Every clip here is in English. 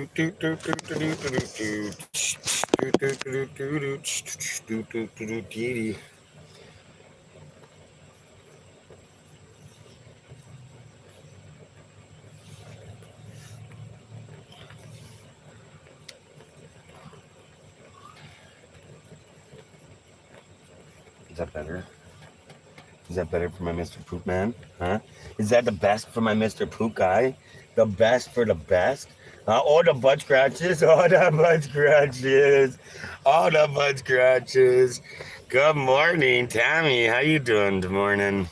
Is that better? Is that better for my Mr. Poop Man? Huh? Is that the best for my Mr. Poop guy? The best for the best? Oh, the butt scratches. Oh, the butt scratches. Oh, the butt scratches. Good morning, Tammy. How you doing this morning?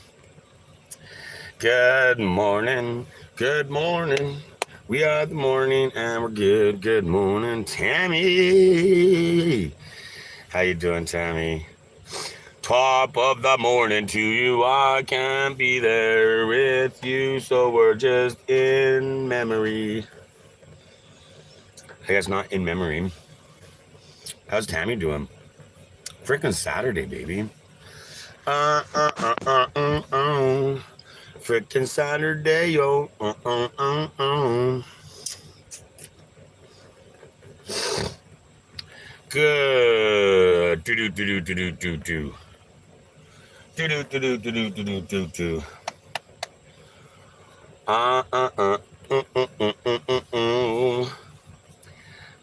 Good morning. Good morning. We are the morning and we're good. Good morning, Tammy. How you doing, Tammy? Top of the morning to you, I can't be there with you, so we're just in memory. I guess not in memory. How's Tammy doing? Freaking Saturday, baby. Freaking Saturday, yo. Good. Do do do do do do do. Do do do do do do do do do.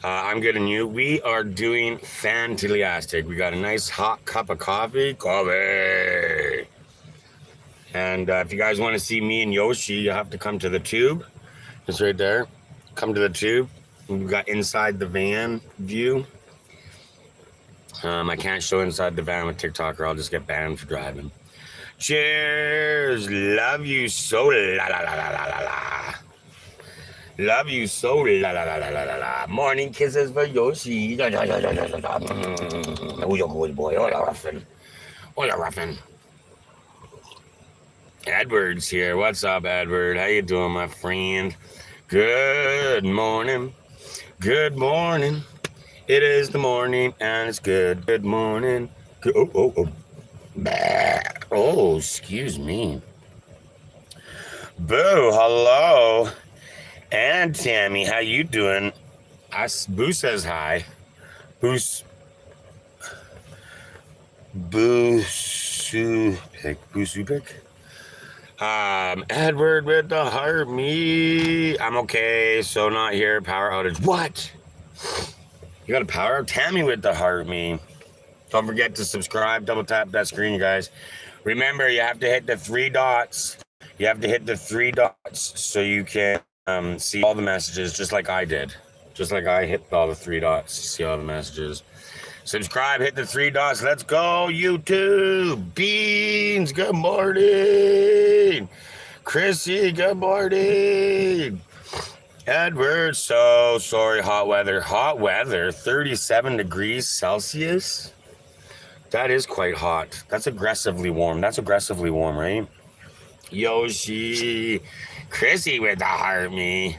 I'm getting you. We are doing fantastic. We got a nice hot cup of coffee. And if you guys want to see me and Yoshi, you have to come to the tube. It's right there. Come to the tube. We've got inside the van view. I can't show inside the van with TikTok or I'll just get banned for driving. Cheers. Love you so la la la la la la la. Love you so la la la la la la. Morning kisses for Yoshi. Oh, you're good boy. Oh, you're ruffin. Oh, you're ruffin. Edward's here. What's up, Edward? How you doing, my friend? Good morning. Good morning. It is the morning and it's good. Good morning. Good. Oh. Bah. Oh, excuse me. Boo, hello. And Tammy, how you doing? Boo says hi. Boo's Boo-su-pick. Edward with the heart, me. I'm okay, so not here. Power outage. What? You got a power? Tammy with the heart, me. Don't forget to subscribe. Double tap that screen, you guys. Remember, you have to hit the 3 dots. You have to hit the 3 dots so you can see all the messages, just like I did. Just like I hit all the 3 dots to see all the messages. Subscribe, hit the 3 dots. Let's go, YouTube. Beans, good morning. Chrissy, good morning. Edward, so sorry, hot weather. Hot weather, 37 degrees Celsius. That is quite hot. That's aggressively warm. That's aggressively warm, right? Yoshi, Chrissy with the heart, me.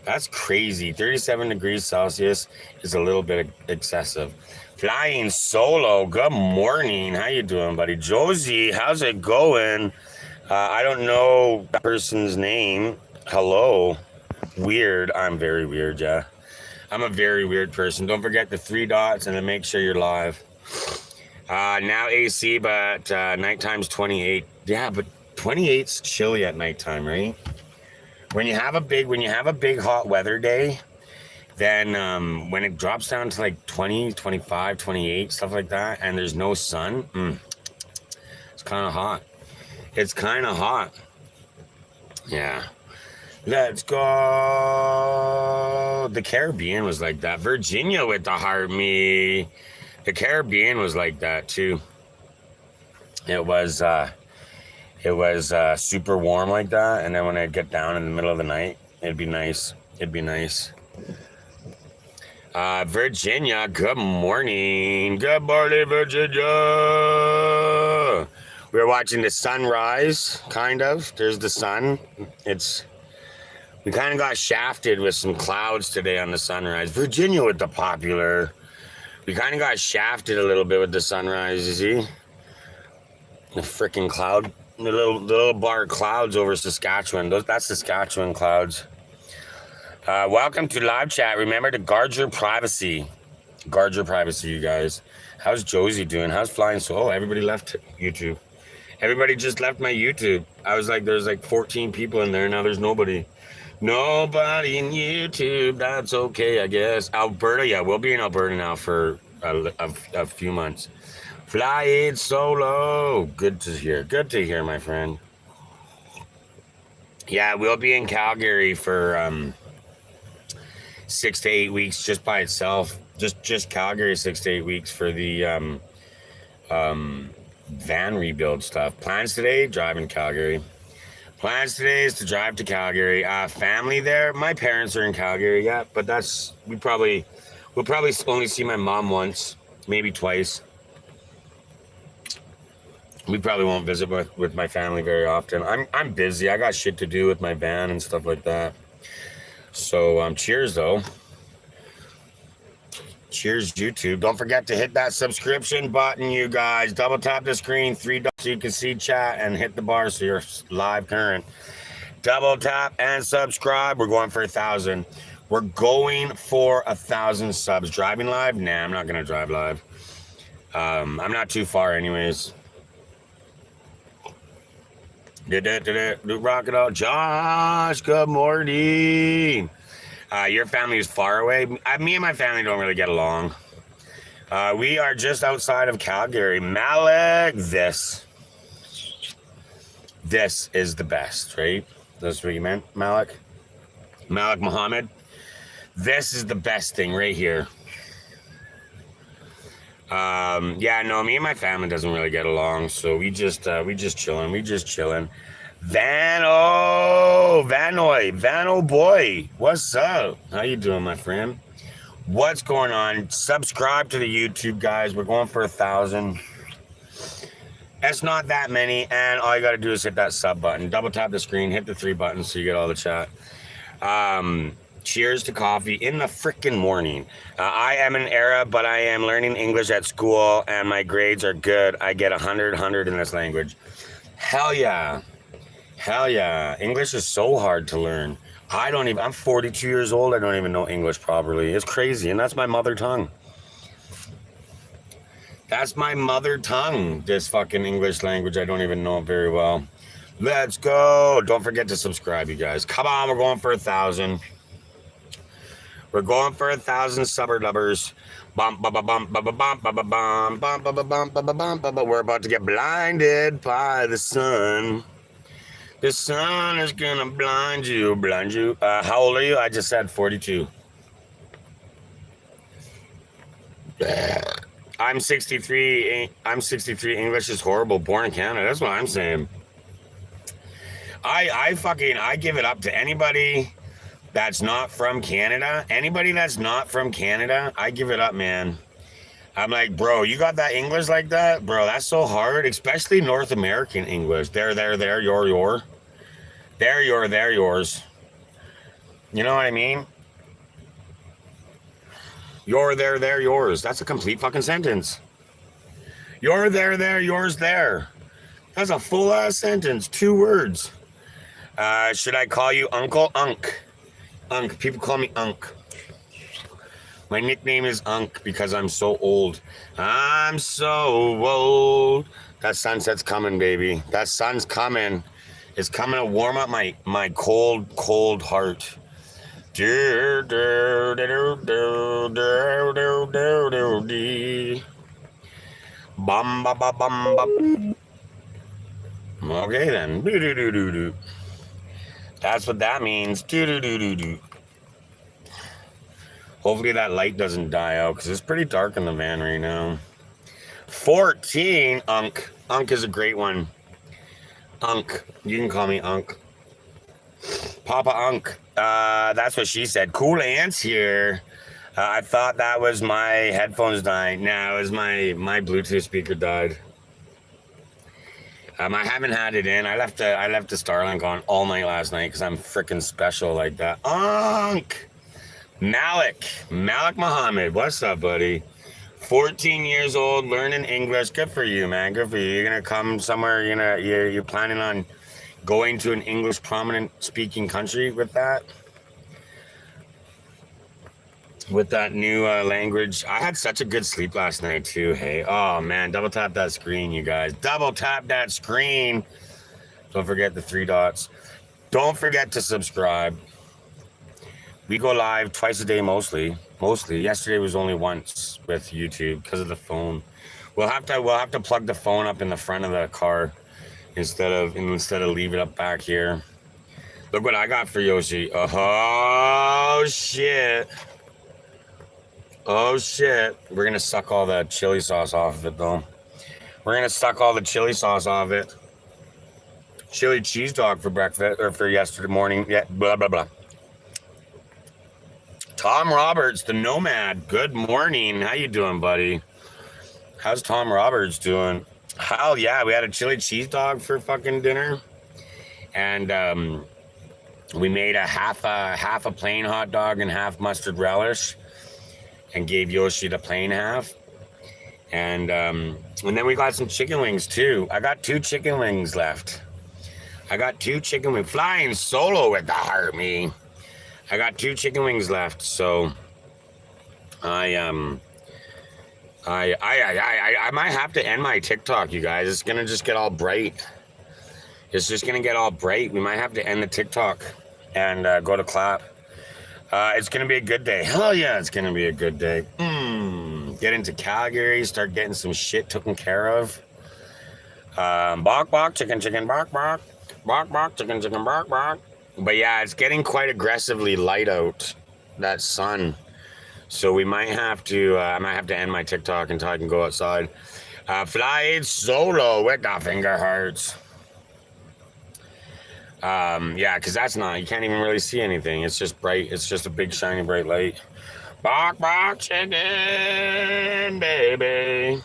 That's crazy. 37 degrees Celsius is a little bit excessive. Flying solo, good morning. How you doing, buddy? Josie, how's it going? I don't know that person's name. Hello. Weird. I'm very weird, yeah. I'm a very weird person. Don't forget the 3 dots and then make sure you're live. Now AC, but nighttime's 28. Yeah, but 28's chilly at nighttime, right? When you have a big hot weather day, then when it drops down to like 20, 25, 28, stuff like that, and there's no sun, it's kind of hot. It's kind of hot. Yeah. Let's go. The Caribbean was like that. Virginia with the heart, me. The Caribbean was like that too. It was super warm like that, and then when I'd get down in the middle of the night, it'd be nice. Virginia, good morning. Good morning, Virginia. We were watching the sunrise, kind of. There's the sun. We kind of got shafted with some clouds today on the sunrise. Virginia with the popular. We kind of got shafted a little bit with the sunrise, you see? The freaking cloud. The little bar clouds over Saskatchewan. That's Saskatchewan clouds. Welcome to live chat. Remember to guard your privacy. Guard your privacy, you guys. How's Josie doing? How's Flying Solo? Everybody left YouTube. Everybody just left my YouTube. I was like, there's like 14 people in there. Now there's nobody. Nobody in YouTube. That's okay, I guess. Alberta, yeah, we'll be in Alberta now for a few months. Flying Solo. Good to hear. Good to hear, my friend. Yeah, we'll be in Calgary for 6 to 8 weeks just by itself. Just Calgary 6 to 8 weeks for the van rebuild stuff. Plans today, driving to Calgary. Plans today is to drive to Calgary. Family there. My parents are in Calgary, yeah, but we'll probably only see my mom once, maybe twice. We probably won't visit with my family very often. I'm busy. I got shit to do with my van and stuff like that. So cheers though. Cheers, YouTube. Don't forget to hit that subscription button, you guys. Double tap the screen, 3 dots so you can see chat, and hit the bar so you're live current. Double tap and subscribe. We're going for 1,000. We're going for 1,000 subs. Driving live? Nah, I'm not gonna drive live. I'm not too far anyways. Rock it out. Josh, good morning. Your family is far away. Me and my family don't really get along. We are just outside of Calgary. Malik, this is the best, right? That's what you meant, Malik? Malik Muhammad. This is the best thing right here. Yeah, no, me and my family doesn't really get along, so we just chilling. Vano boy, what's up? How you doing, my friend? What's going on? Subscribe to the YouTube, guys. We're going for 1,000. That's not that many, and all you got to do is hit that sub button. Double tap the screen, hit the 3 buttons so you get all the chat. Cheers to coffee in the freaking morning. I am an Arab, but I am learning English at school, and my grades are good. I get 100 in this language. Hell yeah. Hell yeah. English is so hard to learn. I'm 42 years old. I don't even know English properly. It's crazy, and that's my mother tongue. That's my mother tongue, this fucking English language. I don't even know it very well. Let's go. Don't forget to subscribe, you guys. Come on, we're going for 1,000. We're going for 1,000 subber dubbers. We're about to get blinded by the sun. The sun is gonna blind you. How old are you? I just said 42. I'm 63. I'm 63. English is horrible. Born in Canada. That's what I'm saying. I give it up to anybody that's not from Canada. Anybody that's not from Canada, I give it up, man. I'm like, bro, you got that English like that? Bro, that's so hard, especially North American English. There, your. There, yours. You know what I mean? You're there, yours. That's a complete fucking sentence. You're there, yours there. That's a full ass sentence. 2 words. Should I call you Uncle? Unk. People call me Unk. My nickname is Unk because I'm so old. I'm so old. That sunset's coming, baby. That sun's coming. It's coming to warm up my cold heart. Bum ba ba bum ba. Okay then. That's what that means. Hopefully that light doesn't die out because it's pretty dark in the van right now. 14, Unk. Unk is a great one. Unk. You can call me Unk. Papa Unk. That's what she said. Cool ants here. I thought that was my headphones dying. No, it was my Bluetooth speaker died. I haven't had it in. I left the Starlink on all night last night because I'm freaking special like that. Unk! Malik Muhammad. What's up, buddy? 14 years old, learning English. Good for you, man. Good for you. You're gonna come somewhere. You're planning on going to an English prominent speaking country with that. with that new language. I had such a good sleep last night too. Hey, oh man, double tap that screen, you guys. Double tap that screen. Don't forget the 3 dots. Don't forget to subscribe. We go live twice a day mostly. Mostly. Yesterday was only once with YouTube because of the phone. We'll have to plug the phone up in the front of the car instead of leave it up back here. Look what I got for Yoshi. Oh shit. Oh shit. We're gonna suck all the chili sauce off of it though. We're gonna suck all the chili sauce off of it. Chili cheese dog for breakfast or for yesterday morning. Yeah, blah blah blah. Tom Roberts, the Nomad. Good morning. How you doing, buddy? How's Tom Roberts doing? Hell yeah, we had a chili cheese dog for fucking dinner, and we made a half a plain hot dog and half mustard relish, and gave Yoshi the plain half, and then we got some chicken wings too. I got 2 chicken wings left. I got 2 chicken wings flying solo with the heart, me. I got 2 chicken wings left, so I might have to end my TikTok, you guys. It's gonna just get all bright. It's just gonna get all bright. We might have to end the TikTok and go to clap. It's gonna be a good day. Hell yeah, it's gonna be a good day. Get into Calgary, start getting some shit taken care of. Bark bark, chicken chicken, bark bark, bark bark, chicken chicken, bark bark. But yeah, it's getting quite aggressively light out, that sun. So we might have to, I might have to end my TikTok until I can go outside. Fly solo with the finger hearts. Yeah, because that's not, you can't even really see anything. It's just bright. It's just a big, shiny, bright light. Bark, bark, chicken, baby.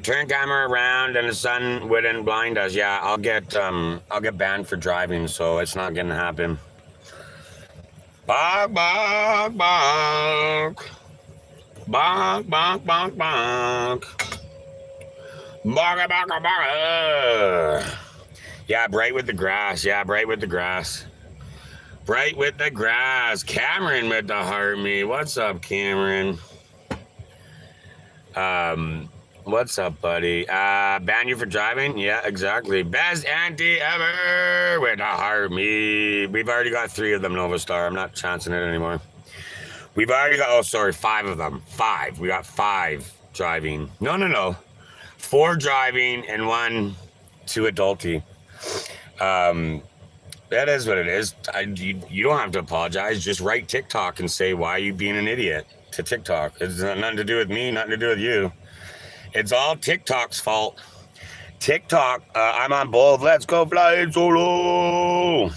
Turn camera around and the sun wouldn't blind us. Yeah, I'll get banned for driving, so it's not gonna happen. Bark, bark, bark. Bark, bark, bark, bark. Bark, bark, bark. Yeah, bright with the grass. Yeah, bright with the grass. Bright with the grass. Cameron with the heart me. What's up, Cameron? What's up, buddy? Ban you for driving? Yeah, exactly. Best auntie ever with a heart me. We've already got 3 of them, Nova Star. I'm not chancing it anymore. We've already got, 5 of them. 5. We got 5 driving. No. 4 driving and 1 to adulty. That is what it is. You don't have to apologize. Just write TikTok and say, why are you being an idiot to TikTok? It's nothing to do with me, nothing to do with you. It's all TikTok's fault. TikTok, I'm on both. Let's go fly solo.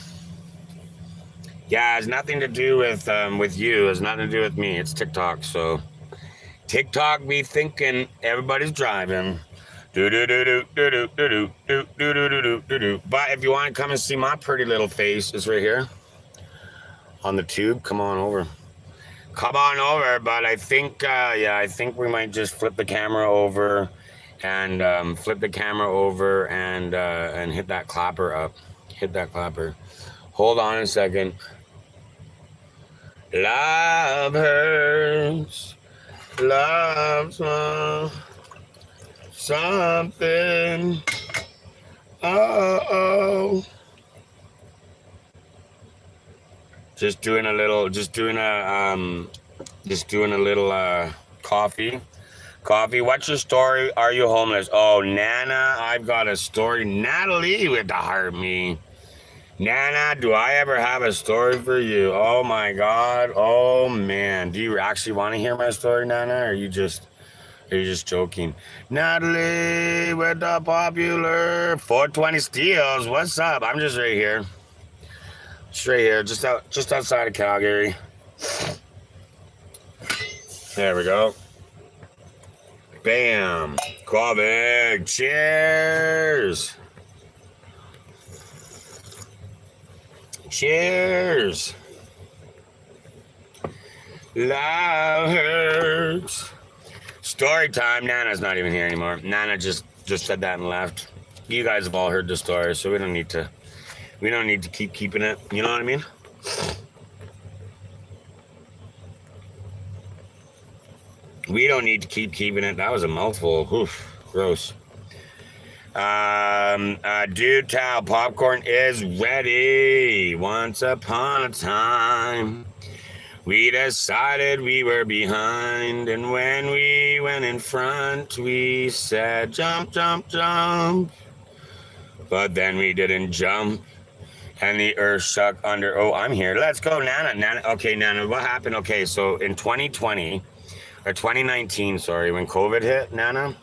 Yeah, it's nothing to do with you. It's nothing to do with me. It's TikTok. So TikTok be thinking everybody's driving. But if you want to come and see my pretty little face, it's right here on the tube. Come on over. Come on over, but I think, I think we might just flip the camera over and hit that clapper up. Hit that clapper. Hold on a second. Love hurts. Love's something. Uh-oh. Just doing a little coffee. What's your story? Are you homeless? Oh, Nana, I've got a story. Natalie with the heart me. Nana, do I ever have a story for you? Oh my God. Oh man. Do you actually want to hear my story, Nana? Or are you just joking? Natalie with the popular 420 steals. What's up? I'm just right here. Just outside of Calgary. There we go. Bam. Coffee. Cheers. Cheers. Love hurts. Story time. Nana's not even here anymore. Nana just said that and left. You guys have all heard the story, so we don't need to We don't need to keep keeping it. You know what I mean? We don't need to keep keeping it. That was a mouthful. Oof, gross. Dude, towel popcorn is ready. Once upon a time, we decided we were behind, and when we went in front, we said jump, jump, jump. But then we didn't jump, and the earth shook under. Oh, I'm here. Let's go, Nana. Nana. Okay, Nana. What happened? Okay, so in 2020 or 2019, sorry, when COVID hit, Nana.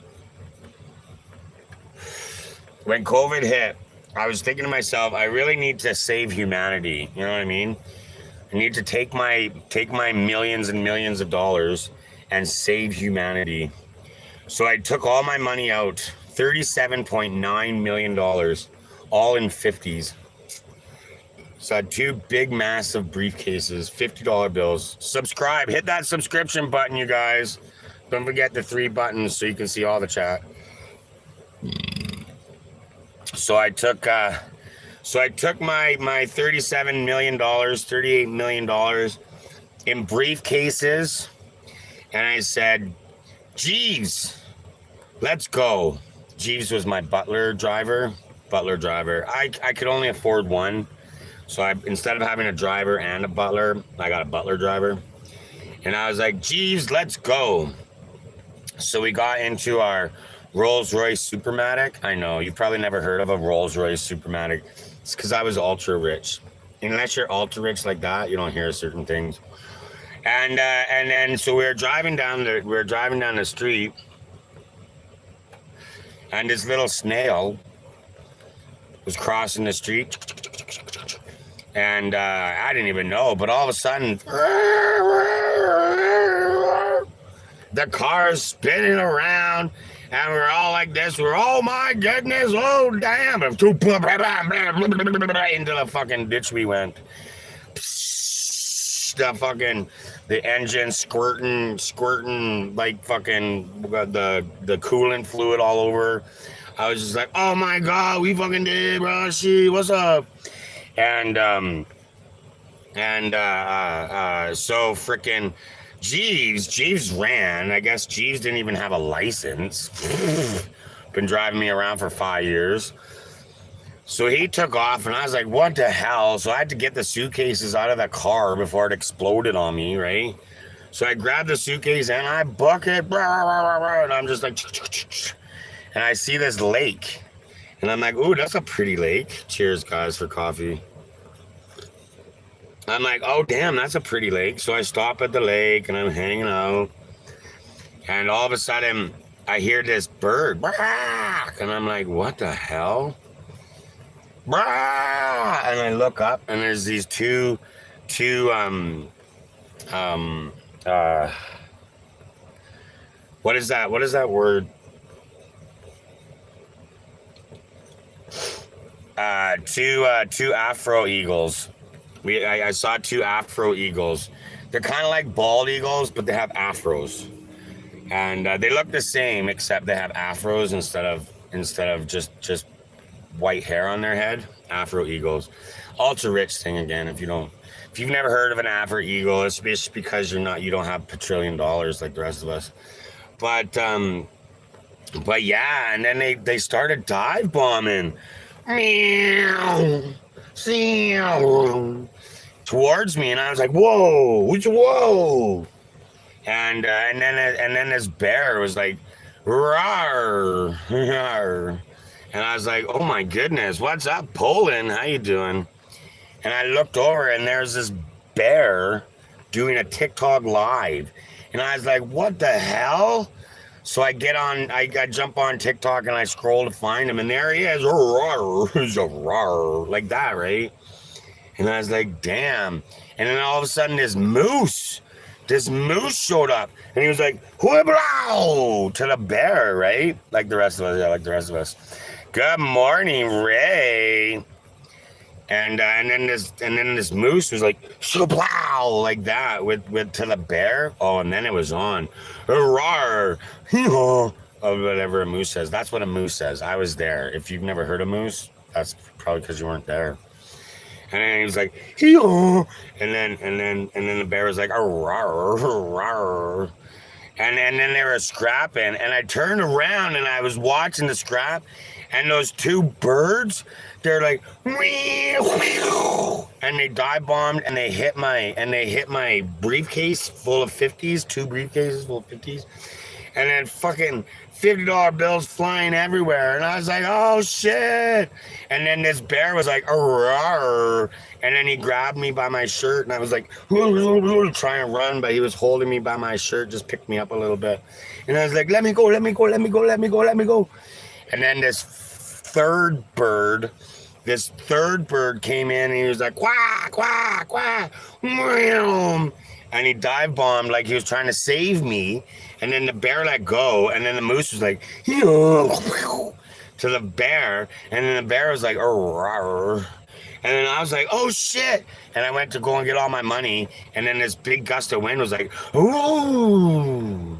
When COVID hit, I was thinking to myself, I really need to save humanity. You know what I mean? I need to take my millions and millions of dollars and save humanity. So I took all my money out, $37.9 million, all in 50s. So I had two big, massive briefcases, $50 bills. Subscribe. Hit that subscription button, you guys. Don't forget the 3 buttons so you can see all the chat. So I took my $37 million, $38 million in briefcases, and I said, Jeeves, let's go. Jeeves was my butler driver. I could only afford one. So instead of having a driver and a butler, I got a butler driver. And I was like, Jeeves, let's go. So we got into our Rolls-Royce Supermatic. I know, you've probably never heard of a Rolls-Royce Supermatic. It's because I was ultra rich. Unless you're ultra rich like that, you don't hear certain things. And then so we were driving down the street, and this little snail was crossing the street, and I didn't even know, but all of a sudden the car's spinning around, and we're all like this. We're, oh my goodness, oh damn. Into the fucking ditch we went. The engine squirting like fucking the coolant fluid all over. I was just like, oh my God, we fucking did it, bro. Shit, what's up? And so freaking Jeeves ran. I guess Jeeves didn't even have a license. Been driving me around for 5 years. So he took off, and I was like, what the hell? So I had to get the suitcases out of the car before it exploded on me, right? So I grabbed the suitcase, and I book it, and I'm just like, and I see this lake. And I'm like, ooh, that's a pretty lake. Cheers, guys, for coffee. I'm like, oh, damn, that's a pretty lake. So I stop at the lake, and I'm hanging out. And all of a sudden, I hear this bird. And I'm like, what the hell? And I look up, and there's these two what is that word? Two Afro eagles. I saw two Afro eagles. They're kind of like bald eagles, but they have afros, and they look the same except they have afros instead of just white hair on their head. Afro eagles, ultra rich thing again. If you've never heard of an Afro eagle, it's just because you don't have $1 trillion like the rest of us. But yeah, and then they started dive bombing. Meow. Towards me, and I was like, whoa. And then this bear was like, rawr, rawr. And I was like, oh my goodness, what's up, Poland? How you doing? And I looked over, and there's this bear doing a TikTok live. And I was like, what the hell? So I jump on TikTok, and I scroll to find him, and there he is. He's a rawr, like that, right? And I was like, damn. And then all of a sudden, this moose showed up, and he was like, whooblow, to the bear, right? Like the rest of us. Yeah, like the rest of us. Good morning, Ray. And then this moose was like, shoo-plow, like that with to the bear. Oh, and then it was on. Rawr. Oh, whatever a moose says. That's what a moose says. I was there. If you've never heard a moose, that's probably because you weren't there. And then he was like, "Hee-haw." And then the bear was like, "Arr, arr, arr." And then they were scrapping, and I turned around and I was watching the scrap, and those two birds, they're like, and they dive bombed, and they hit my briefcase full of 50s, two briefcases full of 50s, and then fucking $50 bills flying everywhere, and I was like, oh shit. And then this bear was like, arr, and then he grabbed me by my shirt, and I was like, trying to run, but he was holding me by my shirt, just picked me up a little bit, and I was like, let me go, let me go, let me go, let me go, let me go. And then this third bird came in, and he was like, quack, quack, quack, and he dive bombed like he was trying to save me. And then the bear let go, and then the moose was like, to the bear, and then the bear was like, and then I was like, oh shit. And I went to go and get all my money, and then this big gust of wind was like, ooh,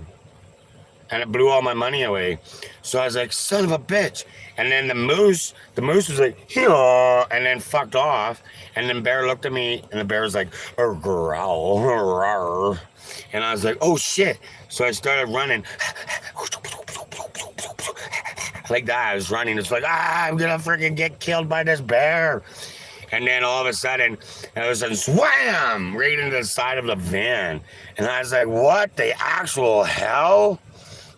and it blew all my money away. So I was like, son of a bitch. And then the moose was like, yeah, and then fucked off. And then bear looked at me, and the bear was like, growl. And I was like, oh shit. So I started running. Like that. I was running. It's like, I'm gonna freaking get killed by this bear. And then all of a sudden, it was a swam right into the side of the van. And I was like, what the actual hell?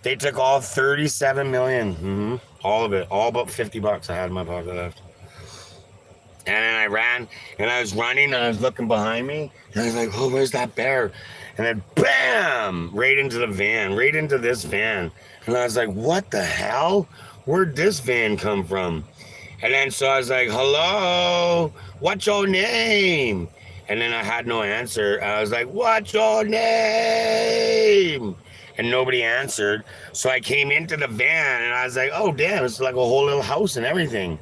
They took all 37 million. Mm-hmm. All of it. All but $50 I had in my pocket left. And then I ran, and I was running, and I was looking behind me, and I was like, oh, where's that bear? And then bam, right into the van, right into this van. And I was like, what the hell? Where'd this van come from? And then so I was like, hello, what's your name? And then I had no answer. I was like, what's your name? And nobody answered. So I came into the van, and I was like, oh, damn, it's like a whole little house and everything.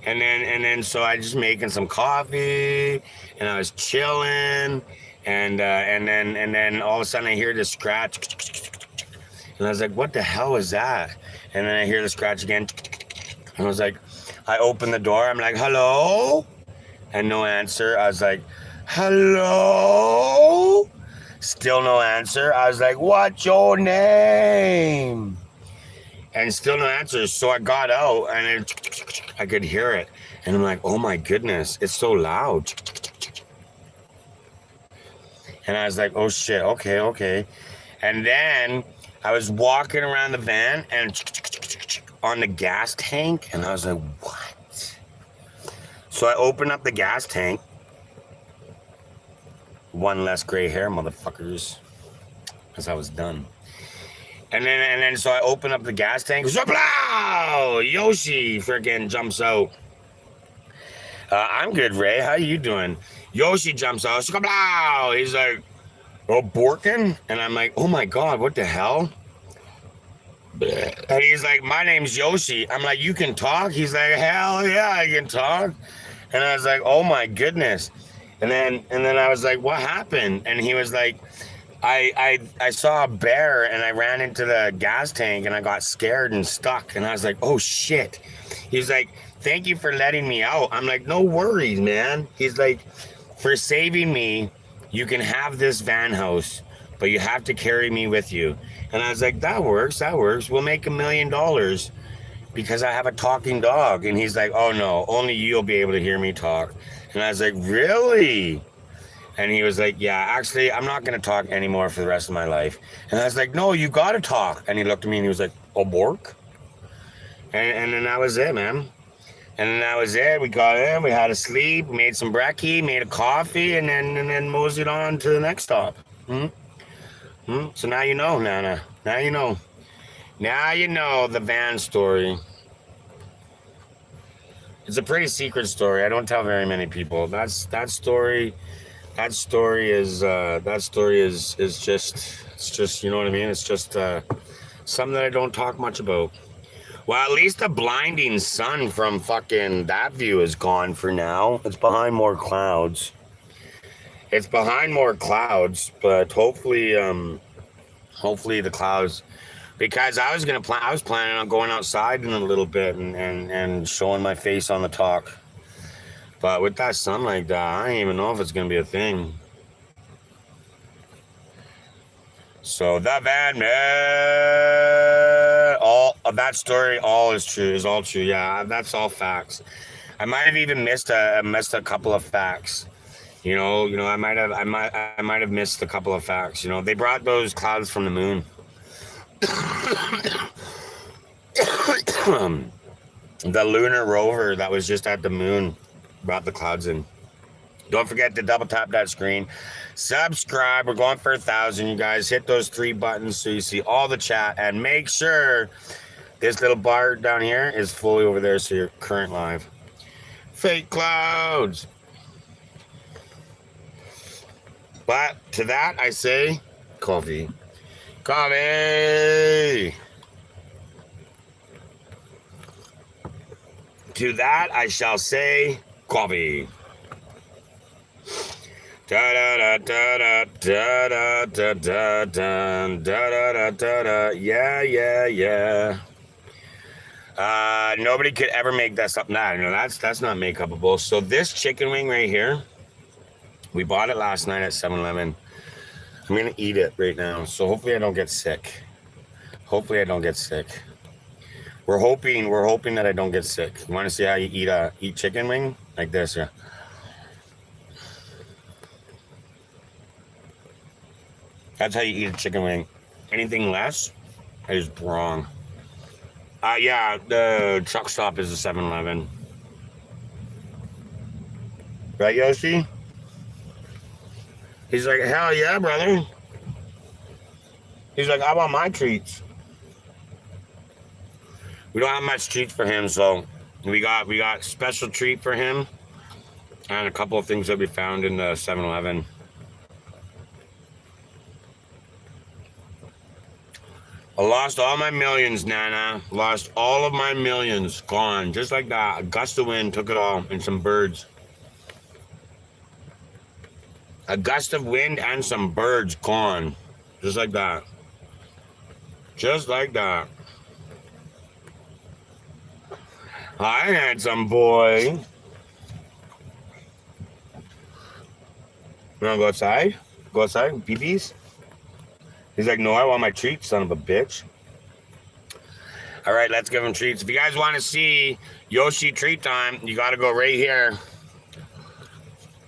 And then so I just making some coffee, and I was chilling, and then all of a sudden I hear this scratch, and I was like, what the hell is that? And then I hear the scratch again, and I was like, I opened the door, I'm like, hello, and no answer. I was like, hello, still no answer. I was like, what's your name? And still no answer. So I got out, and I could hear it. And I'm like, oh my goodness, it's so loud. And I was like, oh shit, okay. And then I was walking around the van and on the gas tank, and I was like, what? So I opened up the gas tank. One less gray hair, motherfuckers. Because I was done. And then so I open up the gas tank. Yoshi freaking jumps out. I'm good, Ray. How you doing? Yoshi jumps out. He's like, oh, Borkin? And I'm like, oh my God, what the hell? And he's like, my name's Yoshi. I'm like, you can talk? He's like, hell yeah, I can talk. And I was like, oh my goodness. And then I was like, what happened? And he was like, I saw a bear, and I ran into the gas tank, and I got scared and stuck. And I was like, oh shit. He's like, thank you for letting me out. I'm like, no worries, man. He's like, for saving me, you can have this van house, but you have to carry me with you. And I was like, that works. We'll make $1 million because I have a talking dog. And he's like, oh no, only you'll be able to hear me talk. And I was like, really? And he was like, yeah, actually, I'm not going to talk anymore for the rest of my life. And I was like, no, you got to talk. And he looked at me, and he was like, oh, Bork? And then that was it, man. And then that was it. We got in, we had a sleep, made some brekkie, made a coffee, and then moseyed on to the next stop. So now you know, Nana. Now you know. Now you know the van story. It's a pretty secret story. I don't tell very many people. That story is just, you know what I mean? It's just something that I don't talk much about. Well, at least the blinding sun from fucking that view is gone for now. It's behind more clouds. But hopefully the clouds, because I was planning on going outside in a little bit and showing my face on the talk. But with that sun like that, I don't even know if it's gonna be a thing. So the van all of that story, all is true, is all true. Yeah, that's all facts. I might have even missed a couple of facts. I might have missed a couple of facts. They brought those clouds from the moon. The lunar rover that was just at the moon brought the clouds in. Don't forget to double tap that screen. Subscribe. We're going for 1,000, you guys. Hit those 3 buttons so you see all the chat. And make sure this little bar down here is fully over there so you're current live. Fake clouds. But to that, I say coffee. Coffee. To that, I shall say coffee. Da da da da da da da da da da da da. Yeah. Nobody could ever make that something. That's not make upable. So this chicken wing right here, we bought it last night at 7-Eleven. I'm gonna eat it right now. So hopefully I don't get sick. We're hoping that I don't get sick. You want to see how you eat chicken wing? Like this, yeah. That's how you eat a chicken wing. Anything less is wrong. Yeah, the truck stop is a 7-Eleven. Right, Yoshi? He's like, hell yeah, brother. He's like, I want my treats. We don't have much treats for him, so we got special treat for him and a couple of things that we found in the 7-Eleven. I lost all my millions, Nana. Lost all of my millions. Gone. Just like that. A gust of wind took it all. And some birds. A gust of wind and some birds gone. Just like that. Just like that. Hi, handsome boy. You wanna go outside? Go outside? BBs? He's like, no, I want my treats, son of a bitch. All right, let's give him treats. If you guys want to see Yoshi treat time, you got to go right here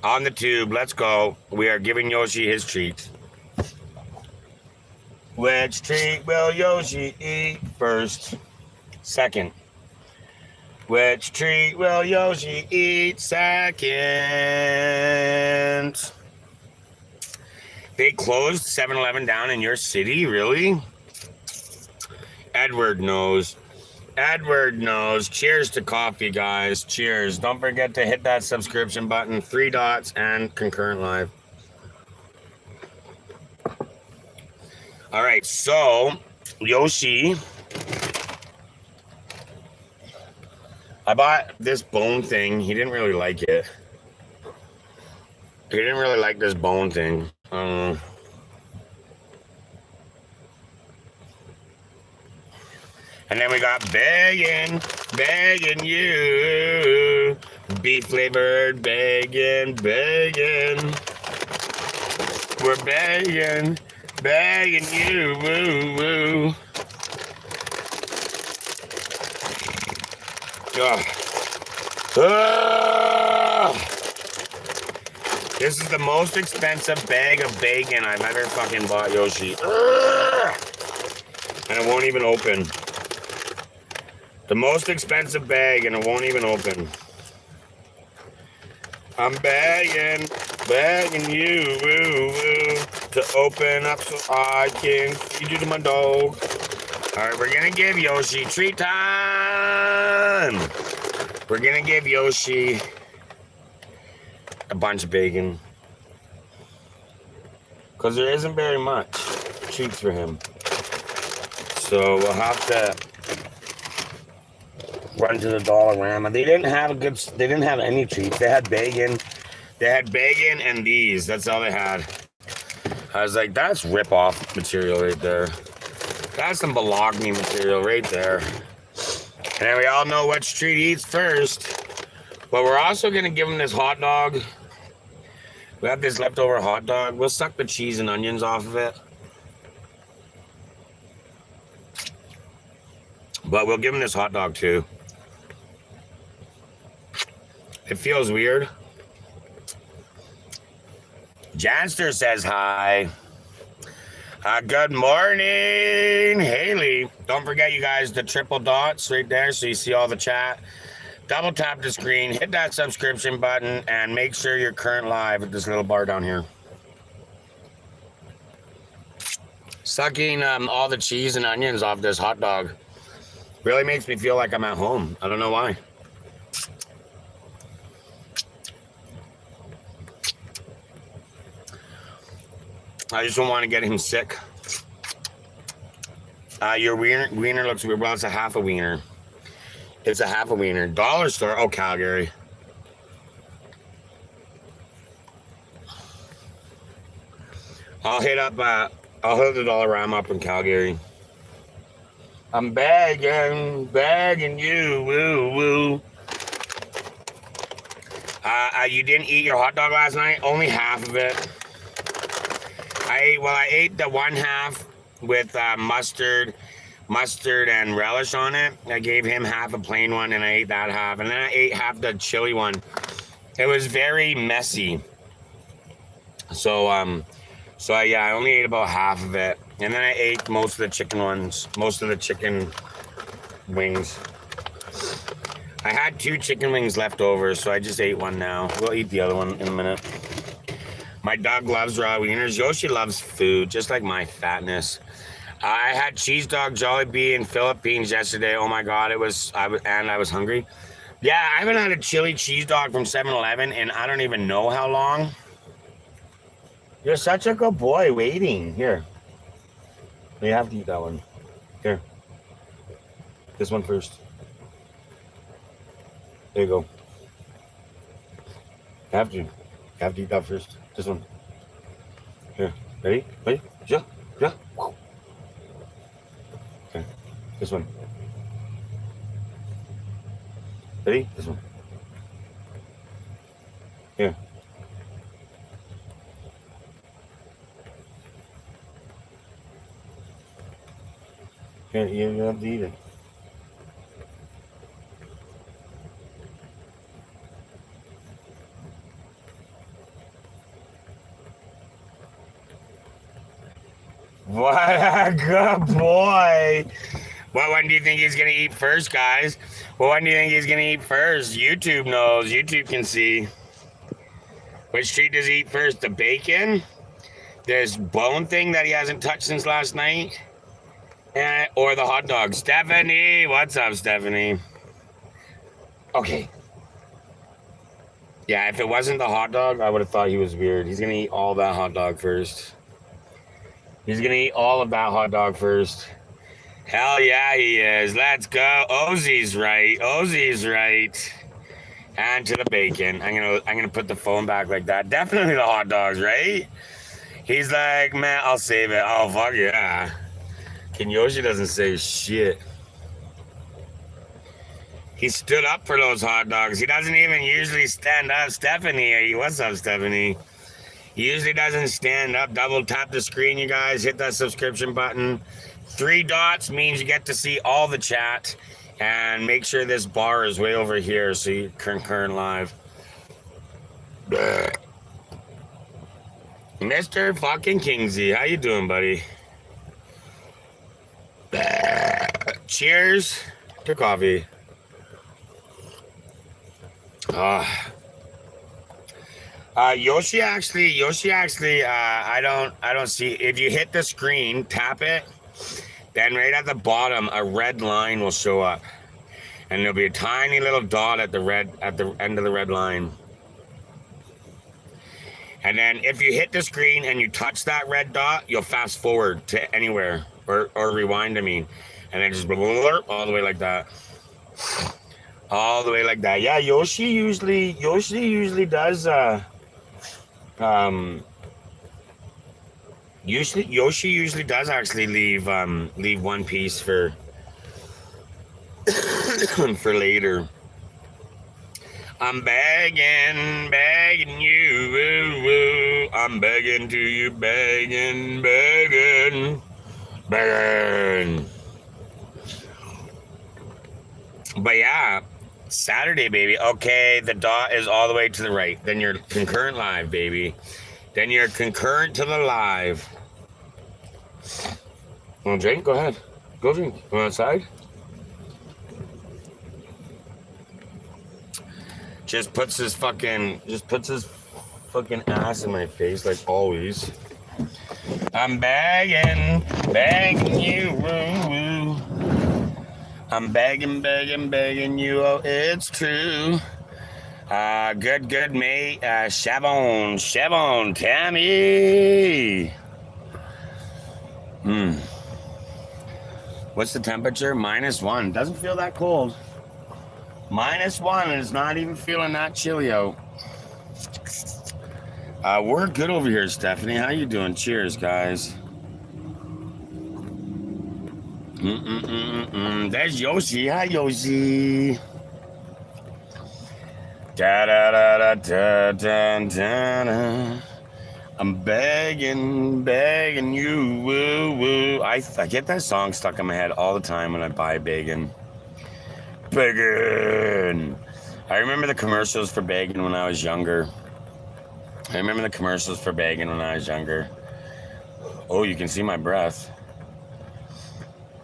on the tube. Let's go. We are giving Yoshi his treats. Which treat will Yoshi eat first? Second. Which treat will Yoshi eat second? They closed 7-Eleven down in your city? Really? Edward knows. Cheers to coffee, guys. Cheers. Don't forget to hit that subscription button. 3 dots and concurrent live. All right, so Yoshi. I bought this bone thing. He didn't really like it. He didn't really like this bone thing. And then we got begging you, beef flavored begging. We're begging you, woo. This is the most expensive bag of bacon I've ever fucking bought, Yoshi. And it won't even open. The most expensive bag and it won't even open. I'm begging you, woo, to open up so I can feed you to my dog. All right, we're gonna give Yoshi treat time. We're gonna give Yoshi a bunch of bacon. Because there isn't very much treats for him. So we'll have to run to the Dollarama. They didn't have any treats. They had bacon. And these. That's all they had. I was like, that's rip-off material right there. That's some bologna material right there. And then we all know which treat eats first. But we're also gonna give him this hot dog. We have this leftover hot dog. We'll suck the cheese and onions off of it. But we'll give him this hot dog too. It feels weird. Janster says hi. Good morning, Haley. Don't forget, you guys, the triple dots right there so you see all the chat. Double tap the screen, hit that subscription button, and make sure you're current live at this little bar down here. Sucking all the cheese and onions off this hot dog really makes me feel like I'm at home. I don't know why. I just don't want to get him sick. Your wiener looks weird. Well, it's a half a wiener. It's a half a wiener. Dollar store. Oh, Calgary. I'll hit the Dollarama up in Calgary. I'm begging you. Woo, woo. You didn't eat your hot dog last night? Only half of it. I ate the one half with mustard and relish on it. I gave him half a plain one, and I ate that half, and then I ate half the chili one. It was very messy. So I only ate about half of it, and then I ate most of the chicken wings. I had 2 chicken wings left over, so I just ate one now. We'll eat the other one in a minute. My dog loves raw wieners. Yoshi loves food, just like my fatness. I had cheese dog, Jollibee, and Philippines yesterday. Oh my God, I was hungry. Yeah, I haven't had a chili cheese dog from 7-Eleven in I don't even know how long. You're such a good boy waiting. Here. You have to eat that one. Here. This one first. There you go. You have to eat that first. This one. Here. Ready? Ready? Yeah. Yeah. Okay. This one. Ready? This one. Here. Here, you have to eat it. What a good boy. What one do you think he's going to eat first, guys? What one do you think he's going to eat first? YouTube knows. YouTube can see. Which treat does he eat first? The bacon? This bone thing that he hasn't touched since last night? Or the hot dog? Stephanie! What's up, Stephanie? Okay. Yeah, if it wasn't the hot dog, I would have thought he was weird. He's going to eat all that hot dog first. He's going to eat all of that hot dog first. Hell yeah, he is. Let's go. Ozzy's right. Ozzy's right. And to the bacon. I'm gonna put the phone back like that. Definitely the hot dogs, right? He's like, man, I'll save it. Oh, fuck yeah. Yoshi doesn't say shit. He stood up for those hot dogs. He doesn't even usually stand up. Stephanie, what's up, Stephanie? He usually doesn't stand up. Double tap the screen, you guys. Hit that subscription button. 3 dots means you get to see all the chat. And make sure this bar is way over here so you can current live. Mr. fucking Kingsy, how you doing, buddy? Cheers to coffee. Yoshi actually, I don't see. If you hit the screen, tap it, then right at the bottom, a red line will show up, and there'll be a tiny little dot at the end of the red line. And then if you hit the screen and you touch that red dot, you'll fast forward to anywhere or rewind. I mean, and then just blurp all the way like that. All the way like that. Yeah, Yoshi usually does. Yoshi usually does actually leave one piece for for later. I'm begging you, woo, woo. I'm begging to you, begging. But yeah, Saturday, baby. Okay, the dot is all the way to the right. Then you're concurrent live, baby. Then you're concurrent to the live. Want to drink? Go ahead. Go drink. You want outside? Just puts his fucking ass in my face like always. I'm begging you, woo, woo. I'm begging you, oh, it's true. Good, mate. Chavon, Tammy. What's the temperature? -1. Doesn't feel that cold. -1, and it's not even feeling that chilly out. We're good over here, Stephanie. How you doing? Cheers, guys. There's Yoshi. Hi, Yoshi. Da da da da da da da. I'm begging you, woo woo. I get that song stuck in my head all the time when I buy bacon. Bacon. I remember the commercials for bacon when I was younger. Oh, you can see my breath.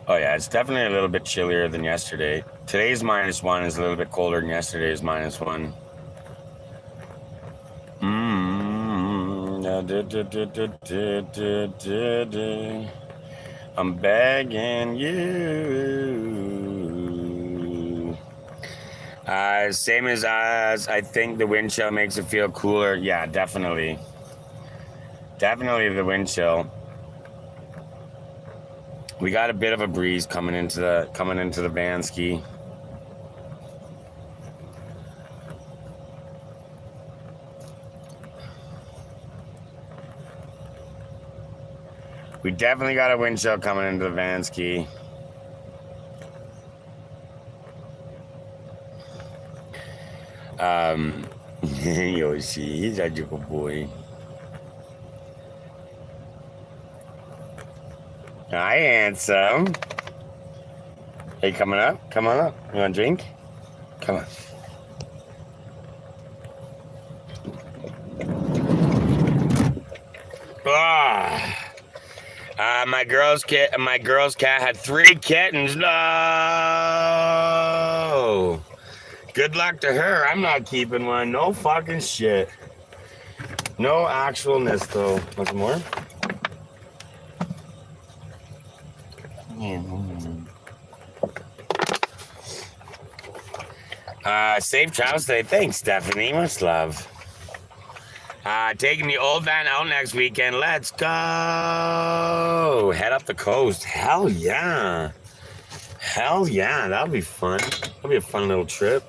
Oh yeah, it's definitely a little bit chillier than yesterday. Today's -1 is a little bit colder than yesterday's -1. I'm begging you. Same as us. I think the wind chill makes it feel cooler. Yeah, definitely. Definitely the wind chill. We got a bit of a breeze coming into the Vansky. We definitely got a wind chill coming into the Vansky. Yoshi, he's a good boy. Hi, handsome. Hey, coming up? Come on up. You want a drink? Come on. My girl's cat had 3 kittens. No. Good luck to her. I'm not keeping one. No fucking shit. No actualness though. Want some more? Safe travels today. Thanks, Stephanie. Much love. Taking the old van out next weekend. Let's go. Head up the coast. Hell yeah. That'll be fun. That'll be a fun little trip.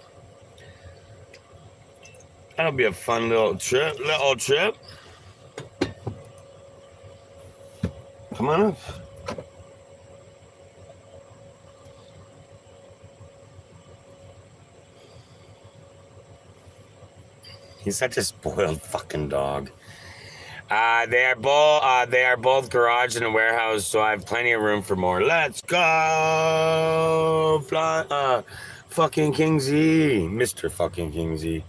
Come on up. He's such a spoiled fucking dog. They are both garage and a warehouse, so I have plenty of room for more. Let's go, fucking Kingsy, Mr. fucking Kingsy.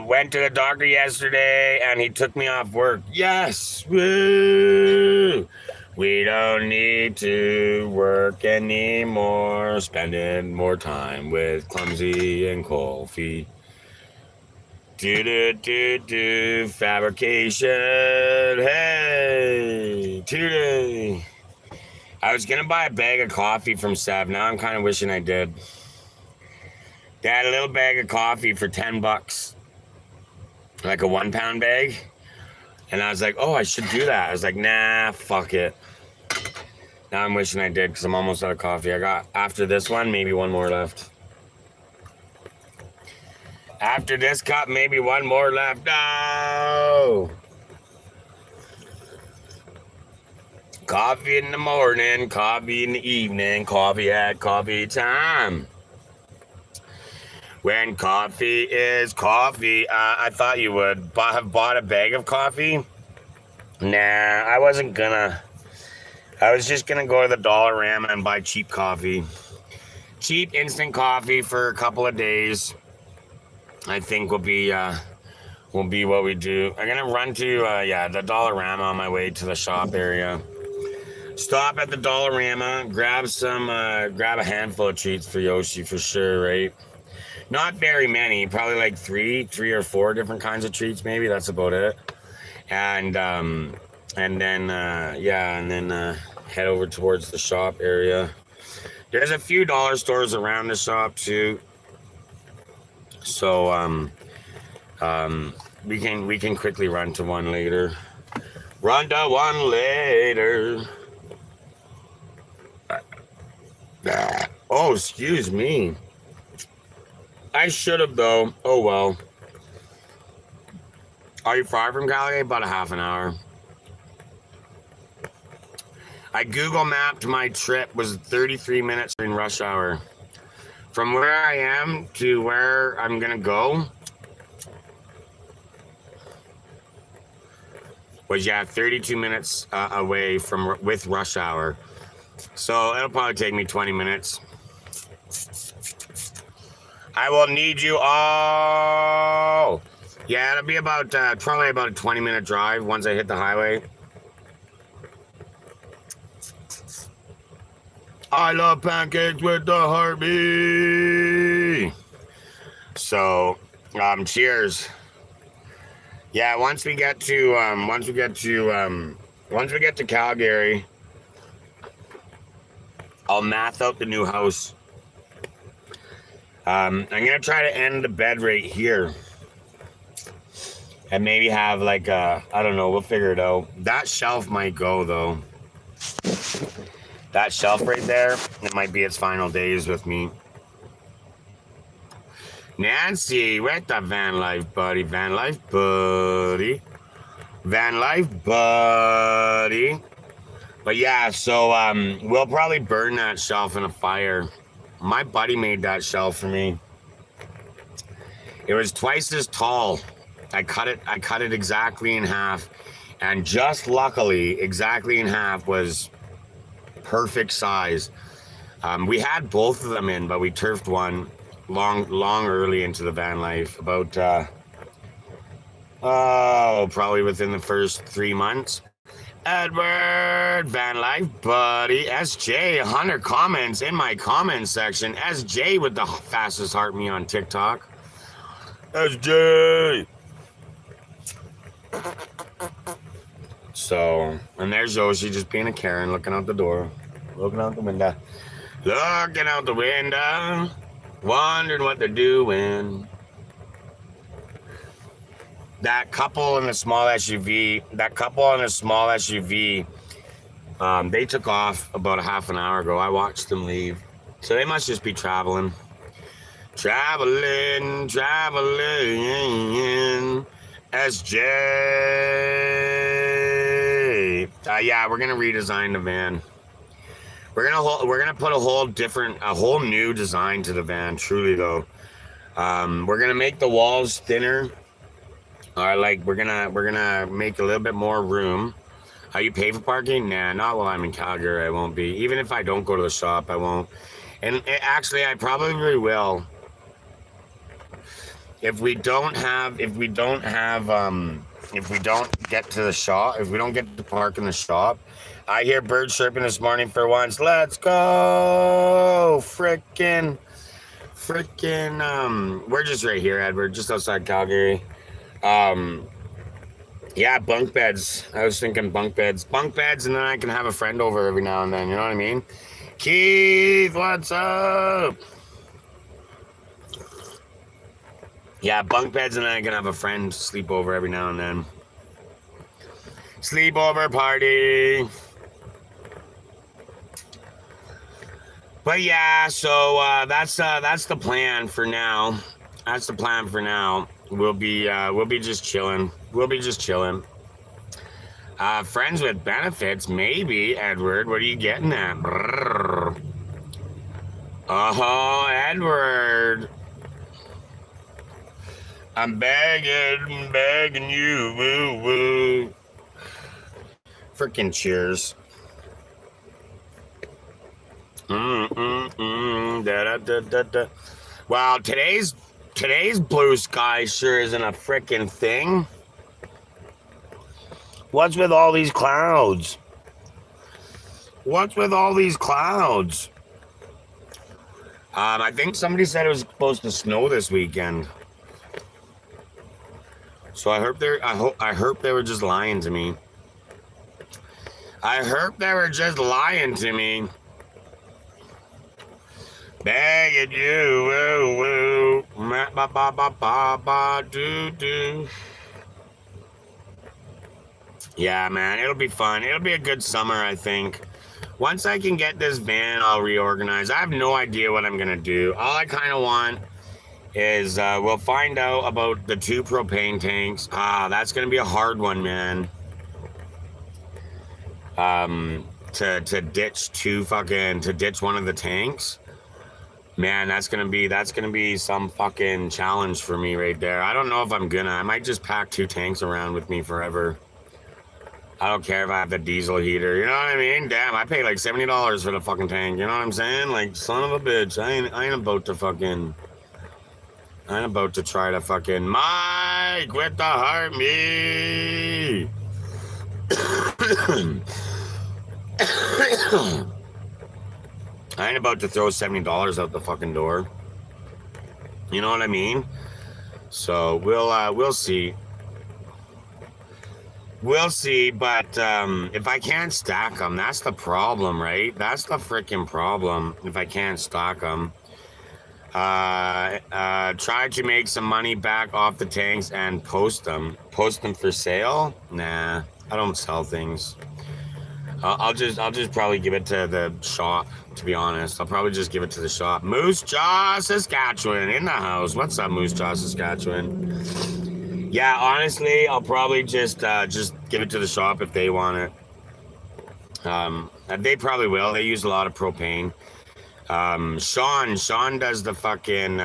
Went to the doctor yesterday, and he took me off work. Yes, woo! We don't need to work anymore. Spending more time with Clumsy and Coffee. Fabrication. Hey, today. I was gonna buy a bag of coffee from Seb. Now I'm kind of wishing I did. They had a little bag of coffee for $10, like a 1-pound bag. And I was like, oh, I should do that. I was like, nah, fuck it. Now I'm wishing I did because I'm almost out of coffee. I got, after this one, maybe one more left. After this cup, maybe one more left. No! Coffee in the morning, coffee in the evening, coffee at coffee time. When coffee is coffee. I thought you would have bought a bag of coffee. Nah, I wasn't gonna. I was just gonna go to the Dollarama and buy cheap coffee. Cheap instant coffee for a couple of days. I think will be what we do. I'm gonna run to the Dollarama on my way to the shop area. Stop at the Dollarama, grab a handful of treats for Yoshi for sure, right? Not very many, probably like three or four different kinds of treats, maybe. That's about it. And then head over towards the shop area. There's a few dollar stores around the shop too. So we can quickly run to one later. Run to one later. Oh, excuse me. I should have though. Oh well. Are you far from Calgary? About a half an hour. I Google mapped my trip was 33 minutes in rush hour. From where I am to where I'm gonna go was 32 minutes away with rush hour. So it'll probably take me 20 minutes. I will need you all. Yeah, it'll be about probably about a 20-minute drive once I hit the highway. I love pancakes with the heartbeat. So, cheers. Yeah, once we get to Calgary, I'll math out the new house. I'm gonna try to end the bed right here, and maybe have like I don't know. We'll figure it out. That shelf might go though. That shelf right there, it might be its final days with me. Nancy, with the van life buddy, van life buddy. But yeah, so we'll probably burn that shelf in a fire. My buddy made that shelf for me. It was twice as tall. I cut it exactly in half, and just luckily, exactly in half was perfect size. We had both of them in, but we turfed one long early into the van life, about probably within the first 3 months. Edward, van life buddy, SJ, 100 comments in my comments section. SJ with the fastest heart me on TikTok. SJ. So, and there's Yoshi just being a Karen, looking out the door, looking out the window, wondering what they're doing. That couple in the small SUV, they took off about a half an hour ago. I watched them leave. So they must just be traveling. Traveling. SJ. Yeah, we're gonna redesign the van. We're gonna put a whole new design to the van. Truly though, we're gonna make the walls thinner. We're gonna make a little bit more room. Are you pay for parking? Nah, not while I'm in Calgary. I won't be. Even if I don't go to the shop, I won't. And actually, I probably will. If we don't get to the shop, if we don't get to park in the shop, I hear birds chirping this morning for once. Let's go! Frickin', we're just right here, Edward, just outside Calgary. Yeah, bunk beds. I was thinking bunk beds, and then I can have a friend over every now and then. You know what I mean? Keith, what's up? Yeah, bunk beds, and then I can have a friend sleep over every now and then. Sleepover party. But yeah, so that's the plan for now. That's the plan for now. We'll be just chilling. Friends with benefits, maybe, Edward. What are you getting at? Oh, Edward. I'm begging you, woo woo. Freaking cheers. Da, da, da, da, da. Wow, today's blue sky sure isn't a freaking thing. What's with all these clouds? What's with all these clouds? I think somebody said it was supposed to snow this weekend. So I hope they were just lying to me. I hope they were just lying to me. Begging you, woo woo, ba ba ba ba ba do do. Yeah, man, it'll be fun. It'll be a good summer, I think. Once I can get this van all reorganized, I have no idea what I'm gonna do. All I kind of want is we'll find out about the 2 propane tanks. That's gonna be a hard one, man. To ditch one of the tanks. Man, that's gonna be some fucking challenge for me right there. I don't know if I'm gonna. I might just pack 2 tanks around with me forever. I don't care if I have the diesel heater. You know what I mean? Damn, I paid like $70 for the fucking tank. You know what I'm saying? Like, son of a bitch. I ain't about to try to fucking Mike with the heart me. I ain't about to throw $70 out the fucking door. You know what I mean? So we'll see. We'll see, but if I can't stack them, that's the problem, right? That's the freaking problem. If I can't stock them, try to make some money back off the tanks and post them for sale. Nah, I don't sell things. I'll just probably give it to the shop. To be honest, I'll probably just give it to the shop. Moose Jaw, Saskatchewan, in the house. What's up, Moose Jaw, Saskatchewan? Yeah, honestly, I'll probably just give it to the shop if they want it. They probably will. They use a lot of propane. Sean does the fucking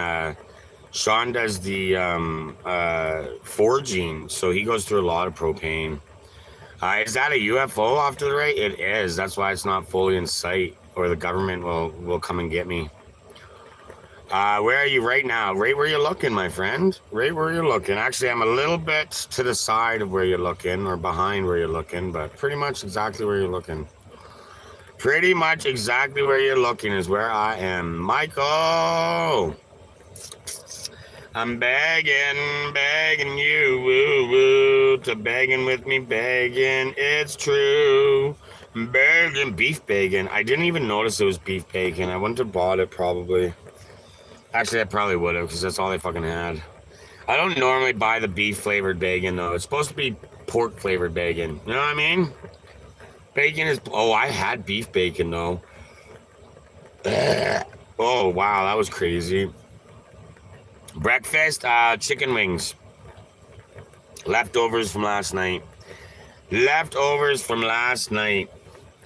forging, so he goes through a lot of propane. Is that a UFO off to the right? It is. That's why it's not fully in sight, or the government will come and get me. Where are you right now? Right where you're looking, my friend. Right where you're looking. Actually, I'm a little bit to the side of where you're looking, or behind where you're looking, but pretty much exactly where you're looking. Pretty much exactly where you're looking is where I am. Michael! I'm begging you, woo woo, to begging with me, begging, it's true. Begging, beef bacon. I didn't even notice it was beef bacon. I wouldn't have bought it probably. Actually, I probably would have, because that's all they fucking had. I don't normally buy the beef flavored bacon though. It's supposed to be pork flavored bacon. You know what I mean? Bacon is. Oh, I had beef bacon though. Oh wow, that was crazy. Breakfast, chicken wings. Leftovers from last night.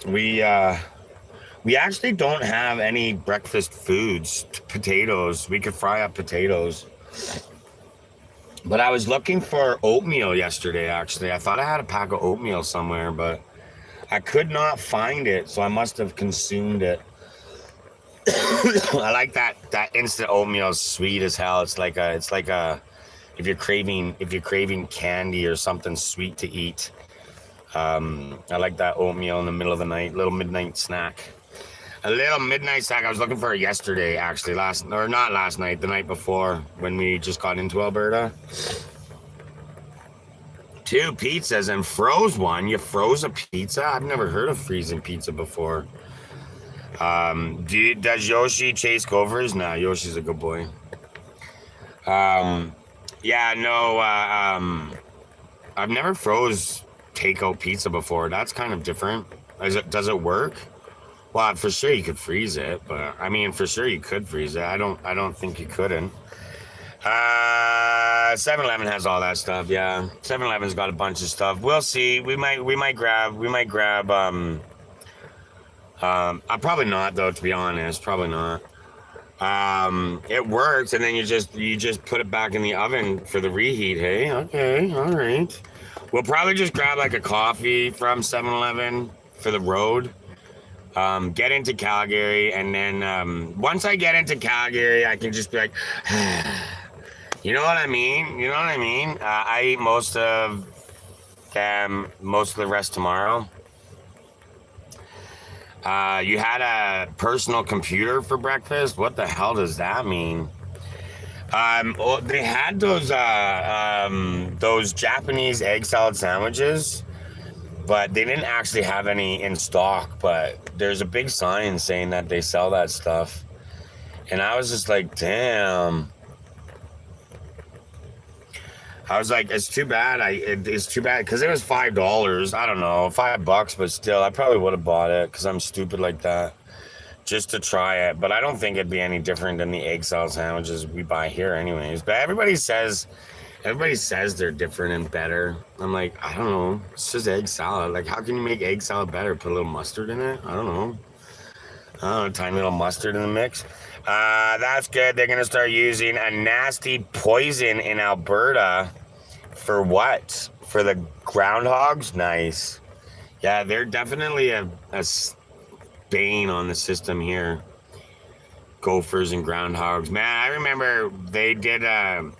We actually don't have any breakfast foods. Potatoes. We could fry up potatoes. But I was looking for oatmeal yesterday, actually. I thought I had a pack of oatmeal somewhere, but I could not find it, so I must have consumed it. I like that instant oatmeal is sweet as hell. It's like a if you're craving candy or something sweet to eat. I like that oatmeal in the middle of the night, little midnight snack. A little midnight snack. I was looking for it yesterday, actually, not last night, the night before when we just got into Alberta. 2 pizzas and froze one. You froze a pizza? I've never heard of freezing pizza before. Does Yoshi chase Gophers? Nah, Yoshi's a good boy. Yeah, no, I've never froze takeout pizza before. That's kind of different. Does it work? Well, for sure you could freeze it, but I mean, for sure you could freeze it. I don't think you couldn't. 7-Eleven has all that stuff. Yeah, 7-Eleven's got a bunch of stuff. We'll see. We might grab. Probably not though. To be honest, probably not. It works, and then you just put it back in the oven for the reheat. Hey, okay, all right. We'll probably just grab like a coffee from 7-Eleven for the road. Get into Calgary, and then once I get into Calgary, I can just be like, you know what I mean? You know what I mean? I eat most of the rest tomorrow. You had a personal computer for breakfast? What the hell does that mean? Well, they had those Japanese egg salad sandwiches, but they didn't actually have any in stock. But there's a big sign saying that they sell that stuff, and I was just like, damn. I was like, it's too bad. It's too bad because it was $5. I don't know, $5, but still, I probably would have bought it because I'm stupid like that, just to try it. But I don't think it'd be any different than the egg salad sandwiches we buy here, anyways. But everybody says they're different and better. I'm like, I don't know. It's just egg salad. Like, how can you make egg salad better? Put a little mustard in it? I don't know. Tiny little mustard in the mix. That's good. They're gonna start using a nasty poison in Alberta. For what? For the groundhogs? Nice. Yeah, they're definitely a bane on the system here. Gophers and groundhogs. Man, I remember they did a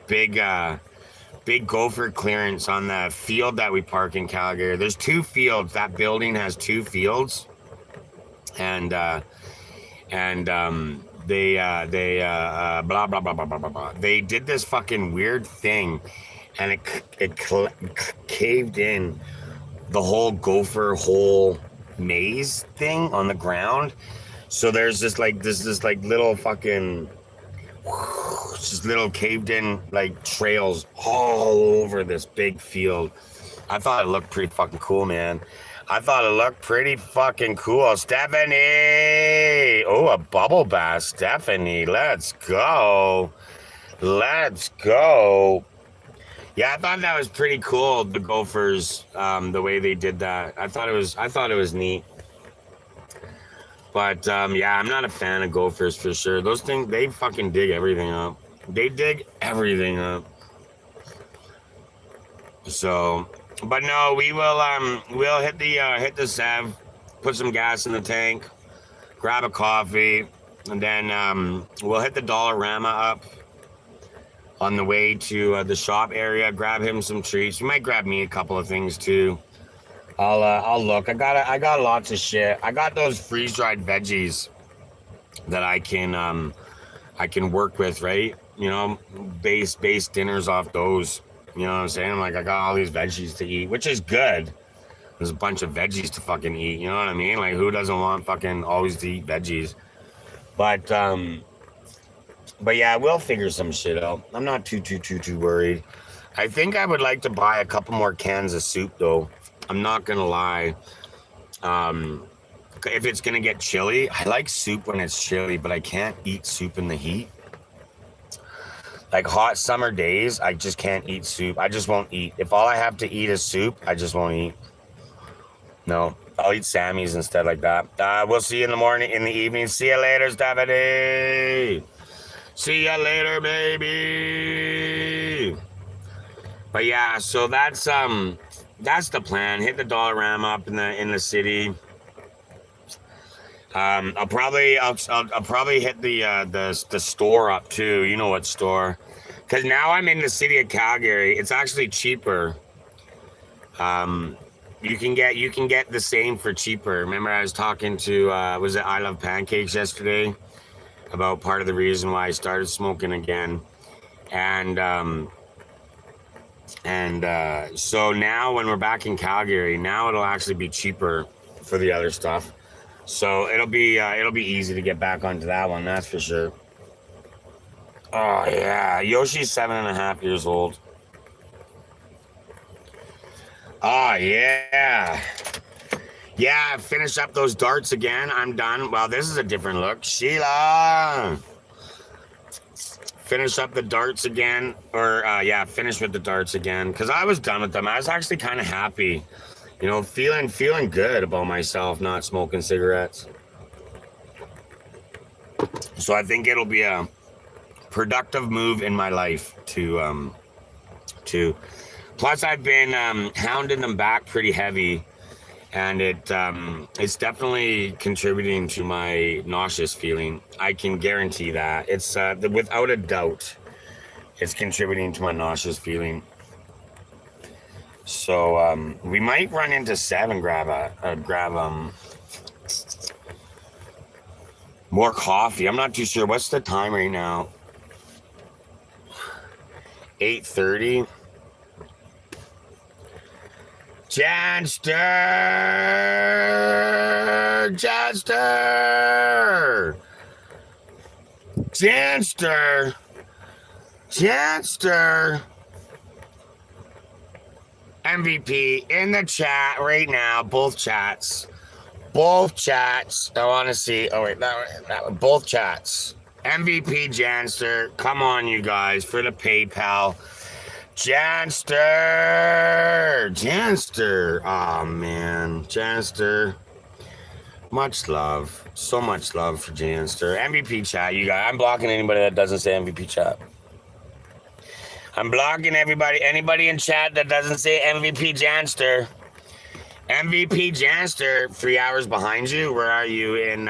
big gopher clearance on the field that we park in Calgary. There's 2 fields. That building has 2 fields, and they blah blah blah blah blah blah blah. They did this fucking weird thing, and it caved in the whole gopher hole maze thing on the ground. So there's this little fucking just little caved in like trails all over this big field. I thought it looked pretty fucking cool, man. I thought it looked pretty fucking cool. Stephanie! Oh, a bubble bath. Stephanie, let's go. Let's go. Yeah, I thought that was pretty cool, the Gophers, the way they did that. I thought it was neat. But yeah, I'm not a fan of Gophers for sure. Those things, they fucking dig everything up. They dig everything up. So, but no, we'll hit the Sev, put some gas in the tank, grab a coffee, and then we'll hit the Dollarama up on the way to the shop area. Grab him some treats. We might grab me a couple of things too. I'll look. I got lots of shit. I got those freeze dried veggies that I can work with, right? You know, base dinners off those. You know what I'm saying? Like, I got all these veggies to eat, which is good. There's a bunch of veggies to fucking eat. You know what I mean? Like, who doesn't want fucking always to eat veggies? But yeah, we'll figure some shit out. I'm not too worried. I think I would like to buy a couple more cans of soup, though. I'm not gonna lie. If it's gonna get chilly, I like soup when it's chilly, but I can't eat soup in the heat. Like hot summer days, I just can't eat soup. I just won't eat. If all I have to eat is soup, I just won't eat. No, I'll eat Sammy's instead, like that. We'll see you in the evening. See you later, Stephanie. See you later, baby. But yeah, so that's the plan. Hit the Dollarama up in the city. I'll probably hit the store up too. You know what store? Because now I'm in the city of Calgary. It's actually cheaper. You can get the same for cheaper. Remember, I was talking to was it I Love Pancakes yesterday about part of the reason why I started smoking again, and so now when we're back in Calgary, now it'll actually be cheaper for the other stuff. So it'll be easy to get back onto that one, that's for sure. Oh yeah, Yoshi's 7.5 years old. Oh yeah. Yeah, finish up those darts again. I'm done. Well, this is a different look. Sheila. Finish up the darts again. Or yeah, finish with the darts again. Because I was done with them. I was actually kind of happy. You know, feeling good about myself not smoking cigarettes. So I think it'll be a productive move in my life to. Plus, I've been hounding them back pretty heavy, and it's definitely contributing to my nauseous feeling. I can guarantee that. It's without a doubt, it's contributing to my nauseous feeling. So we might run into 7, grab more coffee. I'm not too sure. What's the time right now? 8:30. Janster! Janster! Janster! Janster! MVP in the chat right now. Both chats. Both chats. I want to see. Oh, wait. That both chats. MVP Janster. Come on, you guys, for the PayPal. Janster! Janster! Oh, man. Janster. Much love. So much love for Janster. MVP chat, you guys. I'm blocking anybody that doesn't say MVP chat. I'm blocking anybody in chat that doesn't say MVP Janster. MVP Janster, 3 hours behind you. Where are you in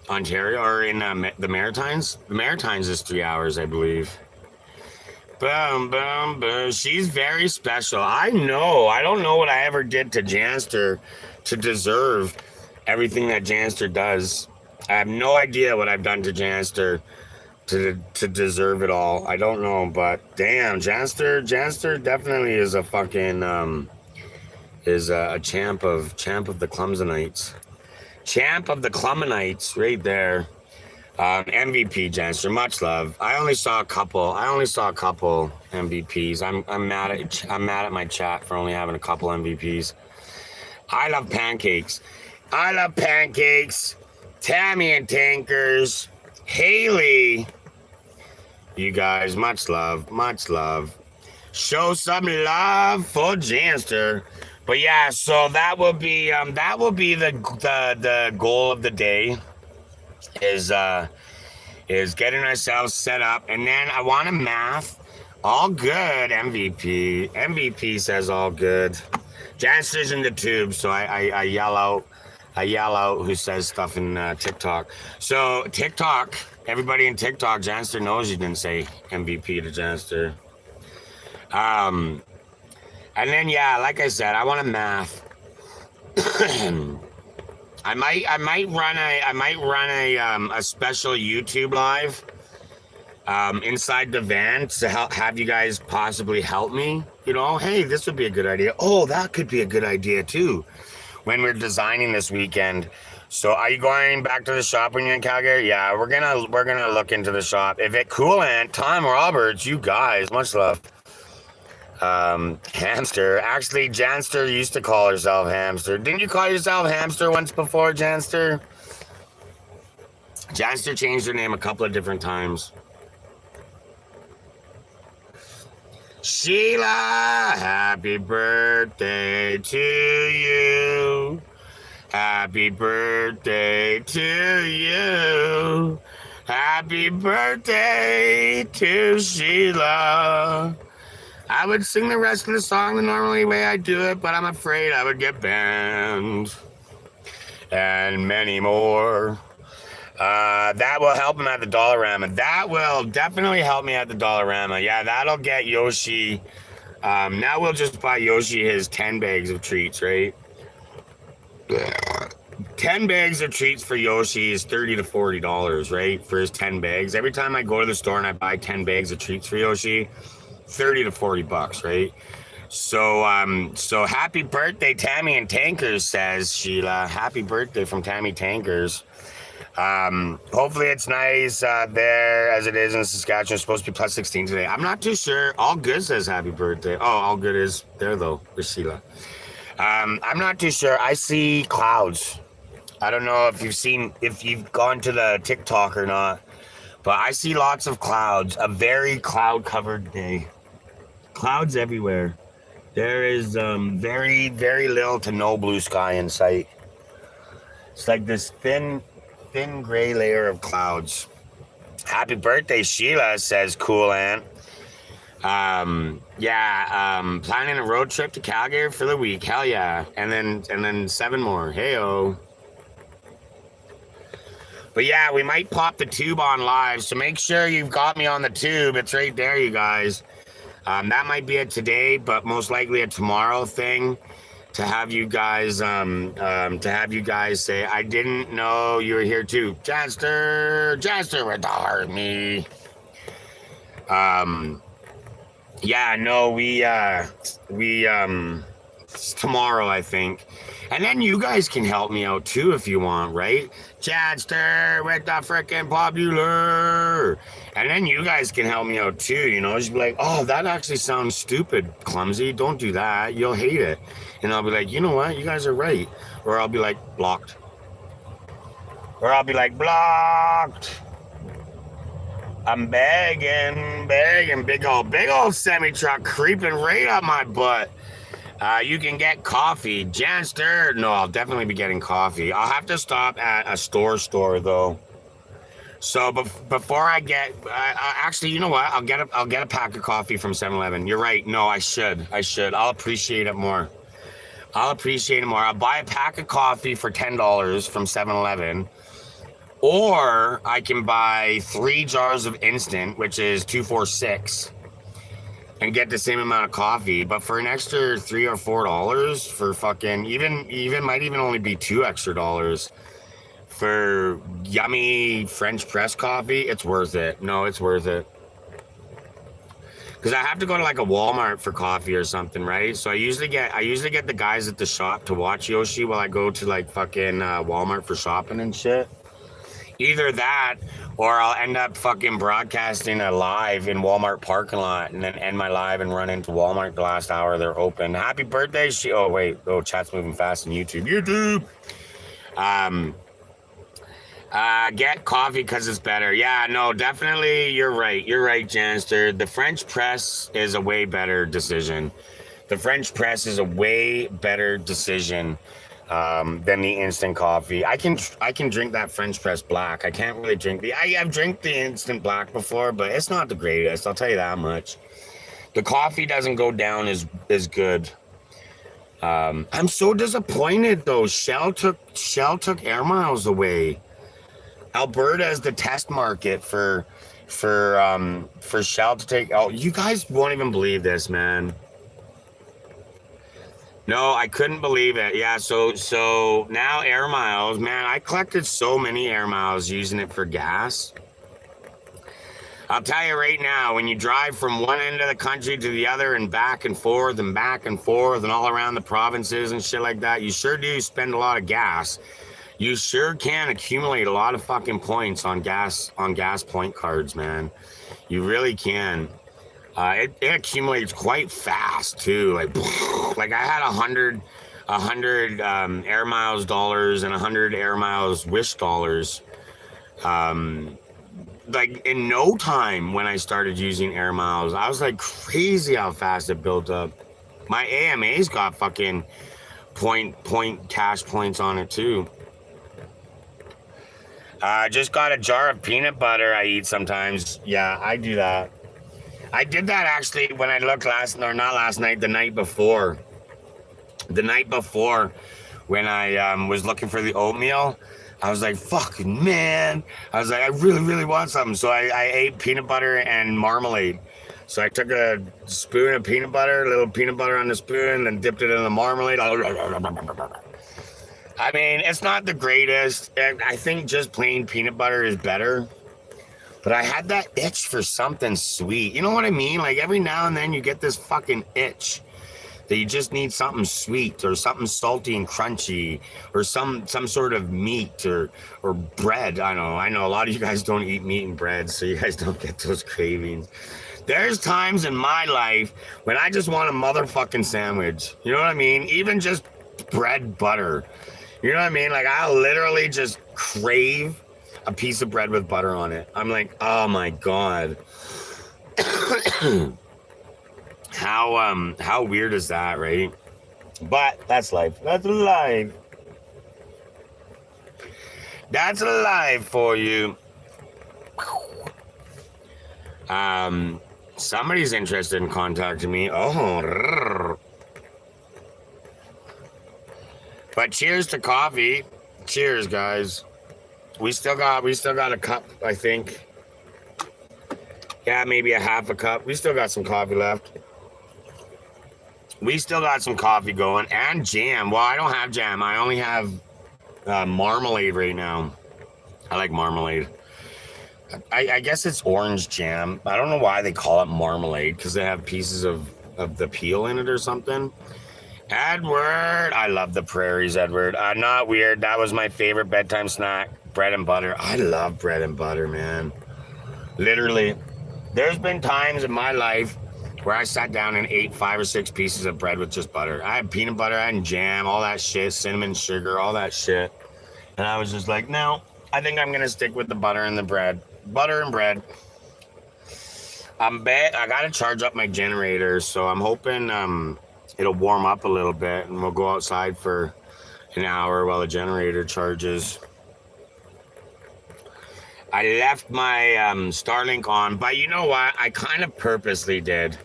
Ontario or in the Maritimes? The Maritimes is 3 hours, I believe. Boom, boom, boom. She's very special. I know. I don't know what I ever did to Janster to deserve everything that Janster does. I have no idea what I've done to Janster to deserve it all. I don't know, but damn, Janster definitely is a fucking is a champ of the Clumsinites. Champ of the Clumsinites right there. MVP Janster, much love. I only saw a couple MVPs. I'm mad at my chat for only having a couple MVPs. I love pancakes. Tammy and Tankers. Haley. You guys, much love. Show some love for Janster. But yeah, so that will be the goal of the day is getting ourselves set up, and then I want to math. All good, MVP. MVP says all good. Janster's in the tube, so I yell out who says stuff in TikTok. So TikTok, everybody in TikTok, Janster knows you didn't say MVP to Janster. And then yeah, like I said, I want to math. I might run a special YouTube live inside the van to have you guys possibly help me. You know, hey, this would be a good idea. Oh, that could be a good idea too. When we're designing this weekend. So are you going back to the shop when you're in Calgary? Yeah, we're gonna look into the shop. If it coolant, Tom Roberts, you guys, much love. Hamster. Actually, Janster used to call herself Hamster. Didn't you call yourself Hamster once before, Janster? Janster changed her name a couple of different times. Sheila, happy birthday to you. Happy birthday to you. Happy birthday to Sheila. I would sing the rest of the song the normally way I do it, but I'm afraid I would get banned. And many more. That will help him at the Dollarama. That will definitely help me at the Dollarama. Yeah, that'll get Yoshi. Now we'll just buy Yoshi his 10 bags of treats, right? 10 bags of treats for Yoshi is $30 to $40, right? For his 10 bags. Every time I go to the store and I buy 10 bags of treats for Yoshi, $30 to $40, right? So happy birthday, Tammy and Tankers, says Sheila. Happy birthday from Tammy Tankers. Hopefully it's nice there as it is in Saskatchewan. It's supposed to be plus 16 today. I'm not too sure. All Good says happy birthday. Oh, All Good is there though, with Sheila. I'm not too sure. I see clouds. I don't know if you've gone to the TikTok or not, but I see lots of clouds. A very cloud-covered day. Clouds everywhere. There is very, very little to no blue sky in sight. It's like this thin gray layer of clouds. Happy birthday, Sheila, says Cool Ant. Planning a road trip to Calgary for the week. Hell yeah. And then 7 more. Hey-oh. But yeah, we might pop the tube on live, so make sure you've got me on the tube. It's right there, you guys. That might be a today, but most likely a tomorrow thing. To have you guys say, I didn't know you were here too. Janster with the heart, me. It's tomorrow, I think. And then you guys can help me out too if you want, right? Janster with the freaking popular. And then you guys can help me out too, you know? Just be like, oh, that actually sounds stupid, Clumsy. Don't do that. You'll hate it. And I'll be like, you know what? You guys are right. Or I'll be like, blocked. Or I'll be like, blocked. I'm begging. Big old semi-truck creeping right up my butt. You can get coffee. Janster. No, I'll definitely be getting coffee. I'll have to stop at a store though. So before I get, actually, you know what? I'll get a pack of coffee from 7-Eleven. You're right. No, I should. I'll appreciate it more. I'll buy a pack of coffee for $10 from 7-Eleven. Or I can buy 3 jars of instant, which is $2 for $6, and get the same amount of coffee. But for an extra $3 or $4 for fucking might even only be $2 extra for yummy French press coffee, it's worth it. No, it's worth it. Because I have to go to like a Walmart for coffee or something, right? So I usually get the guys at the shop to watch Yoshi while I go to like fucking Walmart for shopping and shit. Either that, or I'll end up fucking broadcasting a live in Walmart parking lot and then end my live and run into Walmart the last hour they're open. Happy birthday, chat's moving fast on YouTube. Get coffee because it's better. Yeah, no, definitely, you're right, Janster. The French press is a way better decision. Than the instant coffee. I can drink that French press black. I can't really drink I've drank the instant black before, but it's not the greatest. I'll tell you that much. The coffee doesn't go down as good. I'm so disappointed though. Shell took air miles away. Alberta is the test market for Shell to take. Oh, you guys won't even believe this, man. No, I couldn't believe it. Yeah, so now air miles, man, I collected so many air miles using it for gas. I'll tell you right now, when you drive from one end of the country to the other and back and forth and all around the provinces and shit like that, you sure do spend a lot of gas. You sure can accumulate a lot of fucking points on gas point cards, man. You really can. It accumulates quite fast too. Like I had 100 air miles dollars and 100 air miles wish dollars. Like in no time when I started using air miles. I was like crazy how fast it built up. My AMA's got fucking point cash points on it too. Just got a jar of peanut butter I eat sometimes. Yeah, I do that. I did that actually when I looked the night before. The night before when I was looking for the oatmeal, I was like, fuck, man. I was like, I really, really want something. So I ate peanut butter and marmalade. So I took a spoon of peanut butter, a little peanut butter on the spoon, and dipped it in the marmalade. I mean, it's not the greatest. I think just plain peanut butter is better. But I had that itch for something sweet. You know what I mean? Like every now and then you get this fucking itch that you just need something sweet or something salty and crunchy or some sort of meat or bread. I know a lot of you guys don't eat meat and bread, so you guys don't get those cravings. There's times in my life when I just want a motherfucking sandwich. You know what I mean? Even just bread butter. You know what I mean? Like I'll literally just crave a piece of bread with butter on it. I'm like, oh my God. How weird is that, right? But that's life. That's life. That's live for you. Somebody's interested in contacting me. Oh, but cheers to coffee. Cheers, guys. We still got a cup, I think. Yeah, maybe a half a cup. We still got some coffee left. We still got some coffee going and jam. Well, I don't have jam. I only have marmalade right now. I like marmalade. I guess it's orange jam. I don't know why they call it marmalade, because they have pieces of the peel in it or something. Edward, I love the prairies, Edward. Not weird. That was my favorite bedtime snack, bread and butter. I love bread and butter, man. Literally, there's been times in my life where I sat down and ate 5 or 6 pieces of bread with just butter. I had peanut butter, I had jam, all that shit, cinnamon, sugar, all that shit. And I was just like, no, I think I'm going to stick with the butter and the bread. Butter and bread. I got to charge up my generator, so I'm hoping it'll warm up a little bit, and we'll go outside for an hour while the generator charges. I left my Starlink on, but you know what? I kind of purposely did.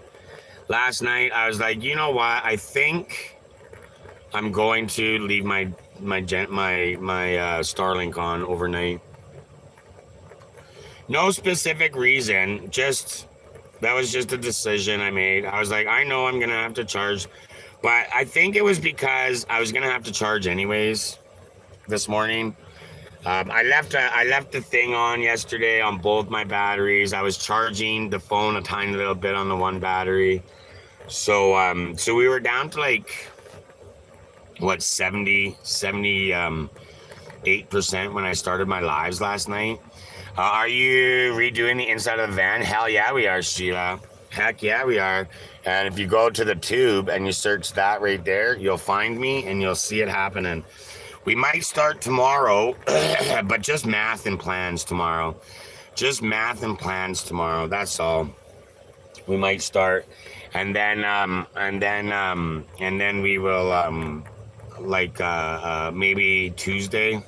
Last night, I was like, you know what? I think I'm going to leave my Starlink on overnight. No specific reason, just that was just a decision I made. I was like, I know I'm gonna have to charge, but I think it was because I was gonna have to charge anyways this morning. I left the thing on yesterday on both my batteries. I was charging the phone a tiny little bit on the one battery, so we were down to like what 78% when I started my lives last night. Are you redoing the inside of the van? Hell yeah, we are, Sheila. Heck yeah, we are. And if you go to the tube and you search that right there, you'll find me and you'll see it happening. We might start tomorrow, but just math and plans tomorrow. Just math and plans tomorrow. That's all. We might start, and then we will maybe Tuesday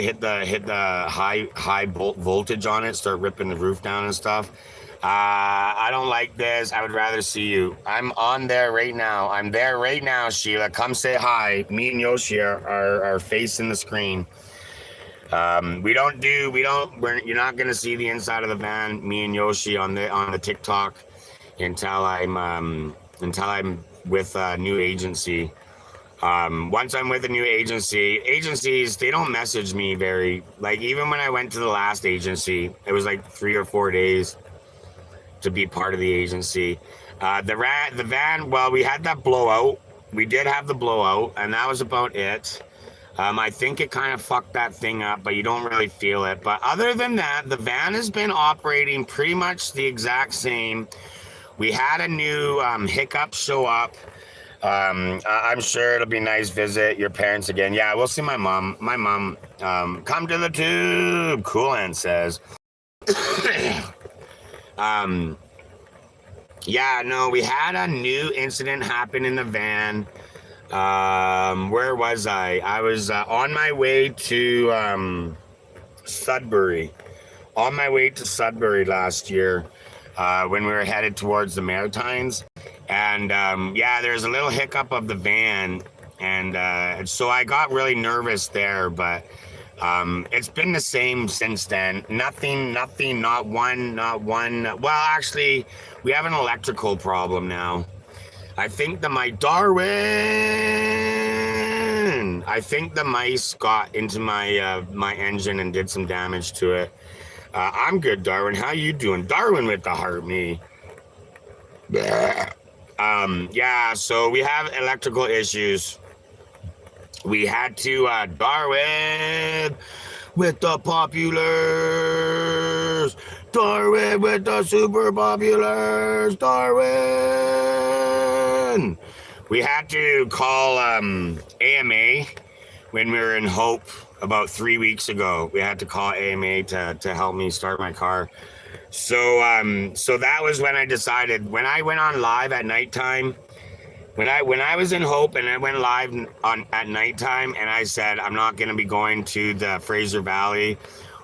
hit the high voltage on it, start ripping the roof down and stuff. I don't like this. I would rather see you. I'm on there right now. I'm there right now, Sheila. Come say hi. Me and Yoshi are facing the screen. You're not gonna see the inside of the van, me and Yoshi on the TikTok until I'm with a new agency. Once I'm with a new agencies, they don't message me even when I went to the last agency, it was like 3 or 4 days to be part of the agency. The van, well, we had that blowout. We did have the blowout, and that was about it. I think it kind of fucked that thing up, but you don't really feel it. But other than that, the van has been operating pretty much the exact same. We had a new hiccup show up. I'm sure it'll be a nice visit your parents again. Yeah, we'll see my mom. My mom, come to the tube, Coolant says. Yeah, no, we had a new incident happen in the van. Where was I? I was on my way to Sudbury. On my way to Sudbury last year, when we were headed towards the Maritimes. And there's a little hiccup of the van, and so I got really nervous there, but it's been the same since then. Nothing, not one. Well, actually, we have an electrical problem now. I think the mice got into my engine and did some damage to it. I'm good, Darwin. How you doing? Darwin with the heart, me. So we have electrical issues. We had to, Darwin with the populars. Darwin with the super populars. Darwin. We had to call AMA when we were in Hope about 3 weeks ago. We had to call AMA to help me start my car. So that was when I decided, when I went on live at nighttime, When I was in Hope and I went live on at nighttime and I said I'm not going to be going to the Fraser Valley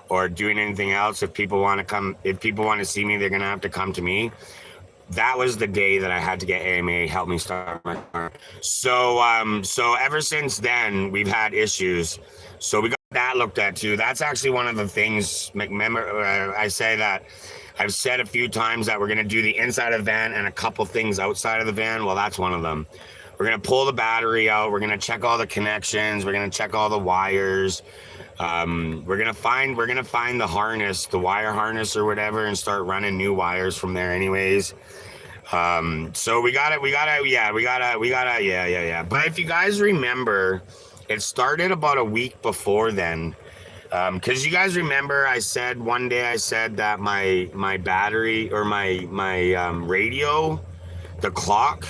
or doing anything else. If people want to come, if people want to see me, they're going to have to come to me. That was the day that I had to get AMA help me start my car. So ever since then we've had issues. So we got that looked at too. That's actually one of the things. Remember, I say that I've said a few times that we're gonna do the inside of the van and a couple things outside of the van. Well, that's one of them. We're gonna pull the battery out. We're gonna check all the connections. We're gonna check all the wires. We're gonna find the harness, the wire harness or whatever, and start running new wires from there anyways. So we gotta, yeah. But if you guys remember, it started about a week before then. Because you guys remember, I said one day that my battery or my radio, the clock,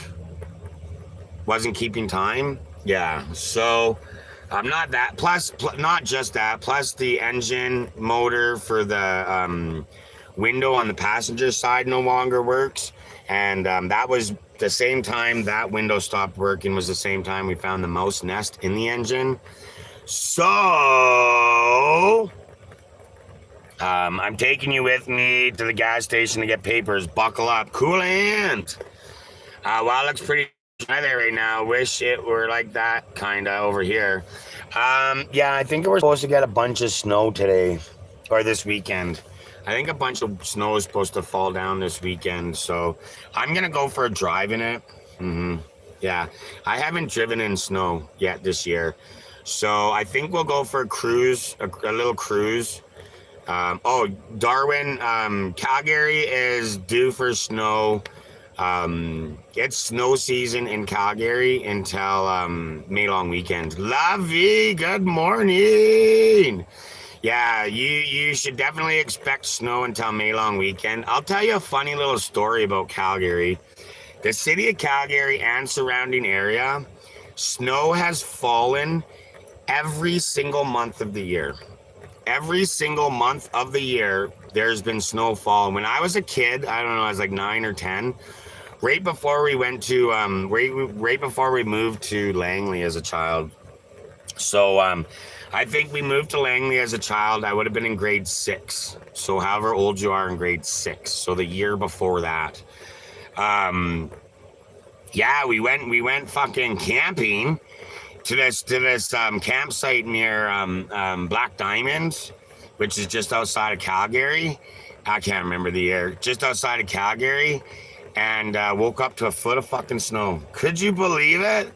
wasn't keeping time. Yeah, so I'm not that. Plus, not just that. Plus, the engine motor for the window on the passenger side no longer works. And that was the same time that window stopped working, was the same time we found the mouse nest in the engine. So I'm taking you with me to the gas station to get papers. Buckle up. Coolant. Wow, it looks pretty dry there right now. Wish it were like that kind of over here. Yeah, I think we're supposed to get a bunch of snow today or this weekend. I think a bunch of snow is supposed to fall down this weekend, so I'm gonna go for a drive in it. Yeah, I haven't driven in snow yet this year, so I think we'll go for a cruise, a little cruise. Oh, Darwin, Calgary is due for snow. It's snow season in Calgary until May long weekend. Lovey, good morning. Yeah, you should definitely expect snow until May long weekend. I'll tell you a funny little story about Calgary. The city of Calgary and surrounding area, snow has fallen every single month of the year. Every single month of the year, there's been snowfall. When I was a kid, I don't know, I was like 9 or 10, right before we went to, right before we moved to Langley as a child. So, I think we moved to Langley as a child. I would have been in grade 6. So however old you are in grade 6. So the year before that. Yeah, we went fucking camping to this campsite near Black Diamond, which is just outside of Calgary. I can't remember the year. Just outside of Calgary, and woke up to a foot of fucking snow. Could you believe it?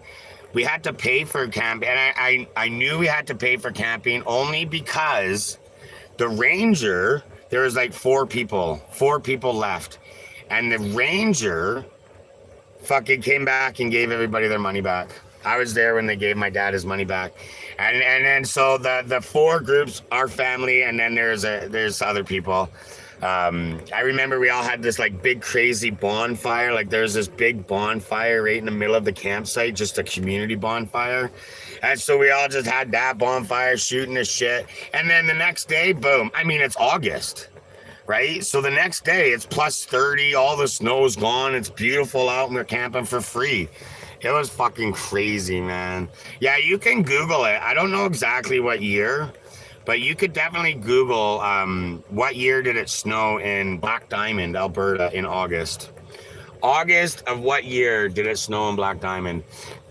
We had to pay for camp, and I knew we had to pay for camping only because the ranger, there was like four people left, and the ranger fucking came back and gave everybody their money back. I was there when they gave my dad his money back, and then so the four groups, our family, and then there's other people. I remember we all had this like big crazy bonfire. Like there's this big bonfire right in the middle of the campsite, just a community bonfire. And so we all just had that bonfire shooting the shit. And then the next day, boom. I mean, it's August, right? So the next day it's plus 30. All the snow's gone. It's beautiful out and we're camping for free. It was fucking crazy, man. Yeah, you can Google it. I don't know exactly what year, but you could definitely Google what year did it snow in Black Diamond, Alberta in August. August of what year did it snow in Black Diamond?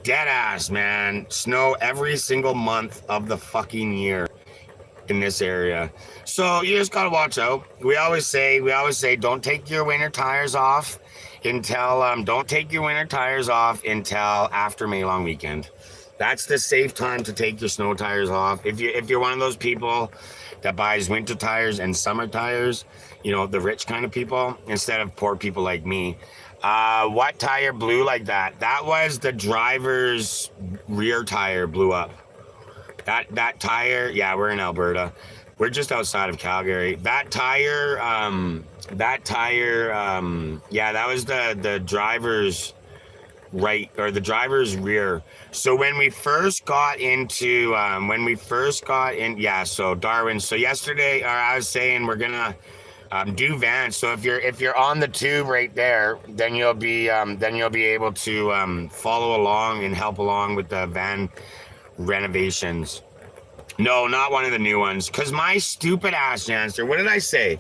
Dead ass, man. Snow every single month of the fucking year in this area. So you just gotta watch out. We always say, don't take your winter tires off until after May long weekend. That's the safe time to take your snow tires off. If you're one of those people that buys winter tires and summer tires, you know, the rich kind of people, instead of poor people like me. What tire blew like that? That was the driver's rear tire blew up. That tire, yeah, we're in Alberta. We're just outside of Calgary. That tire, yeah, that was the driver's right, or the driver's rear. So when we first got into yeah, so Darwin, so yesterday, or I was saying we're gonna Do Vans. So if you're on the tube right there, then you'll be able to follow along and help along with the van renovations. No, not one of the new ones. Cause my stupid ass answer. What did I say?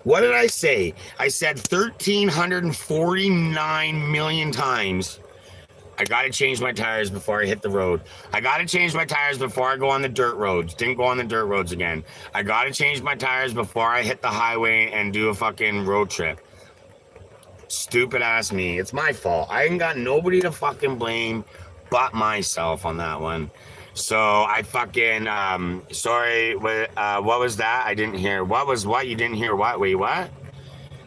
What did I say? I said 1,349 million times. I gotta change my tires before I hit the road. I gotta change my tires before I go on the dirt roads. Didn't go on the dirt roads again. I gotta change my tires before I hit the highway and do a fucking road trip. Stupid ass me. It's my fault. I ain't got nobody to fucking blame but myself on that one. So I fucking sorry. What was that? I didn't hear. What was what? You didn't hear what? Wait, what?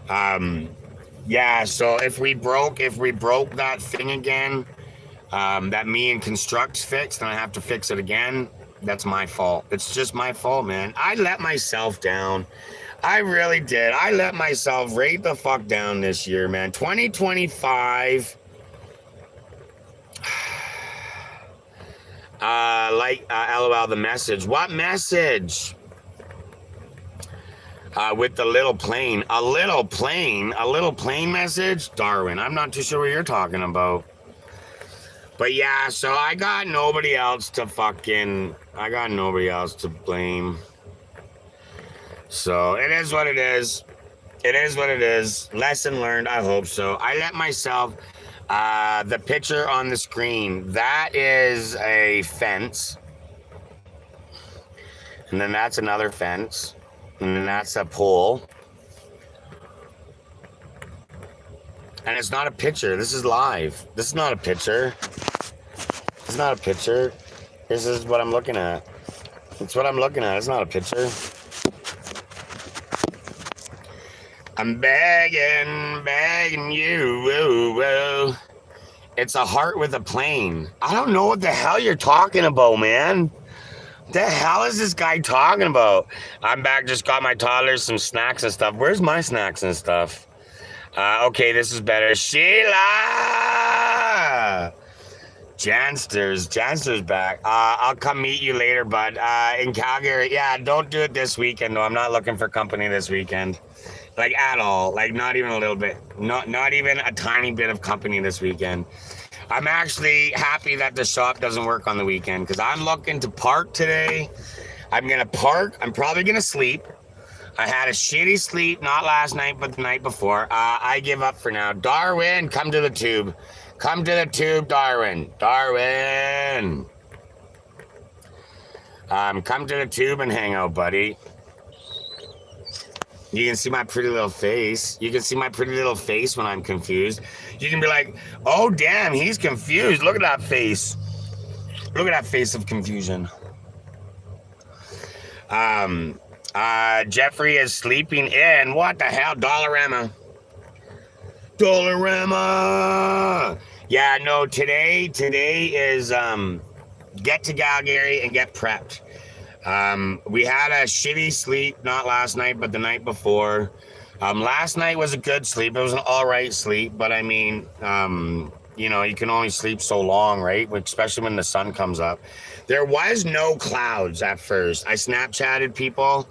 Yeah. So if we broke that thing again, that me and Constructs fixed, and I have to fix it again. That's my fault. It's just my fault, man. I let myself down. I really did. I let myself right the fuck down this year, man. 2025. LOL the message. What message? With the little plane. A little plane message? Darwin, I'm not too sure what you're talking about. But yeah, so I got nobody else to blame. So it is what it is. It is what it is. Lesson learned, I hope so. I let myself, the picture on the screen, that is a fence. And then that's another fence. And then that's a pole. And it's not a picture. This is live. This is not a picture. It's not a picture. This is what I'm looking at. It's what I'm looking at. It's not a picture. I'm begging you. Woo, woo. It's a heart with a plane. I don't know what the hell you're talking about, man. What the hell is this guy talking about? I'm back, just got my toddlers some snacks and stuff. Where's my snacks and stuff? Okay, this is better. Sheila! Janster's back. I'll come meet you later, bud. In Calgary. Yeah, don't do it this weekend, though. I'm not looking for company this weekend. Like, at all. Like, not even a little bit. Not even a tiny bit of company this weekend. I'm actually happy that the shop doesn't work on the weekend, because I'm looking to park today. I'm going to park. I'm probably going to sleep. I had a shitty sleep, not last night, but the night before. I give up for now. Darwin, come to the tube. Come to the tube, Darwin. Darwin. Come to the tube and hang out, buddy. You can see my pretty little face. You can see my pretty little face when I'm confused. You can be like, oh, damn, he's confused. Look at that face. Look at that face of confusion. Jeffrey is sleeping in. What the hell? Dollarama. Yeah, no, today is get to Calgary and get prepped. We had a shitty sleep, not last night, but the night before. Last night was a good sleep. It was an all right sleep, but I mean, you know, you can only sleep so long, right? Especially when the sun comes up. There was no clouds at first. I Snapchatted people.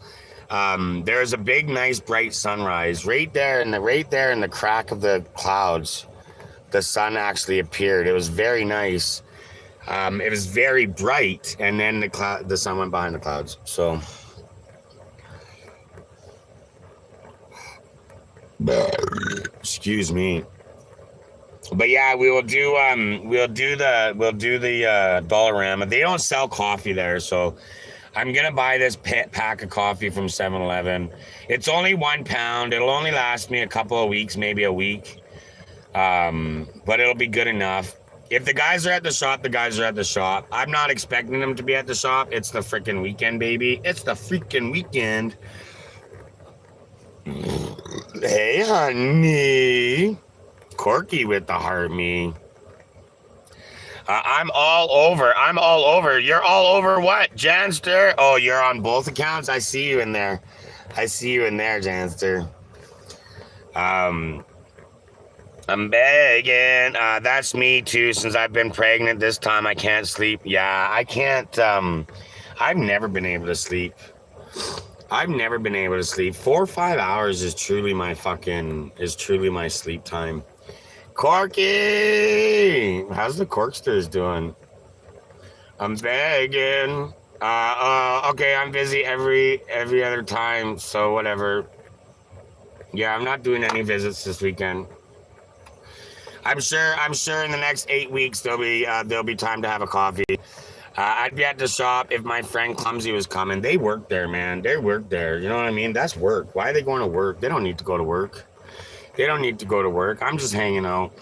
There was a big, nice, bright sunrise right there in the crack of the clouds. The sun actually appeared. It was very nice. It was very bright, and then the sun went behind the clouds. So, excuse me. But yeah, we'll do the Dollarama. They don't sell coffee there, so I'm gonna buy this pack of coffee from 7-Eleven. It's only £1. It'll only last me a couple of weeks, maybe a week. But it'll be good enough. If the guys are at the shop, the guys are at the shop. I'm not expecting them to be at the shop. It's the freaking weekend, baby. It's the freaking weekend. Hey, honey. Corky with the heart, me. I'm all over. You're all over what, Janster? Oh, you're on both accounts? I see you in there. Janster. I'm begging. That's me too. Since I've been pregnant this time, I can't sleep. Yeah, I can't. I've never been able to sleep. I've never been able to sleep. 4 or 5 hours is truly my sleep time. Corky! How's the Corksters doing? I'm begging. Okay, I'm busy every other time, so whatever. Yeah, I'm not doing any visits this weekend. I'm sure in the next 8 weeks there'll be time to have a coffee. I'd be at the shop if my friend Clumsy was coming. They work there, man. They work there. You know what I mean? That's work. Why are they going to work? They don't need to go to work. They don't need to go to work. I'm just hanging out.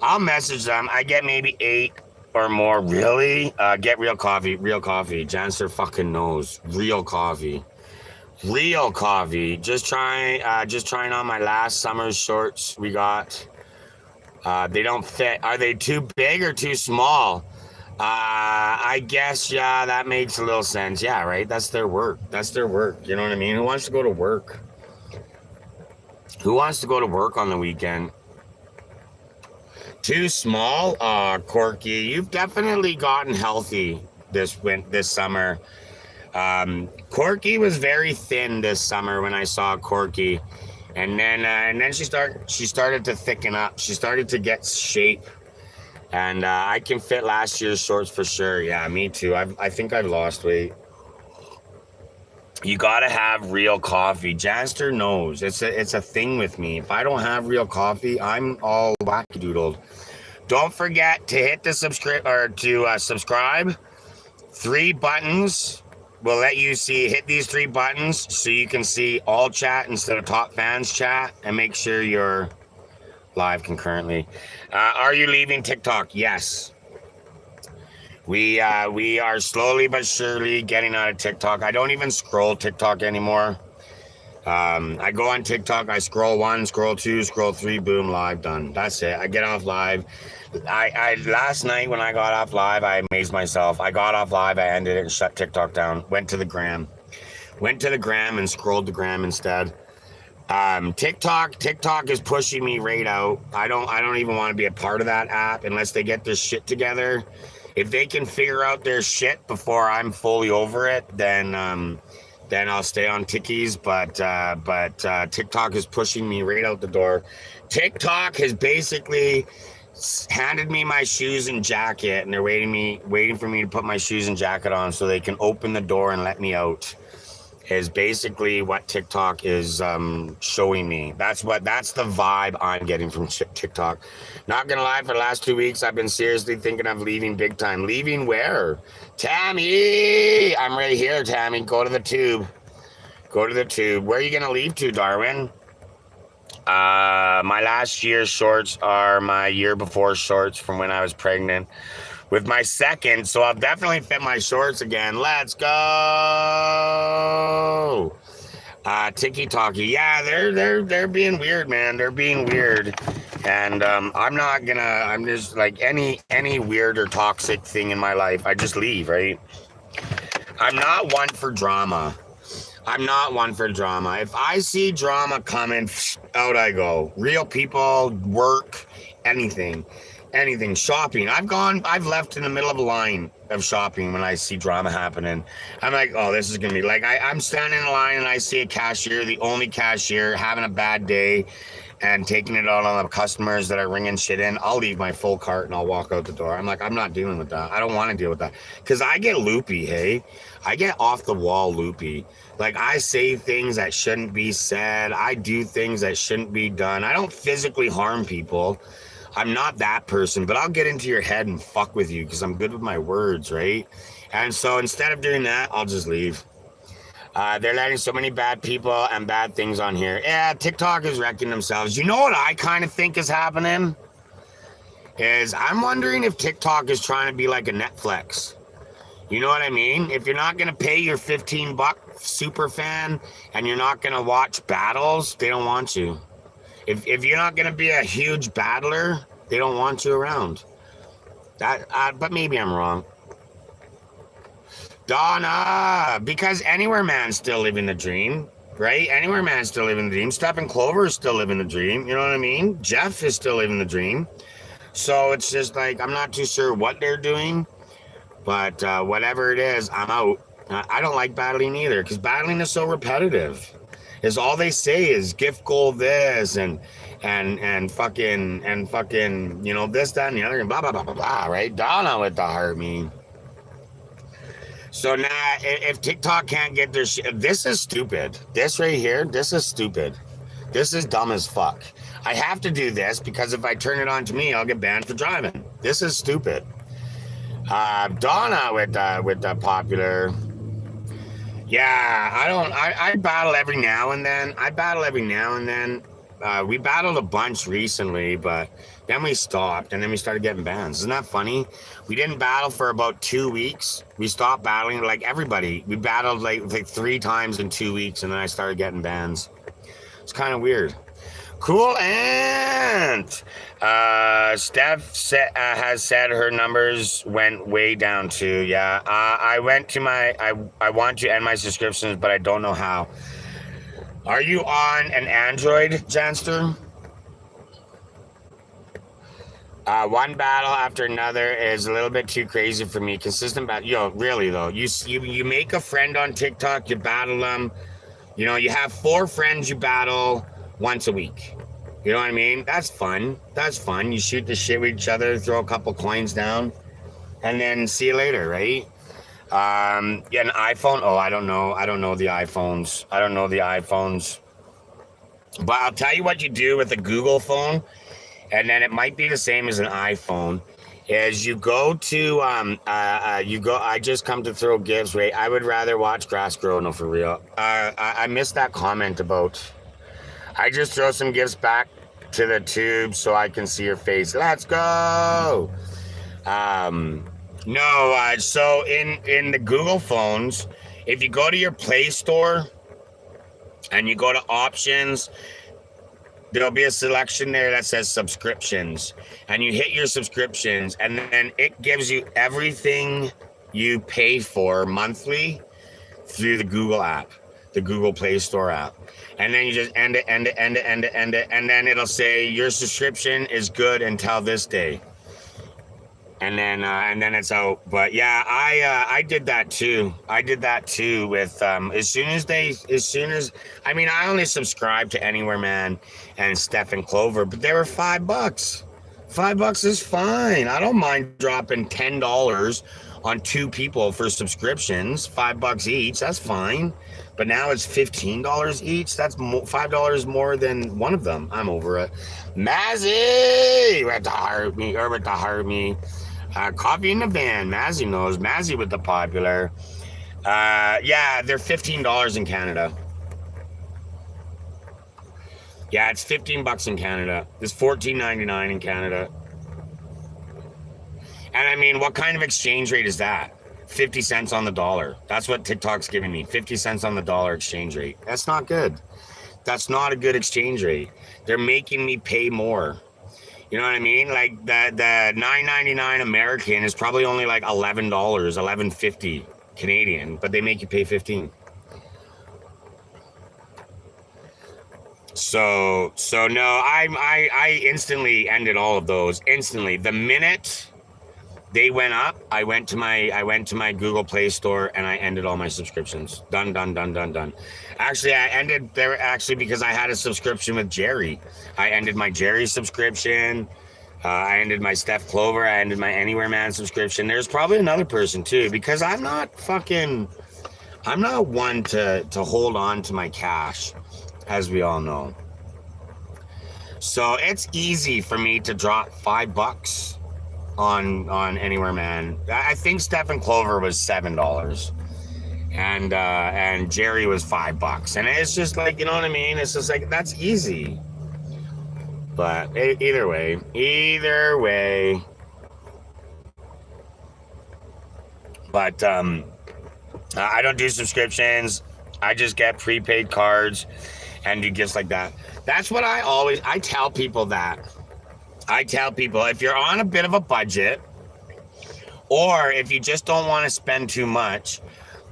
I'll message them. I get maybe 8 or more. Really? Get real coffee. Real coffee. Janster fucking knows. Real coffee. Real coffee. Just trying on my last summer's shorts we got. They don't fit. Are they too big or too small? I guess, yeah, that makes a little sense. Yeah, right? That's their work. That's their work. You know what I mean? Who wants to go to work? Who wants to go to work on the weekend? Too small? Corky, you've definitely gotten healthy this summer. Corky was very thin this summer when I saw Corky. And then she started to thicken up. She started to get shape. And I can fit last year's shorts for sure. Yeah, me too. I think I've lost weight. You gotta have real coffee. Janster knows. It's a thing with me. If I don't have real coffee, I'm all wackadoodled. Don't forget to hit the subscribe. 3 buttons will let you hit these 3 buttons so you can see all chat instead of top fans chat, and make sure you're live concurrently. Are you leaving TikTok? Yes. We are slowly but surely getting out of TikTok. I don't even scroll TikTok anymore. I go on TikTok, I scroll 1, scroll 2, scroll 3, boom, live, done. That's it. I get off live. I last night when I got off live, I amazed myself. I got off live, I ended it and shut TikTok down. Went to the gram and scrolled the gram instead. TikTok is pushing me right out. I don't even want to be a part of that app unless they get their shit together. If they can figure out their shit before I'm fully over it, then I'll stay on Tickies. But TikTok is pushing me right out the door. TikTok has basically handed me my shoes and jacket, and they're waiting for me to put my shoes and jacket on so they can open the door and let me out. Is basically what TikTok is showing me. That's the vibe I'm getting from TikTok. Not gonna lie, for the last 2 weeks, I've been seriously thinking of leaving big time. Leaving where? Tammy! I'm right here, Tammy. Go to the tube. Go to the tube. Where are you gonna leave to, Darwin? My last year's shorts are my year before shorts from when I was pregnant with my second, so I'll definitely fit my shorts again. Let's go. Tiki Talkie. Yeah, they're being weird, man. They're being weird. And I'm just like any weird or toxic thing in my life, I just leave, right? I'm not one for drama. If I see drama coming, out I go. Real people, work, anything, shopping. I've left in the middle of a line of shopping when I see drama happening. I'm like, oh, this is gonna be like, I'm standing in a line and I see a cashier, the only cashier, having a bad day and taking it out on the customers that are ringing shit in. I'll leave my full cart and I'll walk out the door. I'm like, I'm not dealing with that. I don't want to deal with that because I get loopy. Hey, I get off the wall loopy. Like, I say things that shouldn't be said. I do things that shouldn't be done. I don't physically harm people. I'm not that person, but I'll get into your head and fuck with you because I'm good with my words, right? And so instead of doing that, I'll just leave. They're letting so many bad people and bad things on here. Yeah, TikTok is wrecking themselves. You know what I kind of think is happening? Is I'm wondering if TikTok is trying to be like a Netflix. You know what I mean? If you're not going to pay your $15 super fan and you're not going to watch battles, they don't want you. If you're not going to be a huge battler, they don't want you around. But maybe I'm wrong. Donna, because Anywhere Man's still living the dream, right? Anywhere Man's still living the dream. Steppenclover is still living the dream. You know what I mean? Jeff is still living the dream. So it's just like, I'm not too sure what they're doing, but whatever it is, I'm out. I don't like battling either because battling is so repetitive. Is all they say is gift goal this and fucking this that and the other and blah blah blah blah blah. Right? Donna with the heart me. So now, if TikTok can't get their shit, this is stupid. This right here, this is stupid. This is dumb as fuck. I have to do this because if I turn it on to me, I'll get banned for driving. This is stupid. Donna with the popular. Yeah, I battle every now and then. We battled a bunch recently, but then we stopped and then we started getting bans. Isn't that funny? We didn't battle for about 2 weeks. We stopped battling like everybody. We battled like 3 times in 2 weeks and then I started getting bans. It's kind of weird. Cool Ant. Steph has said her numbers went way down too. Yeah, I went to I want to end my subscriptions, but I don't know how. Are you on an Android, Janster? One battle after another is a little bit too crazy for me. Consistent battle. Yo, really though. You make a friend on TikTok, you battle them. You know, you have 4 friends you battle once a week. You know what I mean? That's fun. That's fun. You shoot the shit with each other, throw a couple coins down, and then see you later, right? Yeah, an iPhone. Oh, I don't know. I don't know the iPhones. But I'll tell you what you do with a Google phone, and then it might be the same as an iPhone. Is you go to I just come to throw gifts. Wait, I would rather watch grass grow. No, for real. I missed that comment about. I just throw some gifts back to the tube so I can see your face. Let's go. No, so in the Google phones, if you go to your Play Store and you go to options, there'll be a selection there that says subscriptions, and you hit your subscriptions, and then it gives you everything you pay for monthly through the Google app, the Google Play Store app. And then you just end it, and then it'll say your subscription is good until this day. And then it's out. But yeah, I did that too. With as soon as I mean, I only subscribed to Anywhere Man and Steph and Clover, but they were $5. $5 is fine. I don't mind dropping $10 on 2 people for subscriptions, $5 each. That's fine. But now it's $15 each. That's $5 more than one of them. I'm over it. Mazzy with the heart me. Coffee in the van. Mazzy knows. Mazzy with the popular. Yeah, they're $15 in Canada. Yeah, it's $15 in Canada. It's $14.99 in Canada. And I mean, what kind of exchange rate is that? 50 cents on the dollar. That's what TikTok's giving me. 50 cents on the dollar exchange rate. That's not good. That's not a good exchange rate. They're making me pay more. You know what I mean? Like the $9.99 American is probably only like $11, $11.50 Canadian, but they make you pay 15. So no, I instantly ended all of those. Instantly. The minute they went up, I went to my Google Play Store and I ended all my subscriptions. Done. Actually, I ended there because I had a subscription with Jerry. I ended my Jerry subscription. I ended my Steph Clover. I ended my Anywhere Man subscription. There's probably another person too, because I'm not one to hold on to my cash, as we all know. So it's easy for me to drop $5 on Anywhere Man. I think Steph and Clover was $7. And Jerry was $5, and it's just like, you know what I mean? It's just like, that's easy. But either way, but I don't do subscriptions. I just get prepaid cards and do gifts like that. That's what I tell people that. I tell people, if you're on a bit of a budget, or if you just don't want to spend too much,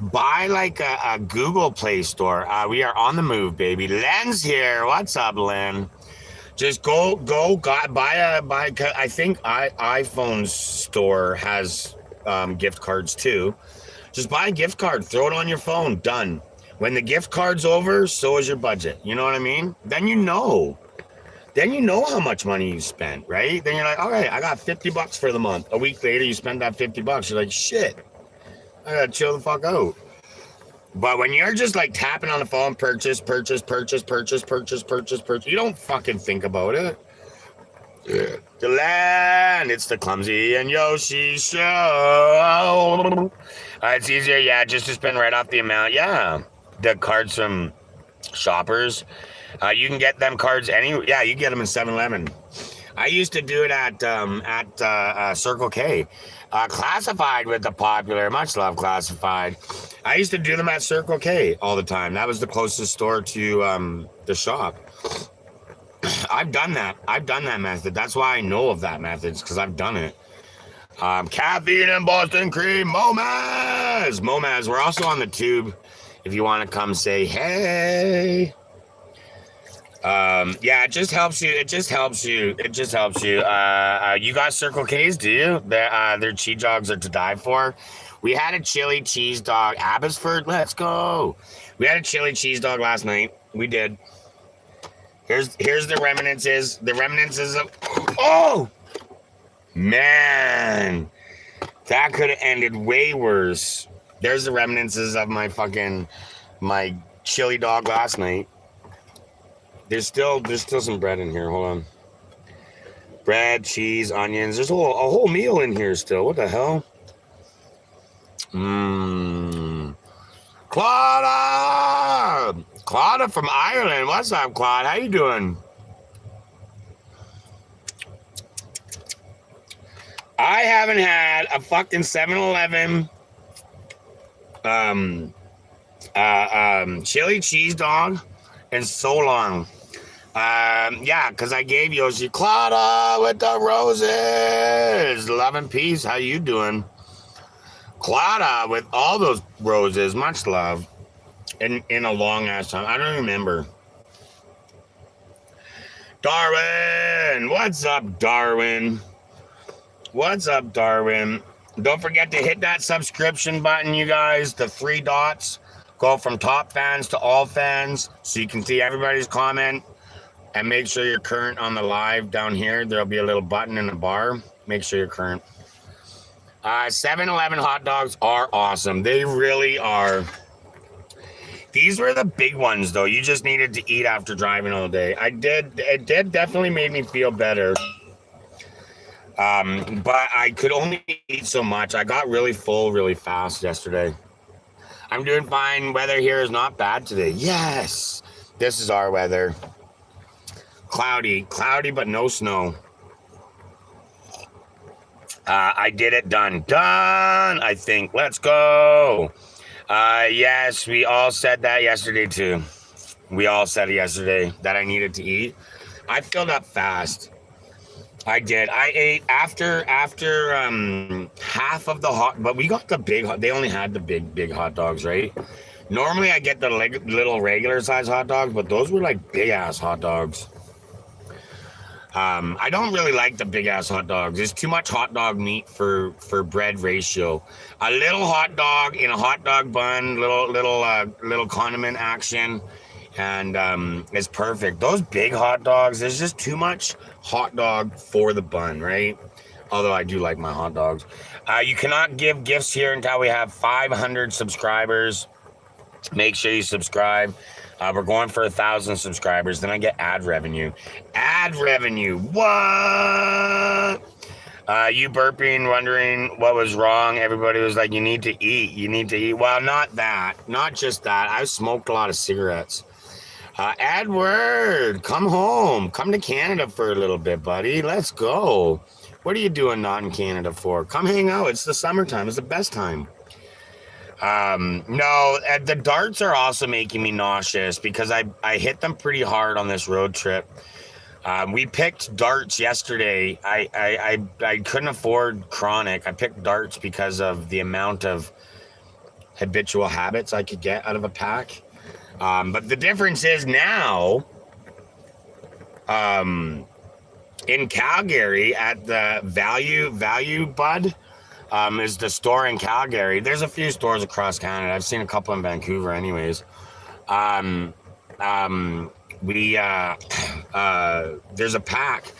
buy like a Google Play Store. We are on the move, baby. Len's here. What's up, Len? Just go buy. I think iPhone store has gift cards too. Just buy a gift card, throw it on your phone, done. When the gift card's over, so is your budget. You know what I mean? Then you know. Then you know how much money you spent, right? Then you're like, all right, I got $50 for the month. A week later, you spend that $50. You're like, shit, I gotta chill the fuck out. But when you're just like tapping on the phone, purchase, you don't fucking think about it. The land, it's the Clumsy and Yoshi show. It's easier, yeah, just to spend right off the amount. Yeah, the cards from Shoppers. You can get them cards yeah, you can get them in 7-Eleven. I used to do it at Circle K. Classified with the popular, much love Classified. I used to do them at Circle K all the time. That was the closest store to the shop. I've done that. I've done that method. That's why I know of that method, because I've done it. Caffeine and Boston cream, Momaz. We're also on the tube if you want to come say hey. Yeah, it just helps you. You got Circle K's, do you? Their cheese dogs are to die for. We had a chili cheese dog, Abbotsford. Let's go. We had a chili cheese dog last night. We did. Here's the reminiscences. The reminiscences of. Oh man, that could have ended way worse. There's the reminiscences of my chili dog last night. There's still some bread in here. Hold on. Bread, cheese, onions. There's a whole meal in here still. What the hell? Claudia from Ireland. What's up, Claude? How you doing? I haven't had a fucking 7-Eleven chili cheese dog in so long. Yeah, because I gave Yoshi Claudia with the roses. Love and peace. How you doing? Claudia with all those roses. Much love. In a long ass time. I don't remember. Darwin. What's up, Darwin? What's up, Darwin? Don't forget to hit that subscription button, you guys. The 3 dots. Go from top fans to all fans so you can see everybody's comment. And make sure you're current on the live down here. There'll be a little button in the bar. Make sure you're current. 7-Eleven hot dogs are awesome. They really are. These were the big ones, though. You just needed to eat after driving all day. It did definitely made me feel better. But I could only eat so much. I got really full really fast yesterday. I'm doing fine. Weather here is not bad today. Yes. This is our weather. Cloudy, but no snow. I did it. Done, I think. Let's go. Yes, we all said that yesterday too. We all said it yesterday that I needed to eat. I filled up fast. I did. I ate after half of the hot, but we got the big. They only had the big hot dogs, right? Normally I get the little regular size hot dogs, but those were like big ass hot dogs. I don't really like the big ass hot dogs. There's too much hot dog meat for bread ratio. A little hot dog in a hot dog bun, little condiment action, and it's perfect. Those big hot dogs, there's just too much hot dog for the bun, right? Although I do like my hot dogs. You cannot give gifts here until we have 500 subscribers. Make sure you subscribe. We're going for 1,000 subscribers. Then I get ad revenue. Ad revenue. What? You burping, wondering what was wrong. Everybody was like, you need to eat. You need to eat. Well, not that. Not just that. I smoked a lot of cigarettes. Edward, come home. Come to Canada for a little bit, buddy. Let's go. What are you doing not in Canada for? Come hang out. It's the summertime. It's the best time. No, the darts are also making me nauseous because I hit them pretty hard on this road trip. We picked darts yesterday. I couldn't afford chronic. I picked darts because of the amount of habitual habits I could get out of a pack. But the difference is now, in Calgary at the value bud, is the store in Calgary. There's a few stores across Canada. I've seen a couple in Vancouver anyways. Um, we there's a pack.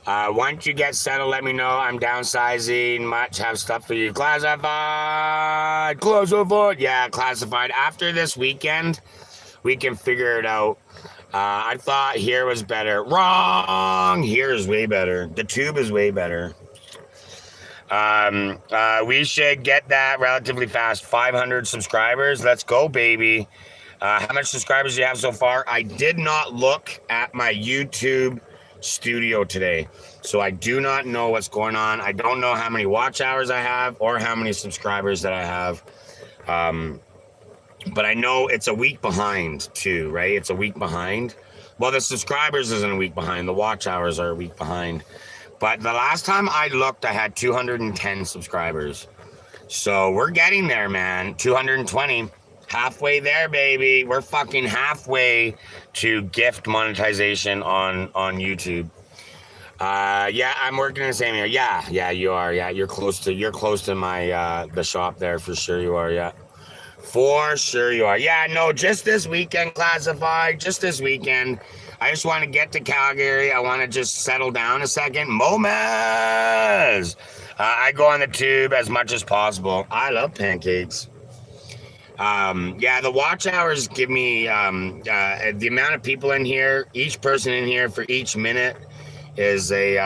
Once you get settled, let me know. I'm downsizing. Much have stuff for you. Classified. Yeah, classified. After this weekend, we can figure it out. I thought here was better. Wrong. Here is way better. The tube is way better. We should get that relatively fast. 500 subscribers. Let's go, baby. How much subscribers do you have so far? I did not look at my YouTube studio today, so I do not know what's going on. I don't know how many watch hours I have or how many subscribers that I have. But I know it's a week behind too, right? It's a week behind. Well, the subscribers isn't a week behind. The watch hours are a week behind. But the last time I looked, I had 210 subscribers. So we're getting there, man. 220. Halfway there, baby. We're fucking halfway to gift monetization on YouTube. Yeah, I'm working in the same area. Yeah, you are. Yeah, you're close to my the shop there for sure. You are. Yeah, for sure you are. Yeah, no, just this weekend, classified. Just this weekend. I just want to get to Calgary. I want to just settle down a second. Moments. I go on the tube as much as possible. I love pancakes. Yeah, the watch hours give me the amount of people in here. Each person in here for each minute is it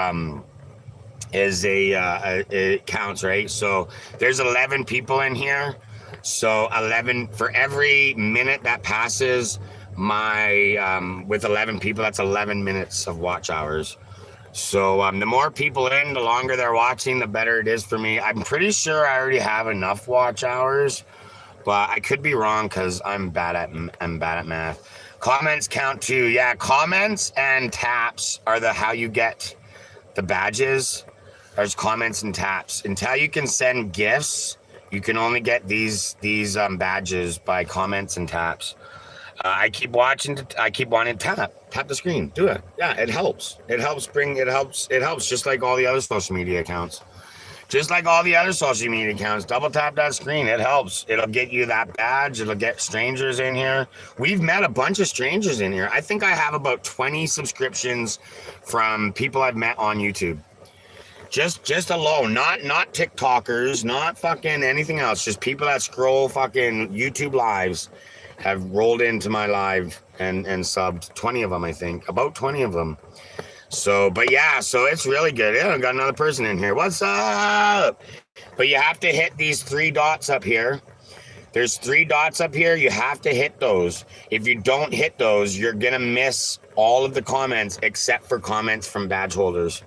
counts, right? So there's 11 people in here. So 11 for every minute that passes my with 11 people, that's 11 minutes of watch hours. So the more people in, the longer they're watching, the better it is for me. I'm pretty sure I already have enough watch hours, but I could be wrong because I'm bad at math. Comments count too. Yeah, comments and taps are how you get the badges. There's comments and taps. Until you can send gifts, you can only get these badges by comments and taps. I keep wanting to tap the screen. Do it. Yeah, it helps. It helps. Just like all the other social media accounts. Double tap that screen. It helps. It'll get you that badge. It'll get strangers in here. We've met a bunch of strangers in here. I think I have about 20 subscriptions from people I've met on YouTube. Just alone, not TikTokers, not fucking anything else. Just people that scroll fucking YouTube lives have rolled into my live and subbed. 20 of them, I think. About 20 of them. So, but yeah, so it's really good. Yeah, I got another person in here. What's up? But you have to hit these 3 dots up here. There's 3 dots up here. You have to hit those. If you don't hit those, you're going to miss all of the comments except for comments from badge holders.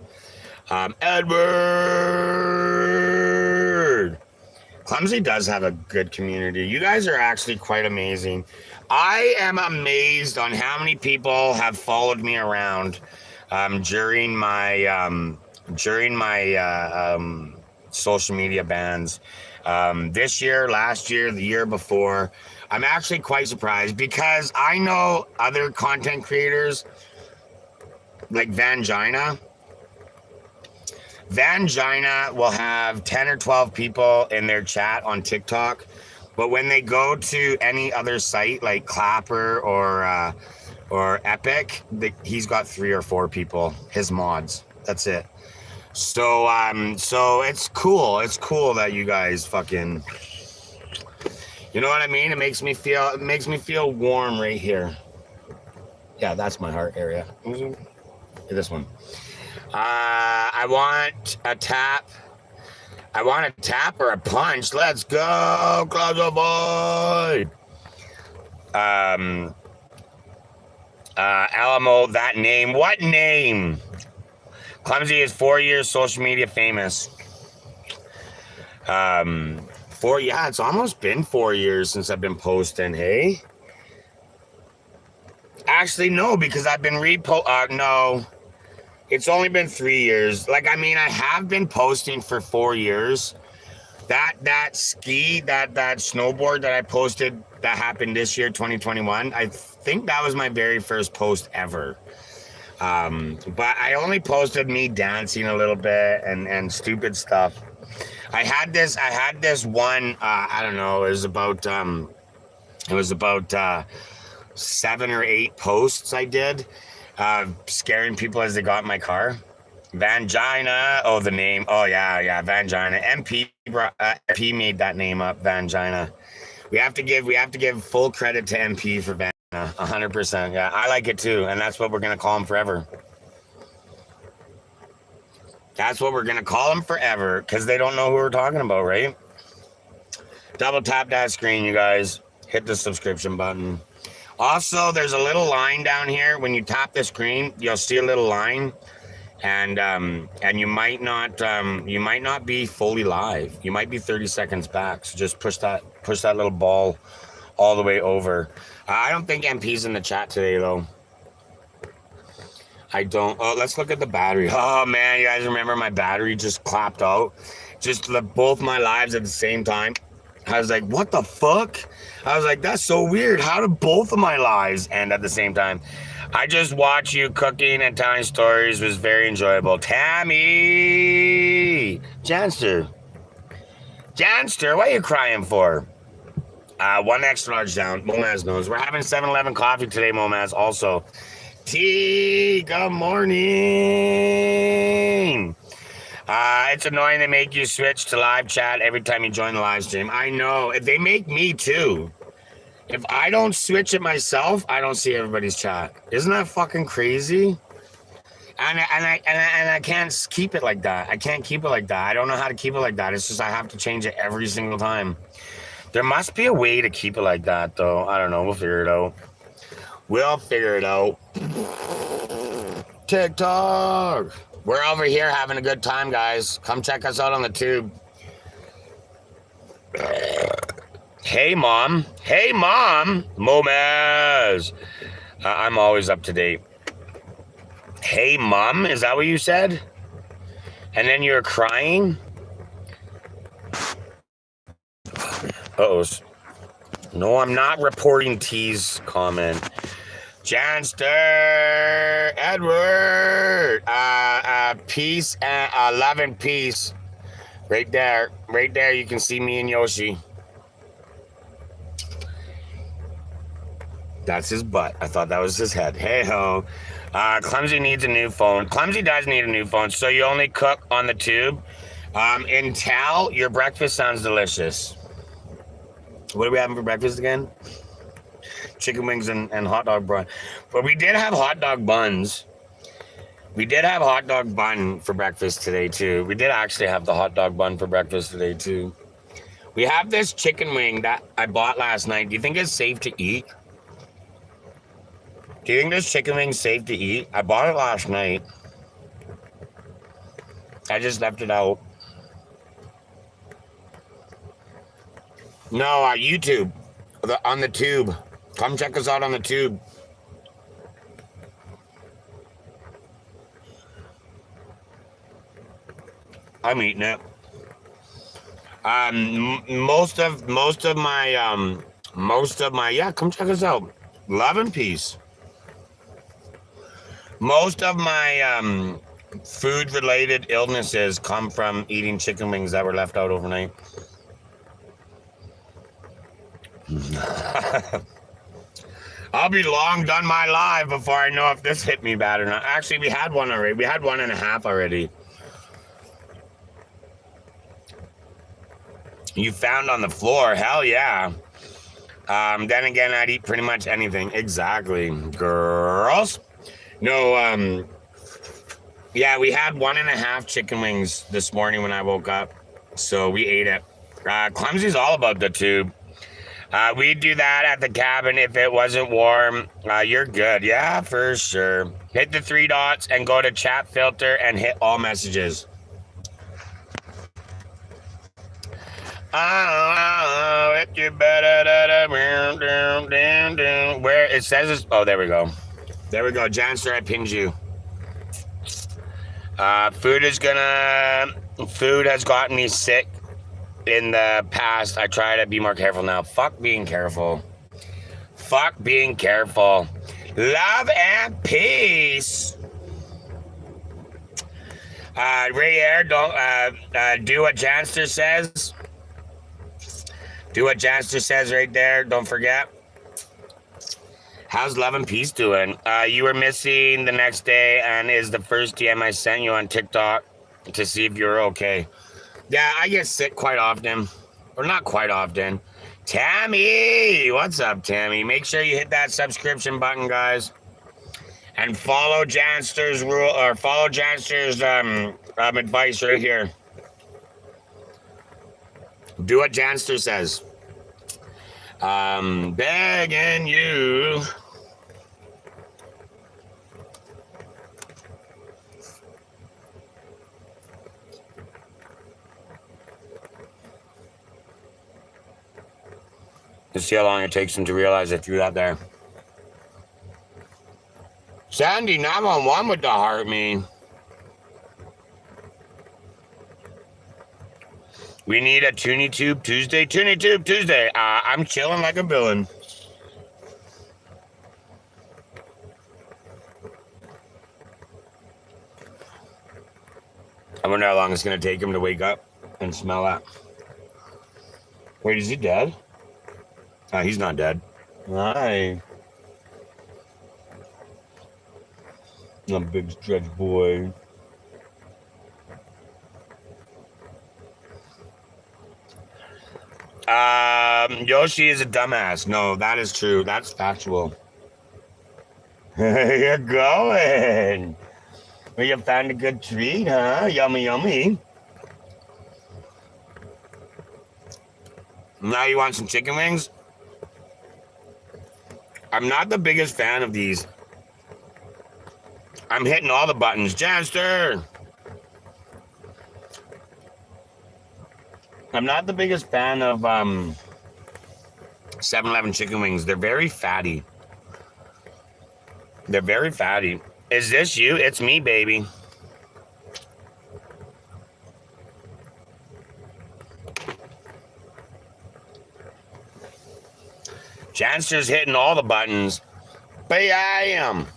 Edward. Clumsy does have a good community. You guys are actually quite amazing. I am amazed on how many people have followed me around during my social media bans. This year, last year, the year before. I'm actually quite surprised because I know other content creators like Vangina. Vangina will have 10 or 12 people in their chat on TikTok, but when they go to any other site like Clapper or Epic, he's got 3 or 4 people, his mods. That's it. So so it's cool. It's cool that you guys fucking, you know what I mean? It makes me feel warm right here. Yeah, that's my heart area. This one. I want a tap. I want a tap or a punch. Let's go, Clubs Avoid. Alamo, that name. What name? Clumsy is 4 years social media famous. Yeah, it's almost been 4 years since I've been posting, hey? Actually, no, because I've been no. It's only been 3 years. Like, I mean, I have been posting for 4 years. That snowboard that I posted that happened this year, 2021, I think that was my very first post ever. But I only posted me dancing a little bit and stupid stuff. I had this one, I don't know, it was about 7 or 8 posts I did, scaring people as they got in my car. Vangina. Oh, the name. Oh, yeah, Vangina. MP made that name up, Vangina. We have to give full credit to MP for Vangina. 100%. Yeah, I like it too, and that's what we're gonna call him forever. That's what we're gonna call him forever, because they don't know who we're talking about, right? Double tap that screen, you guys. Hit the subscription button. Also, there's a little line down here. When you tap the screen, you'll see a little line, and you might not be fully live. You might be 30 seconds back. So just push that little ball all the way over. I don't think MP's in the chat today though. I don't. Oh, let's look at the battery. Oh man, you guys remember my battery just clapped out? Just both my lives at the same time. I was like, what the fuck? I was like, that's so weird. How did both of my lives end at the same time? I just watched you cooking and telling stories. It was very enjoyable. Tammy! Janster, what are you crying for? 1 extra large down. Momaz knows. We're having 7-Eleven coffee today, Momaz. Also, T, good morning. It's annoying they make you switch to live chat every time you join the live stream. I know. They make me too. If I don't switch it myself, I don't see everybody's chat. Isn't that fucking crazy? And I can't keep it like that. I can't keep it like that. I don't know how to keep it like that. It's just I have to change it every single time. There must be a way to keep it like that, though. I don't know. We'll figure it out. TikTok. We're over here having a good time, guys. Come check us out on the tube. Hey, Mom. Momaz. I'm always up to date. Hey, Mom. Is that what you said? And then you're crying? Uh-oh. No, I'm not reporting T's comment. Janster, Edward, peace, love and peace. Right there, you can see me and Yoshi. That's his butt. I thought that was his head. Hey ho. Clumsy needs a new phone. Clumsy does need a new phone. So you only cook on the tube. Intel, your breakfast sounds delicious. What are we having for breakfast again? Chicken wings and hot dog bun. But we did have hot dog buns. We did have hot dog bun for breakfast today too. We did actually have the hot dog bun for breakfast today too. We have this chicken wing that I bought last night. Do you think it's safe to eat? Do you think this chicken wing's safe to eat? I bought it last night. I just left it out. No, YouTube. On the tube. Come check us out on the tube. I'm eating it. Most of my yeah, come check us out. Love and peace. Most of my food related illnesses come from eating chicken wings that were left out overnight. I'll be long done my live before I know if this hit me bad or not. Actually, we had one already. We had 1.5 already. You found on the floor. Hell yeah. Then again, I'd eat pretty much anything. Exactly. Girls. No, yeah, we had 1.5 chicken wings this morning when I woke up. So we ate it. Clumsy's all about the tube. We'd do that at the cabin if it wasn't warm. You're good. Yeah, for sure. Hit the 3 dots and go to chat filter and hit all messages. Where it says it's, oh, there we go. There we go. Janster, I pinned you. Food has gotten me sick in the past. I try to be more careful now. Fuck being careful. Love and peace. Right here, don't do what Janster says. Do what Janster says right there. Don't forget. How's Love and Peace doing? You were missing the next day, and is the first DM I sent you on TikTok to see if you're okay. Yeah, I get sick quite often. Or not quite often. Tammy! What's up, Tammy? Make sure you hit that subscription button, guys. And follow Janster's rule, or follow Janster's advice right here. Do what Janster says. Begging you. Let's see how long it takes him to realize I threw that there. Sandy 911 with the heart me. We need a TunyTube Tuesday. TunyTube Tuesday. I'm chilling like a villain. I wonder how long it's going to take him to wake up and smell that. Wait, is he dead? He's not dead. Hi. I'm a big stretch boy. Yoshi is a dumbass. No, that is true. That's factual. You're going. Well, you found a good treat, huh? Yummy, yummy. Now you want some chicken wings? I'm not the biggest fan of these. I'm hitting all the buttons. Janster! I'm not the biggest fan of 7-Eleven chicken wings. They're very fatty. They're very fatty. Is this you? It's me, baby. Janster's hitting all the buttons. But yeah, I am.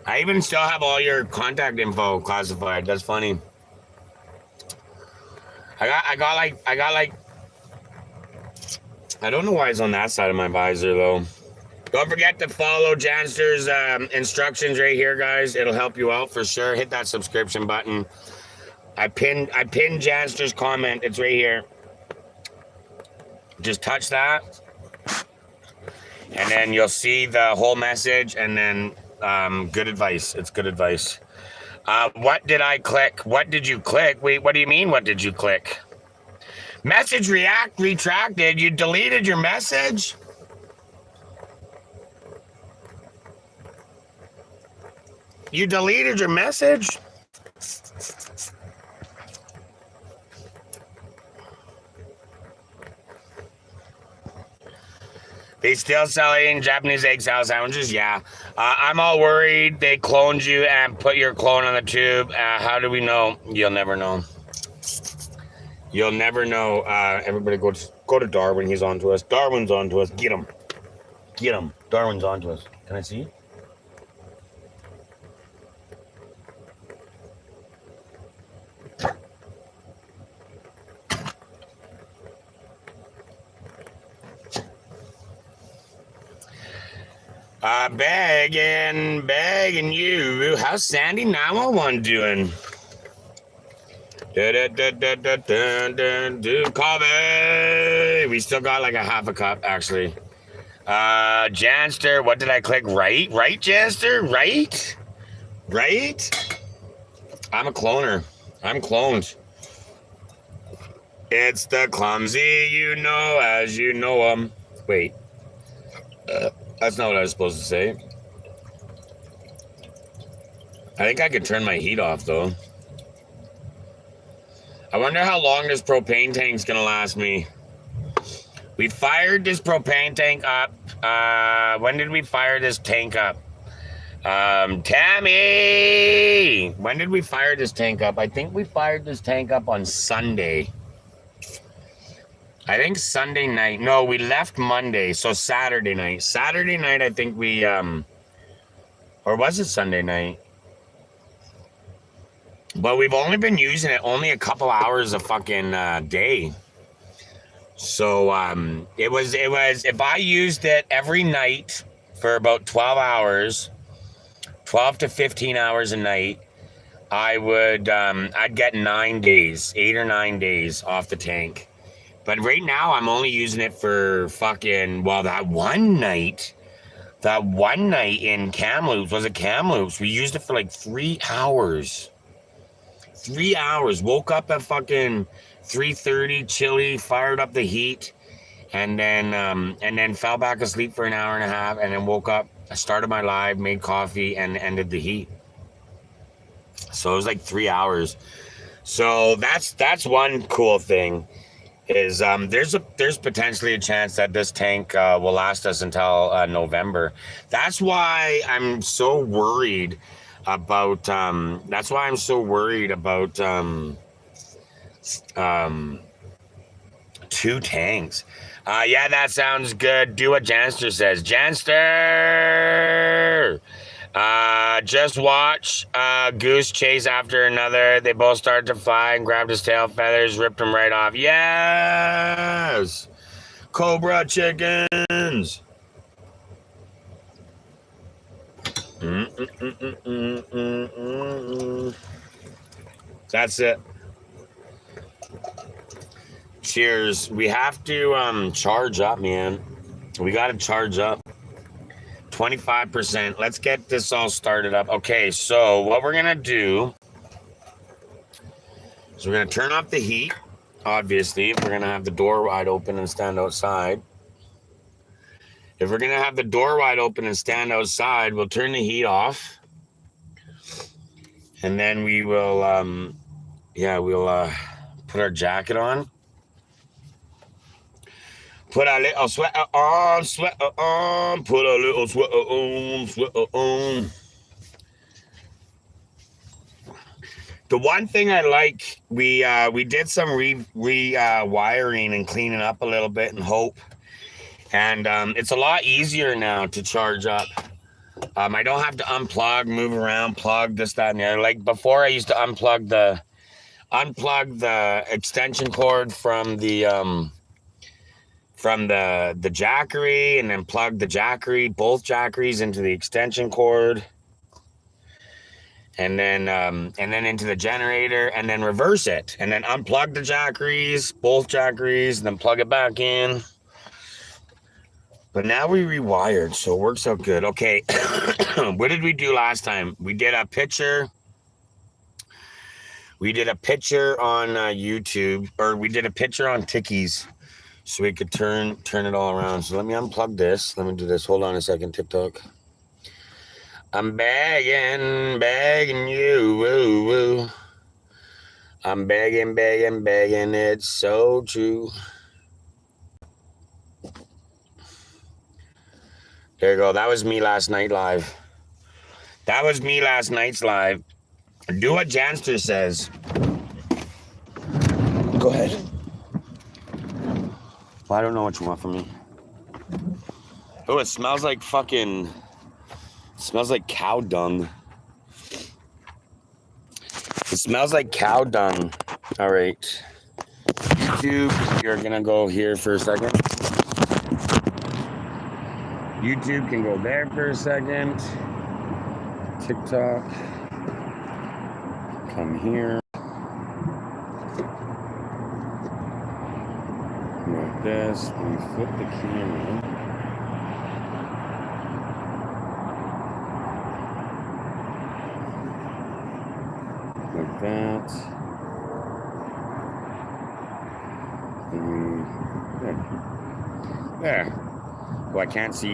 I even still have all your contact info classified. That's funny. I got like I don't know why it's on that side of my visor though. Don't forget to follow Janster's instructions right here, guys. It'll help you out for sure. Hit that subscription button. I pinned Janster's comment. It's right here. Just touch that. And then you'll see the whole message, and then good advice. It's good advice. What did I click? What did you click? Wait, what do you mean, what did you click? Message retracted. You deleted your message? You deleted your message? They still selling Japanese egg salad sandwiches? Yeah. I'm all worried they cloned you and put your clone on the tube. How do we know? You'll never know. You'll never know. Everybody go to Darwin. He's on to us. Darwin's on to us. Get him. Get him. Darwin's on to us. Can I see? Begging you. How's Sandy 911 doing? Coffee. We still got like a half a cup, actually. Janster, what did I click? Right, Janster? Right? I'm a cloner. I'm cloned. It's the clumsy, you know, as you know 'em. Wait. That's not what I was supposed to say. I think I could turn my heat off, though. I wonder how long this propane tank's gonna last me. We fired this propane tank up. When did we fire this tank up? Tammy! When did we fire this tank up? I think we fired this tank up on Sunday. I think Sunday night. No, we left Monday, so Saturday night. Saturday night, I think we Or was it Sunday night? But we've only been using it only a couple hours a fucking day. So it was if I used it every night for about 12 hours, 12 to 15 hours a night, I would I'd get 9 days, 8 or 9 days off the tank. But right now I'm only using it for fucking that one night in Kamloops, was it Kamloops? We used it for like 3 hours. 3 hours. Woke up at fucking 3:30, chilly, fired up the heat, and then fell back asleep for an hour and a half, and then woke up, I started my live, made coffee, and ended the heat. So it was like 3 hours. So that's one cool thing. Is there's potentially a chance that this tank will last us until November. That's why I'm so worried about two tanks. Yeah, that sounds good. Do what Janster says. Janster! Just watch Goose chase after another. They both started to fly and grabbed his tail feathers, ripped him right off. Yes! Cobra chickens! That's it. Cheers. We have to charge up, man. We got to charge up. 25%. Let's get this all started up. Okay, so what we're going to do is we're going to turn off the heat, obviously, if we're going to have the door wide open and stand outside. If we're going to have the door wide open and stand outside, we'll turn the heat off. And then we will, we'll put our jacket on. Put a little sweater on, put a little sweater on. The one thing I like, we did some wiring and cleaning up a little bit in Hope. And it's a lot easier now to charge up. I don't have to unplug, move around, plug this, that, and the other. Like before, I used to unplug the extension cord from the jackery, and then plug the jackery, both jackeries, into the extension cord, and then into the generator, and then reverse it, and then unplug the jackeries, both jackeries, and then plug it back in. But now we rewired, so it works out good. Okay, what did we do last time? We did a picture. We did a picture on YouTube, or we did a picture on Tickies. So we could turn it all around. So let me unplug this. Let me do this. Hold on a second, TikTok. I'm begging you. Woo, woo. I'm begging. It's so true. There you go. That was me last night live. That was me last night's live. Do what Janster says. Go ahead. Well, I don't know what you want from me. Oh, it smells like fucking... It smells like cow dung. It smells like cow dung. All right. YouTube, you're going to go here for a second. YouTube can go there for a second. TikTok. Come here. Like this, then we flip the camera. Like that. There. Oh, I can't see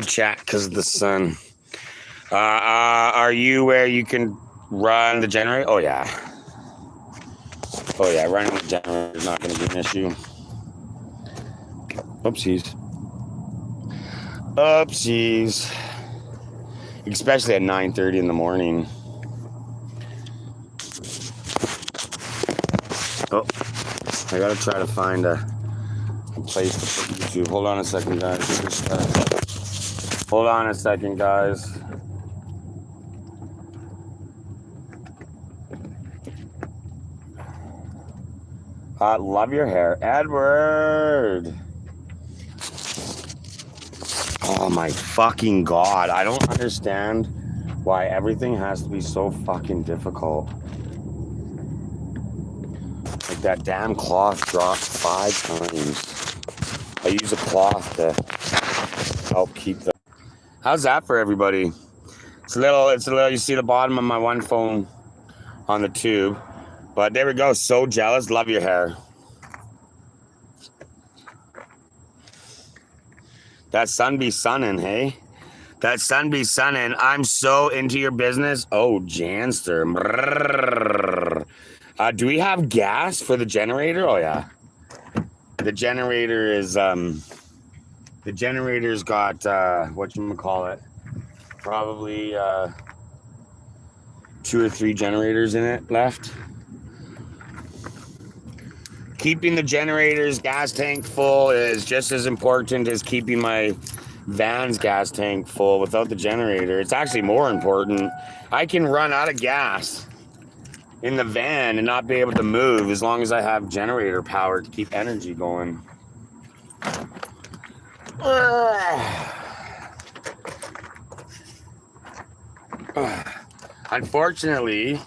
chat because of the sun. Are you where you can run the generator? Oh yeah, running the generator is not going to be an issue. Oopsies. Especially at 9:30 in the morning. Oh, I gotta try to find a place to put YouTube. Hold on a second, guys. Hold on a second, guys. Love your hair, Edward. Oh my fucking God. I don't understand why everything has to be so fucking difficult. Like that damn cloth dropped 5 times. I use a cloth to help keep the... How's that for everybody? It's a little, you see the bottom of my one phone on the tube. But there we go. So jealous. Love your hair. That sun be sunning, hey? That sun be sunning. I'm so into your business. Oh, Janster. Do we have gas for the generator? Oh, yeah. The generator is, the generator's got, whatchamacallit, probably 2 or 3 generators in it left. Keeping the generator's gas tank full is just as important as keeping my van's gas tank full. Without the generator, it's actually more important. I can run out of gas in the van and not be able to move as long as I have generator power to keep energy going. Unfortunately,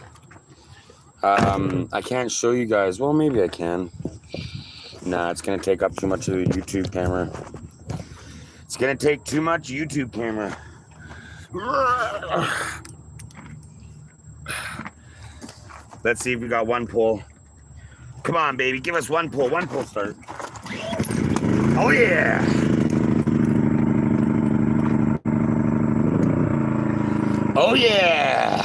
I can't show you guys. Well, maybe I can. Nah, it's gonna take up too much of the YouTube camera. It's gonna take too much YouTube camera. Let's see if we got one pull. Come on, baby, give us one pull start. Oh yeah. Oh yeah.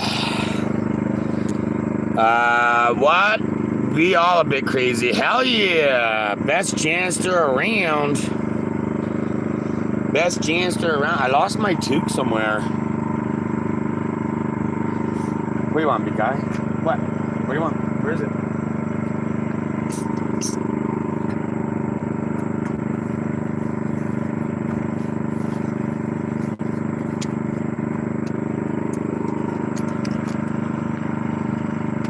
What? We all a bit crazy. Hell yeah. Best Janster around. Best Janster around. I lost my toque somewhere. What do you want, big guy? What? What do you want? Where is it?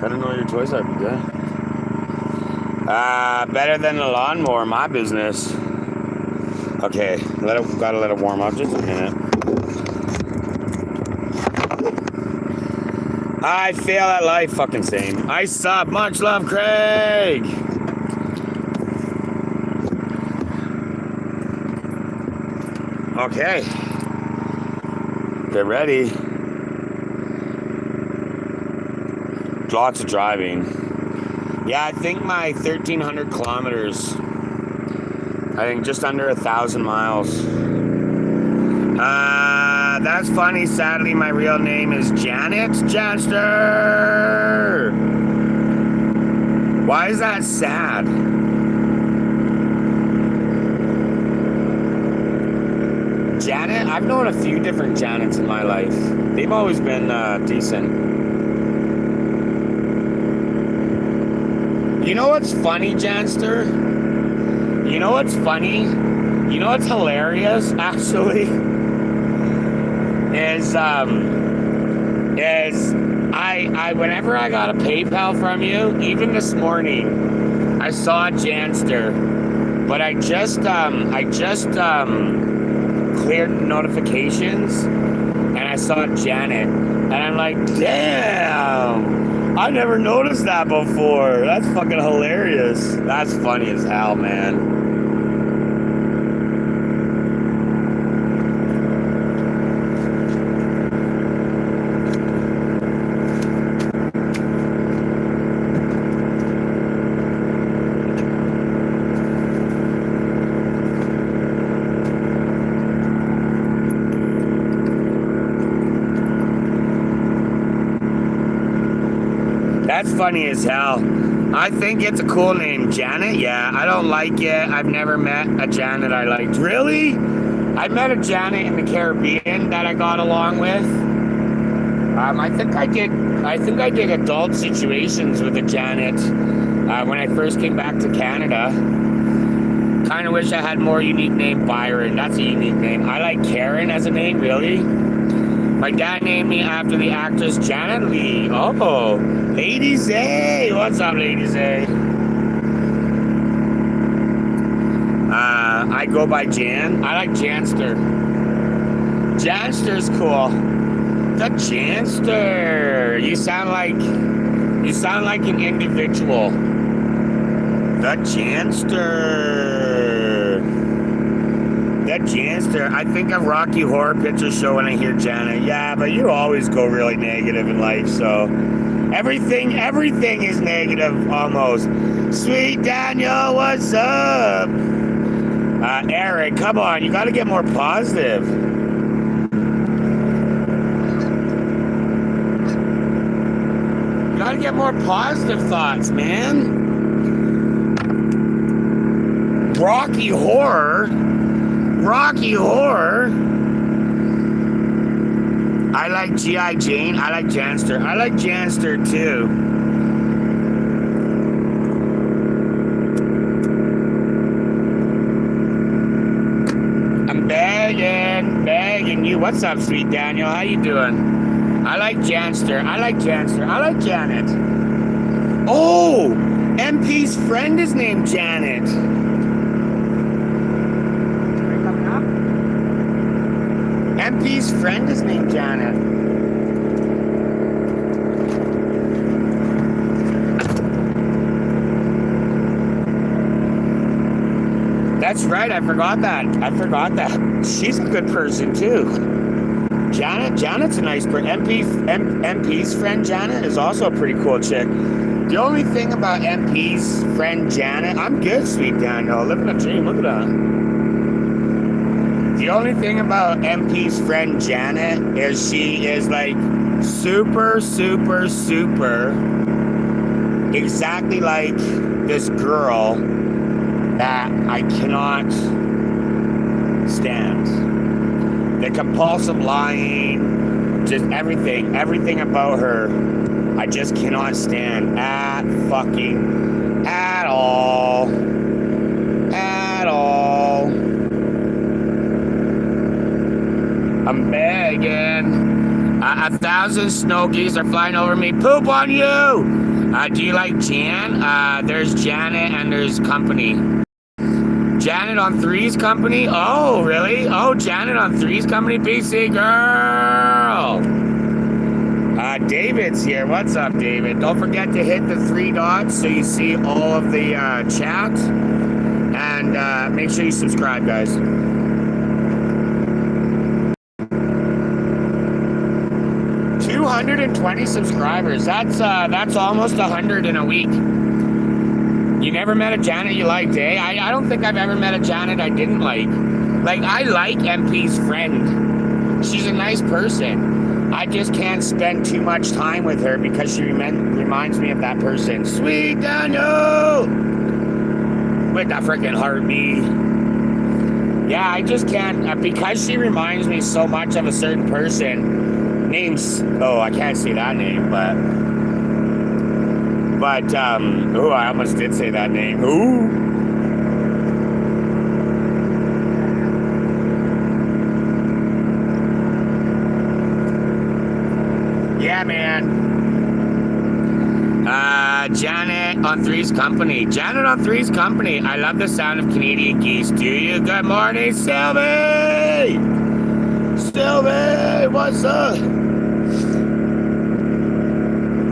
I don't know what your toys are, big guy. Better than the lawnmower, my business. Okay, gotta let it warm up just a minute. I fail at life, fucking same. I suck. Much love, Craig. Okay. Get ready. Lots of driving. Yeah, I think my 1,300 kilometers. I think just under 1,000 miles. That's funny. Sadly, my real name is Janet Janster. Why is that sad? Janet? I've known a few different Janets in my life. They've always been decent. You know what's funny, Janster? You know what's funny? You know what's hilarious, actually? Is I whenever I got a PayPal from you, even this morning, I saw Janster, but I just cleared notifications and I saw Janet, and I'm like, damn. I never noticed that before. That's fucking hilarious. That's funny as hell, man. That's funny as hell. I think it's a cool name. Janet? Yeah, I don't like it. I've never met a Janet I liked. Really? I met a Janet in the Caribbean that I got along with. I think I did adult situations with a Janet when I first came back to Canada. Kind of wish I had more unique name. Byron, that's a unique name. I like Karen as a name, really. My dad named me after the actress Janet Leigh. Oh, Lady Zay. What's up, Lady Zay? I go by Jan. I like Janster. Janster's cool. The Janster. You sound like an individual. The Janster. The Janster. I think of Rocky Horror Picture Show when I hear Janet. Yeah, but you always go really negative in life, so everything is negative almost. Sweet Daniel, what's up? Eric, come on, you gotta get more positive. You gotta get more positive thoughts, man. Rocky Horror. I like G.I. Jane. I like Janster. I like Janster too. I'm begging you. What's up, sweet Daniel? How you doing? I like Janster. I like Janet. Oh, MP's friend is named Janet. MP's friend is named Janet. That's right, I forgot that. She's a good person too. Janet's a nice person. MP's friend Janet is also a pretty cool chick. The only thing about MP's friend Janet, I'm good, sweet Daniel, living a dream, look at that. The only thing about MP's friend Janet is she is like super exactly like this girl that I cannot stand. The compulsive lying, just everything about her, I just cannot stand at all. I'm begging. 1,000 snow geese are flying over me. Poop on you! Do you like Jan? There's Janet and there's Company. Janet on Three's Company? Oh, really? Oh, Janet on Three's Company? BC girl! David's here. What's up, David? Don't forget to hit the 3 dots so you see all of the chat. And make sure you subscribe, guys. 220 subscribers. That's almost 100 in a week. You never met a Janet you liked, eh? I don't think I've ever met a Janet I didn't like. Like, I like MP's friend. She's a nice person. I just can't spend too much time with her because she reminds me of that person. Sweet Daniel! With the freaking heartbeat. Yeah, I just can't, because she reminds me so much of a certain person. I can't say that name, but I almost did say that name. Ooh. Yeah, man. Janet on Three's Company. I love the sound of Canadian geese. Do you? Good morning, Sylvie! Sylvie, what's up?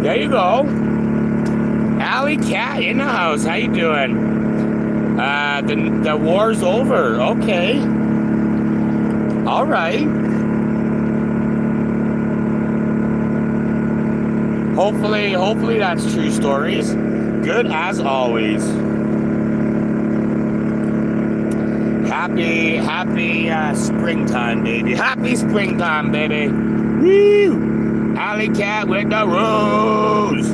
There you go. Alley Cat in the house. How you doing? The war's over. Okay. All right. Hopefully that's true stories. Good as always. Happy springtime, baby. Happy springtime, baby. Woo! Alley Cat with the rose.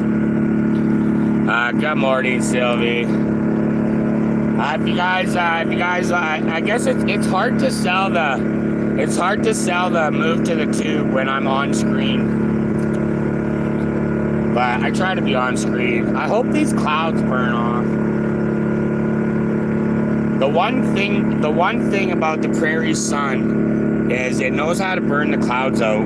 Good morning, Sylvie. If you guys, I guess it's hard to sell the move to the tube when I'm on screen. But I try to be on screen. I hope these clouds burn off. The one thing about the prairie sun is it knows how to burn the clouds out.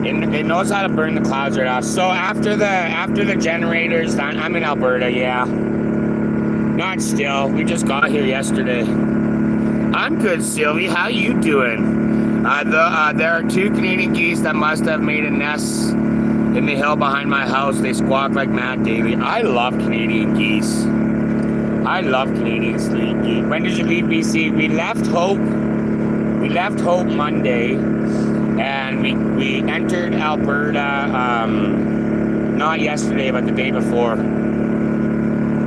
It knows how to burn the clouds right off. So after the generators, I'm in Alberta, yeah. Not still. We just got here yesterday. I'm good, Sylvie. How you doing? There are 2 Canadian geese that must have made a nest in the hill behind my house. They squawk like mad daily. I love Canadian geese. I love Canadian geese. When did you leave BC? We left Hope Monday, and we entered Alberta not yesterday, but the day before.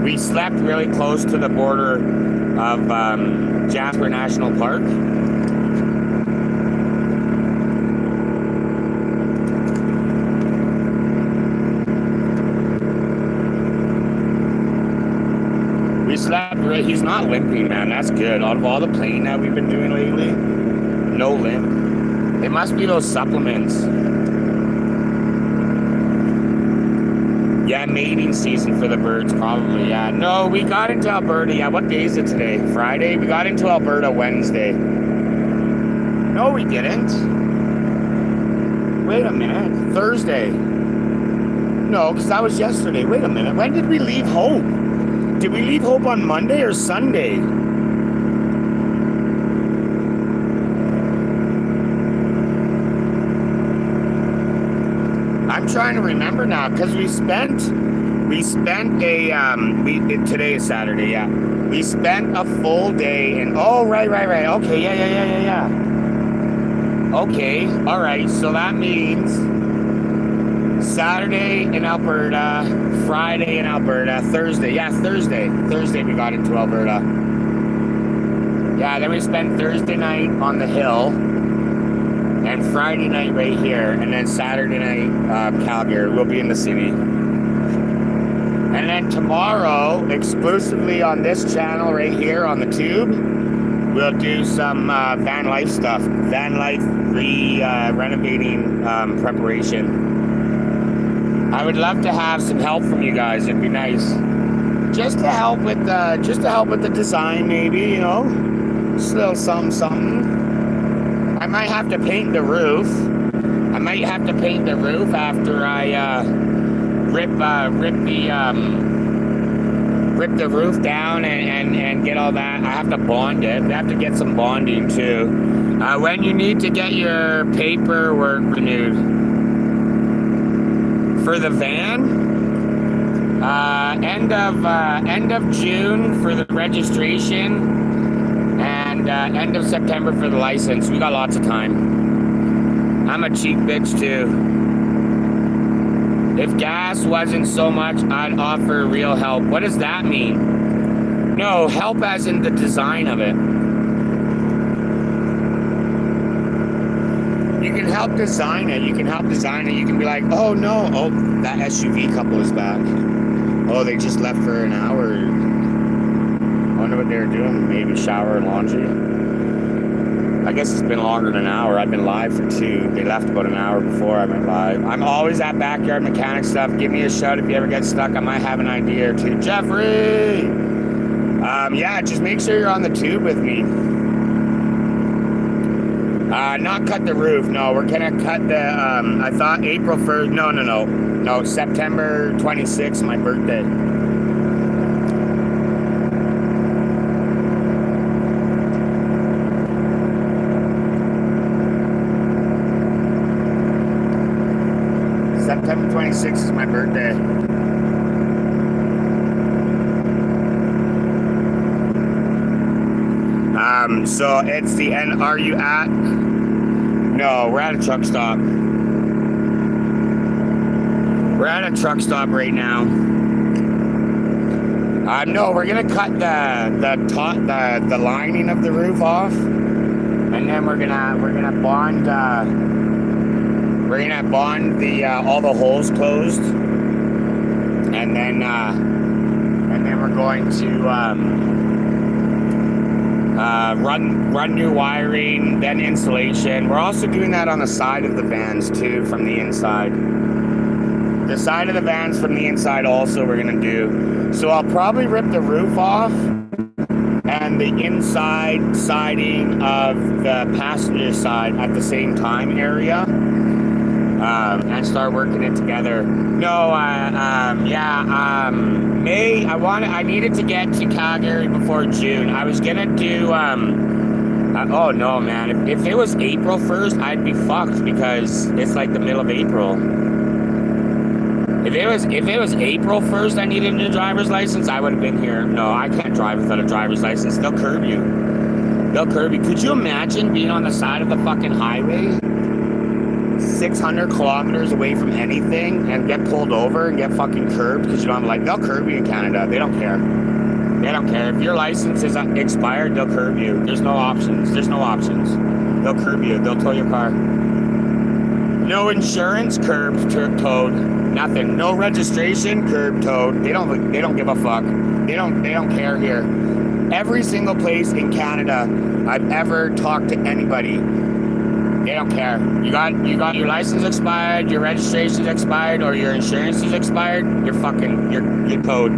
We slept really close to the border of Jasper National Park. We slept right. He's not limping, man. That's good. Out of all the playing that we've been doing lately, no limp. It must be those supplements. Yeah, mating season for the birds, probably. Yeah. No, we got into Alberta. Yeah, what day is it today? Friday? We got into Alberta Wednesday. No, we didn't. Wait a minute. Thursday. No, because that was yesterday. Wait a minute. When did we leave Hope? Did we leave Hope on Monday or Sunday? I'm trying to remember now, because we spent today is Saturday, yeah. We spent a full day and right. Okay, yeah. Okay, all right. So that means Saturday in Alberta, Friday in Alberta, Thursday. Yeah, Thursday we got into Alberta. Yeah, then we spent Thursday night on the hill, and Friday night right here, and then Saturday night, Calgary. We'll be in the city. And then tomorrow, exclusively on this channel right here on the tube, we'll do some van life stuff. Van life renovating preparation. I would love to have some help from you guys. It'd be nice. Just to help with the design, maybe, you know? Just a little something. I might have to paint the roof. After I rip the roof down and get all that. I have to bond it. I have to get some bonding too. When you need to get your paperwork renewed for the van, end of June for the registration, and end of September for the license. We got lots of time. I'm a cheap bitch too. If gas wasn't so much, I'd offer real help. What does that mean? No, help as in the design of it. You can help design it. You can be like, oh no, that SUV couple is back. Oh, they just left for an hour. I wonder what they were doing. Maybe shower and laundry. I guess it's been longer than an hour. I've been live for 2. They left about an hour before I went live. I'm always at Backyard Mechanic Stuff. Give me a shout if you ever get stuck. I might have an idea or two. Jeffrey! Yeah, just make sure you're on the tube with me. Not cut the roof. No, we're gonna cut the, I thought April 1st. No, September 26th, my birthday. September 26th is my birthday. So it's the end. Are you at? No, we're at a truck stop. We're at a truck stop right now. No, we're gonna cut the lining of the roof off, and then we're gonna bond. We're gonna bond the all the holes closed, and then we're going to run new wiring, then insulation. We're also doing that on the side of the vans too, from the inside. The side of the van's from the inside also we're gonna do. So I'll probably rip the roof off and the inside siding of the passenger side at the same time area, and start working it together. No, May. I needed to get to Calgary before June. I was gonna do. Oh no, man! If it was April 1st, I'd be fucked because it's like the middle of April. If it was April 1st, I needed a new driver's license, I would have been here. No, I can't drive without a driver's license. They'll curb you. They'll curb you. Could you imagine being on the side of the fucking highway, 600 kilometers away from anything, and get pulled over and get fucking curbed because you don't have like? They'll curb you in Canada. They don't care. They don't care. If your license is expired, they'll curb you. There's no options. There's no options. They'll curb you. They'll tow your car. No insurance, curbed, towed. Nothing. No registration, curb, towed. They don't give a fuck. They don't care here. Every single place in Canada I've ever talked to anybody, they don't care. You got your license expired, your registration's expired, or your insurance is expired, you're towed.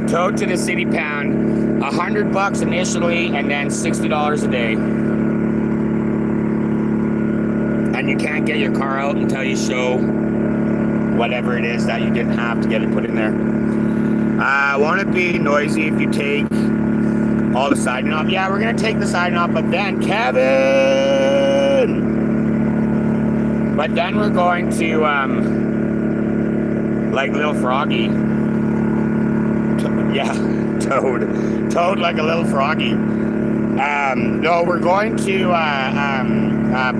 Towed to the city pound, $100 initially, and then $60 a day. And you can't get your car out until you show whatever it is that you didn't have to get it put in there. Won't it be noisy if you take all the siding off? Yeah, we're gonna take the siding off, but then we're going to like Little Froggy. Toad like a little froggy. No, we're going to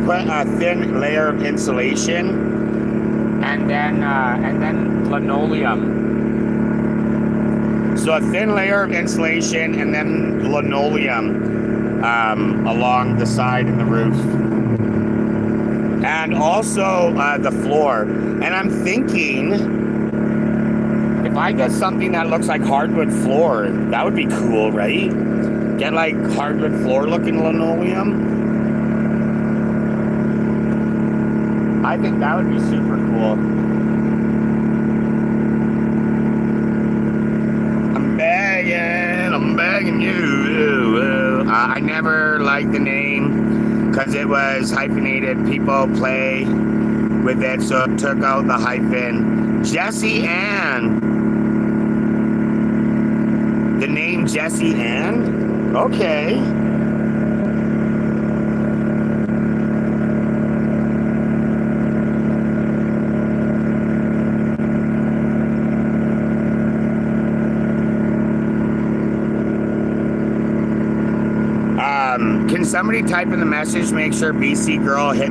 put a thin layer of insulation and then linoleum. So a thin layer of insulation and then linoleum along the side and the roof. And also the floor. And I'm thinking, if I get something that looks like hardwood floor, that would be cool, right? Get like hardwood floor looking linoleum. I think that would be super cool. I'm begging you. I never liked the name because it was hyphenated. People play with it, so it took out the hyphen. Jessie Ann. The name Jessie Ann? Okay. Can somebody type in the message, make sure BC girl hit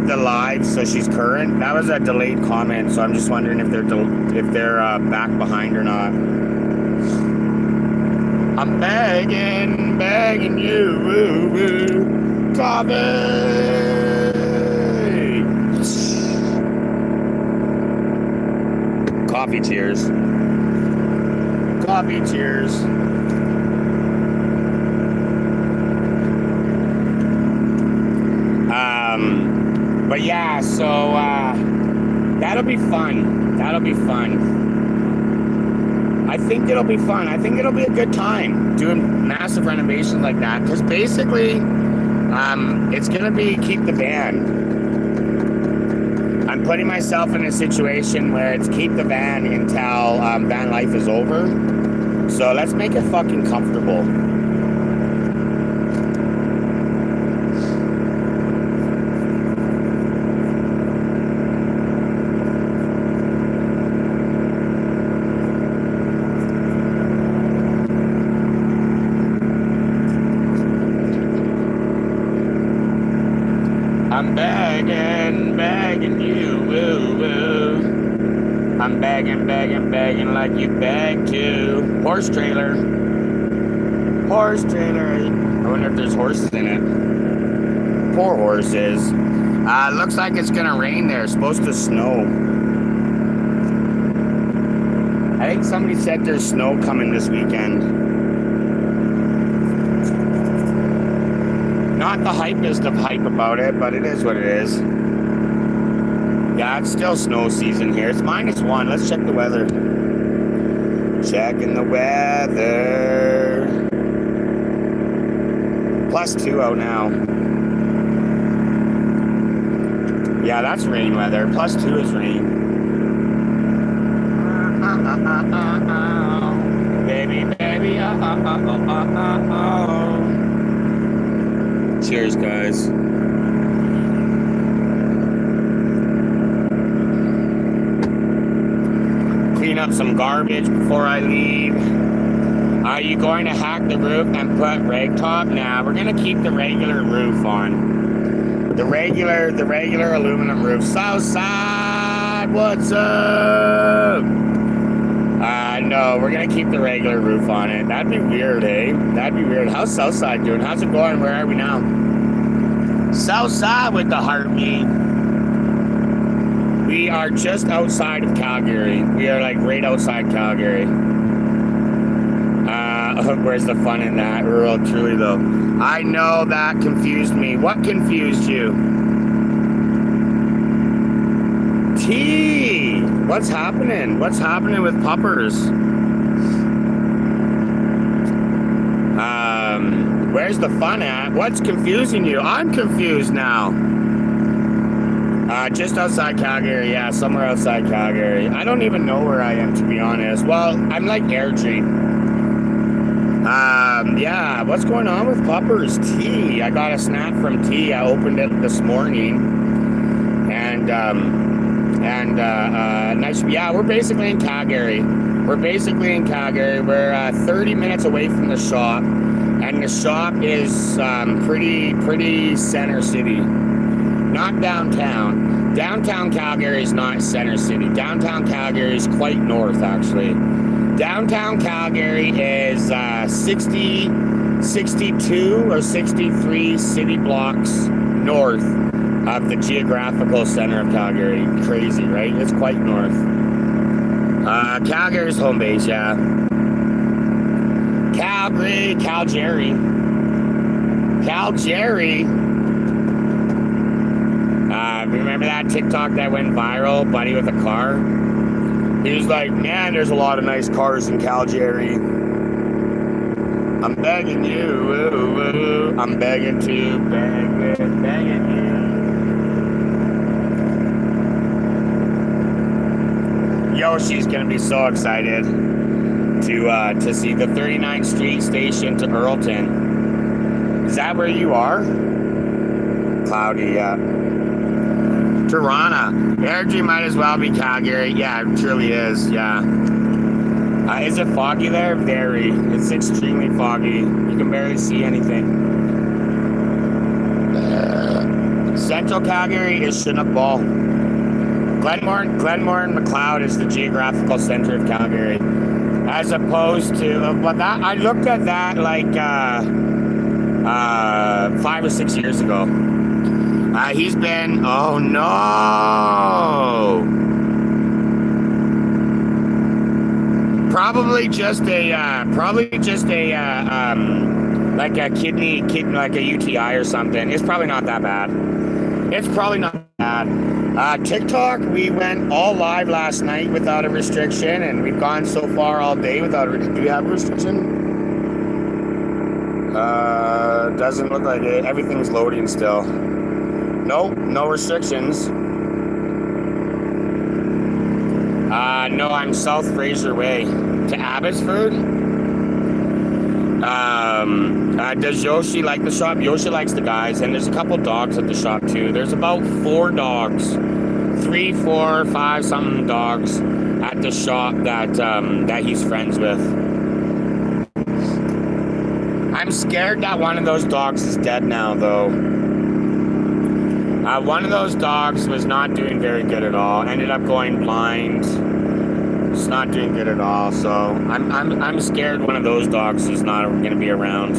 the live so she's current? That was a delayed comment, so I'm just wondering if they're back behind or not. I'm begging you, coffee. Coffee cheers. Coffee cheers. But yeah, so that'll be fun. I think it'll be fun. I think it'll be a good time doing massive renovations like that. Because basically, it's gonna be keep the van. I'm putting myself in a situation where it's keep the van until van life is over. So let's make it fucking comfortable. I'm begging you, I'm begging like you beg to. Horse trailer. I wonder if there's horses in it. Poor horses. Looks like it's gonna rain there. It's supposed to snow. I think somebody said there's snow coming this weekend. Not the hypest of hype about it, but it is what it is. Yeah, it's still snow season here. It's -1. Let's check the weather. Checking the weather. +2 out now. Yeah, that's rain weather. +2 is rain. Baby, baby, Cheers, guys. Clean up some garbage before I leave. Are you going to hack the roof and put rag top? Nah, we're gonna keep the regular roof on. The regular aluminum roof. Southside, what's up? No, we're gonna keep the regular roof on it. That'd be weird, eh? That'd be weird. How's Southside doing? How's it going? Where are we now? Southside with the heartbeat. We are just outside of Calgary. We are like right outside Calgary. Where's the fun in that? Rural, truly though. I know that confused me. What confused you? T. What's happening? What's happening with puppers? Where's the fun at? What's confusing you? I'm confused now. Just outside Calgary, yeah, somewhere outside Calgary. I don't even know where I am, to be honest. Well, I'm like Airdrie. Yeah, what's going on with puppers? T. I got a snap from T. I opened it this morning. And nice. Yeah, we're basically in Calgary. We're 30 minutes away from the shop. And the shop is pretty center city. Not downtown. Downtown Calgary is not center city. Downtown Calgary is quite north, actually. Downtown Calgary is 62 or 63 city blocks north of the geographical center of Calgary. Crazy, right? It's quite north. Calgary's home base, yeah. Calgary. Remember that TikTok that went viral, buddy with a car? He was like, man, there's a lot of nice cars in Calgary. I'm begging you, I'm begging you. Yoshi's gonna be so excited to see the 39th Street station to Earlton. Is that where you are? Cloudy, yeah. Toronto. Airdrie might as well be Calgary. Yeah, it truly is, yeah. Is it foggy there? Very. It's extremely foggy. You can barely see anything. Central Calgary is Chinook Ball. Glenmore and McLeod is the geographical center of Calgary. As opposed to, but that I looked at that like 5 or 6 years ago. He's been, oh no! Probably just a like a kidney, like a UTI or something. It's probably not that bad. TikTok, we went all live last night without a restriction, and we've gone so far all day without a, do we have a restriction? Doesn't look like it. Everything's loading still. Nope, no restrictions. No, I'm South Fraser Way to Abbotsford. Does Yoshi like the shop? Yoshi likes the guys, and there's a couple dogs at the shop too. There's about 4 dogs, 3, 4, 5 something dogs at the shop that he's friends with. I'm scared that one of those dogs is dead now, though. One of those dogs was not doing very good at all. Ended up going blind. It's not doing good at all. So I'm scared one of those dogs is not going to be around.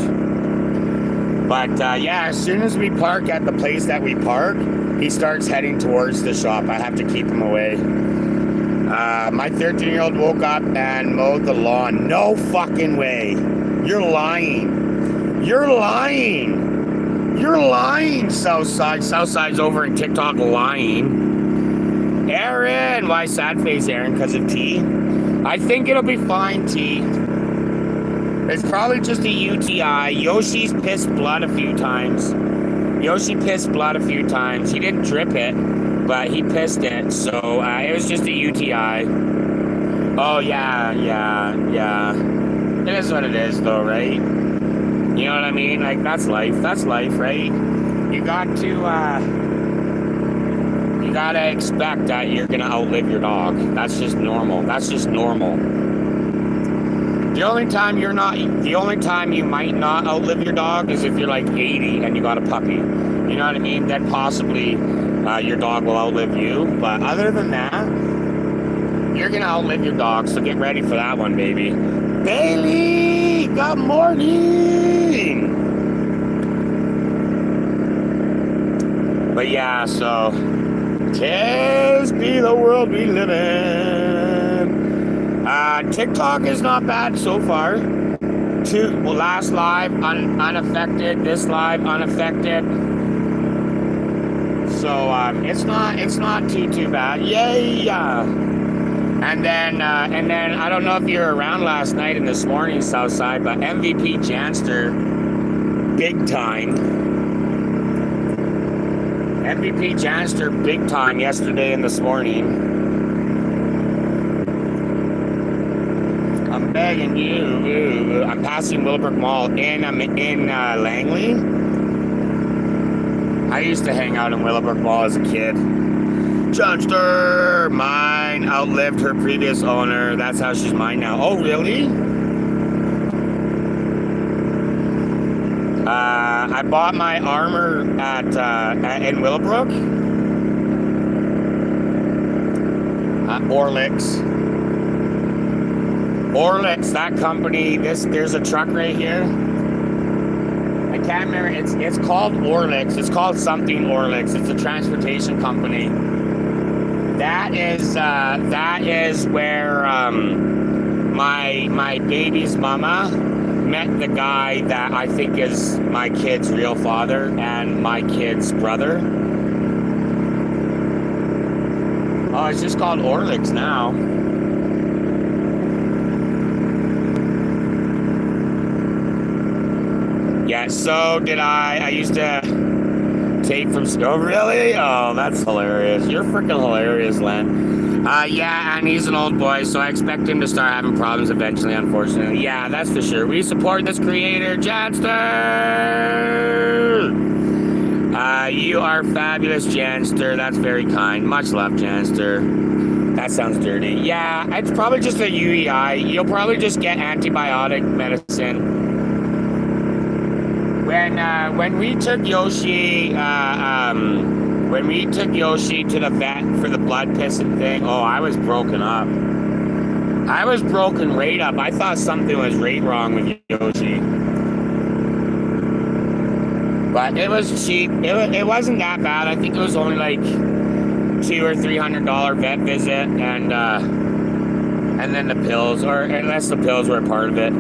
But yeah, as soon as we park at the place that we park, he starts heading towards the shop. I have to keep him away. My 13-year-old woke up and mowed the lawn. No fucking way. You're lying. You're lying. You're lying, Southside. Southside's over in TikTok lying. Aaron, why sad face, Aaron? Because of T? I think it'll be fine, T. It's probably just a UTI. Yoshi's pissed blood a few times. Yoshi pissed blood a few times. He didn't drip it, but he pissed it. So it was just a UTI. Oh, yeah. It is what it is, though, right? You know what I mean? Like, that's life. That's life, right? You got to, you gotta expect that you're gonna outlive your dog. That's just normal. That's just normal. The only time you might not outlive your dog is if you're like 80 and you got a puppy. You know what I mean? Then possibly your dog will outlive you. But other than that, you're gonna outlive your dog. So get ready for that one, baby. Bailey, good morning. But yeah, so 'tis be the world we live in. TikTok is not bad so far. Last live unaffected, this live unaffected. So it's not too bad. Yay! And then I don't know if you were around last night and this morning, Southside, but MVP Janster, big time. MVP Janster, big time yesterday and this morning. I'm begging you. I'm passing Willowbrook Mall and I'm in Langley. I used to hang out in Willowbrook Mall as a kid. Janster, mine outlived her previous owner. That's how she's mine now. Oh, really? I bought my armor in Willowbrook. Orlix, that company. There's a truck right here. I can't remember. It's called Orlix. It's called something Orlix. It's a transportation company. That is where my baby's mama met the guy that I think is my kid's real father and my kid's brother. Oh, it's just called Orlix now. Yeah, so did I. I used to tape from school. Really? Oh, that's hilarious. You're freaking hilarious, Len. Yeah, and he's an old boy, so I expect him to start having problems eventually, unfortunately. Yeah, that's for sure. We support this creator, Janster! You are fabulous, Janster. That's very kind. Much love, Janster. That sounds dirty. Yeah, it's probably just a UEI. You'll probably just get antibiotic medicine. When we took Yoshi, to the vet for the blood pissing thing, oh, I was broken up. I was broken right up. I thought something was right wrong with Yoshi. But it was cheap. It wasn't that bad. I think it was only like $200 or $300 vet visit, and then the pills, or unless the pills were a part of it.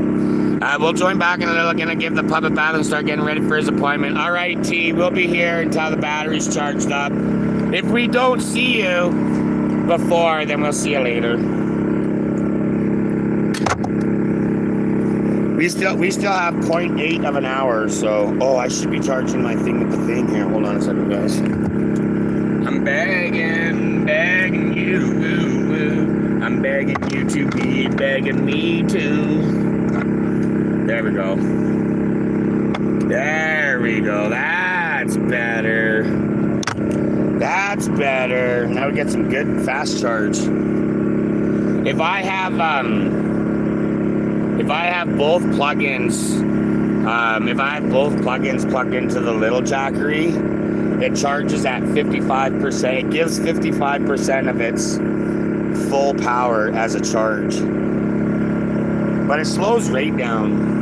We'll join back in a little. Gonna give the pup a bath and start getting ready for his appointment. All right, T, we'll be here until the battery's charged up. If we don't see you before, then we'll see you later. We still have 0.8 of an hour, so I should be charging my thing with the thing here. Hold on a second, guys. I'm begging you. I'm begging you to be begging me too. There we go. That's better. Now we get some good fast charge. If I have both plugins, plugged into the little jackery, it charges at 55%. It gives 55% of its full power as a charge. But it slows right down.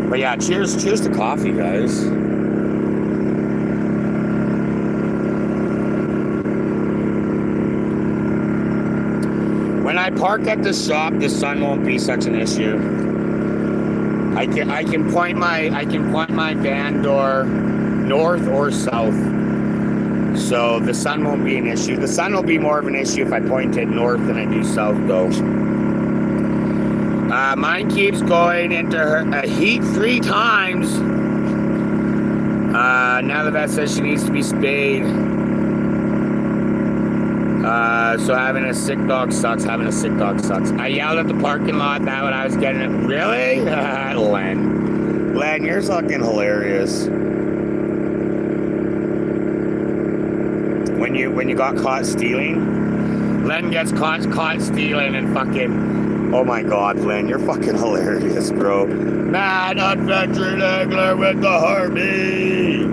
But yeah, cheers to coffee, guys. When I park at the shop, the sun won't be such an issue. I can point my van door north or south, so the sun won't be an issue. The sun will be more of an issue if I point it north than I do south, though. Mine keeps going into her heat 3 times. Now the vet says she needs to be spayed. So having a sick dog sucks. I yelled at the parking lot that when I was getting it. Really? Len, you're fucking hilarious. When you got caught stealing, Len gets caught stealing and fucking. Oh my God, Len, you're fucking hilarious, bro. Mad adventure angler with the Harvey.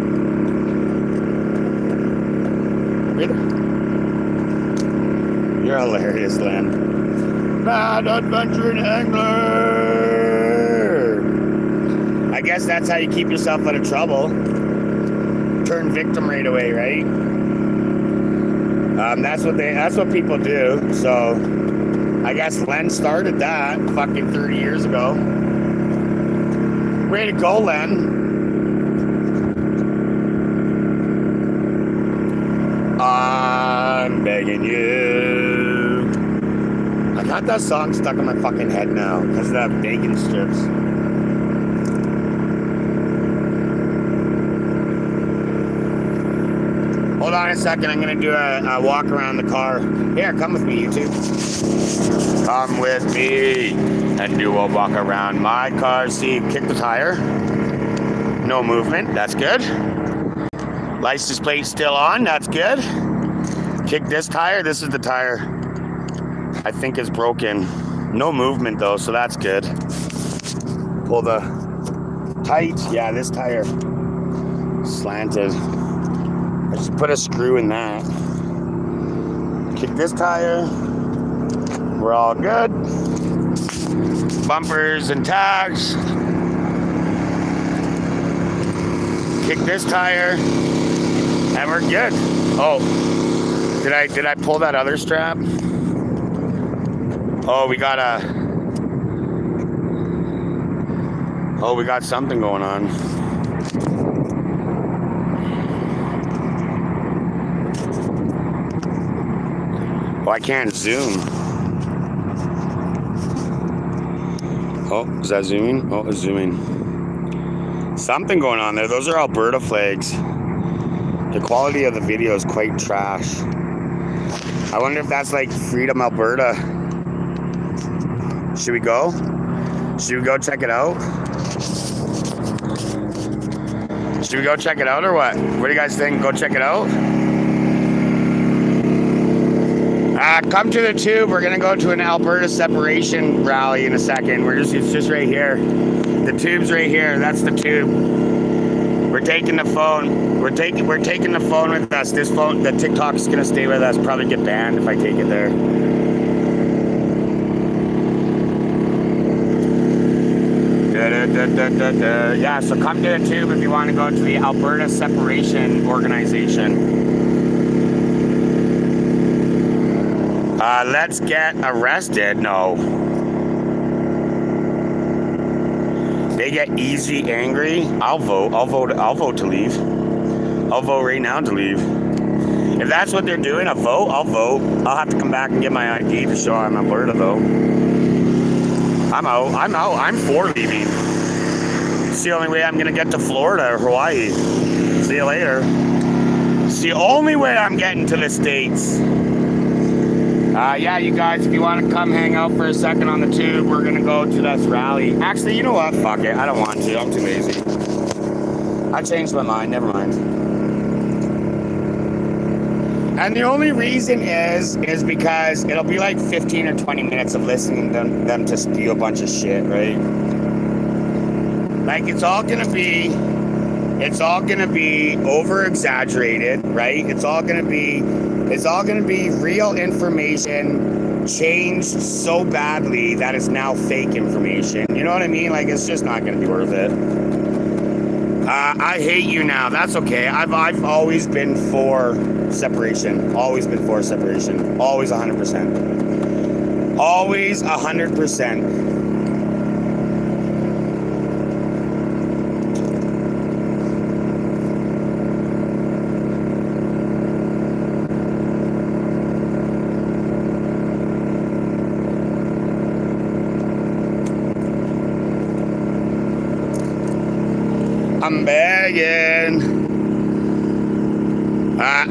You're hilarious, Len. Mad adventuring angler. I guess that's how you keep yourself out of trouble. Turn victim right away, right? That's what people do. So I guess Len started that fucking 30 years ago. Way to go, Len. I'm begging you. I got that song stuck in my fucking head now because of that bacon strips. Hold on a second. I'm going to do a walk around the car. Here, come with me, you two. Come with me and do a walk around my car. See, kick the tire. No movement. That's good. License plate still on. That's good. Kick this tire. This is the tire I think is broken. No movement though, so that's good. Pull the tight. Yeah, this tire slanted. I just put a screw in that. Kick this tire. We're all good. Bumpers and tags. Kick this tire. And we're good. Oh, did I pull that other strap? Oh, we got something going on. Oh, I can't zoom. Oh, is that zooming? Oh, it's zooming. Something going on there. Those are Alberta flags. The quality of the video is quite trash. I wonder if that's like Freedom Alberta. Should we go? Should we go check it out? Should we go check it out or what? What do you guys think? Go check it out? Come to the tube. We're gonna go to an Alberta separation rally in a second. It's just right here. The tube's right here. That's the tube. We're taking the phone. We're taking the phone with us. This phone, the TikTok's gonna stay with us. Probably get banned if I take it there. Yeah, so come to the tube if you want to go to the Alberta Separation Organization. Let's get arrested. No. They get easy angry. I'll vote to leave. I'll vote right now to leave. If that's what they're doing, I'll vote. I'll have to come back and get my ID to show I'm Alberta though. I'm out. I'm for leaving. It's the only way I'm gonna get to Florida or Hawaii. See you later. It's the only way I'm getting to the States. Yeah, you guys, if you want to come hang out for a second on the tube, we're going to go to this rally. Actually, you know what? Fuck it. I don't want to. I'm too lazy. I changed my mind. Never mind. And the only reason is because it'll be like 15 or 20 minutes of listening to them to spew a bunch of shit, right? Like, it's all going to be over exaggerated, right? It's all going to be real information changed so badly that it's now fake information. You know what I mean? Like, it's just not going to be worth it. I hate you now. That's okay. I've always been for separation. Always been for separation. Always 100%. Always 100%. begging.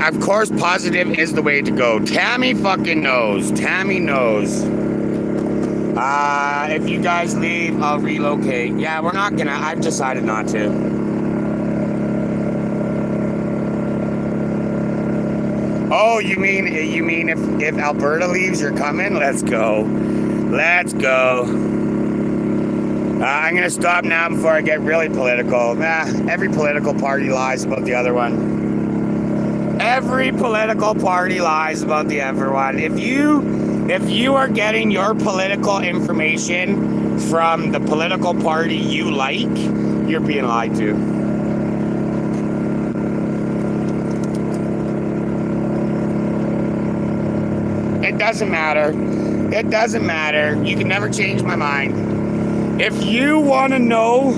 Of course, positive is the way to go. Tammy fucking knows. Tammy knows. If you guys leave, I'll relocate. Yeah, we're not gonna. I've decided not to. Oh, you mean if Alberta leaves, you're coming? Let's go. Let's go. I'm gonna stop now before I get really political. Every political party lies about the other one. Every political party lies about the other one. If you are getting your political information from the political party you like, you're being lied to. It doesn't matter. It doesn't matter. You can never change my mind. If you want to know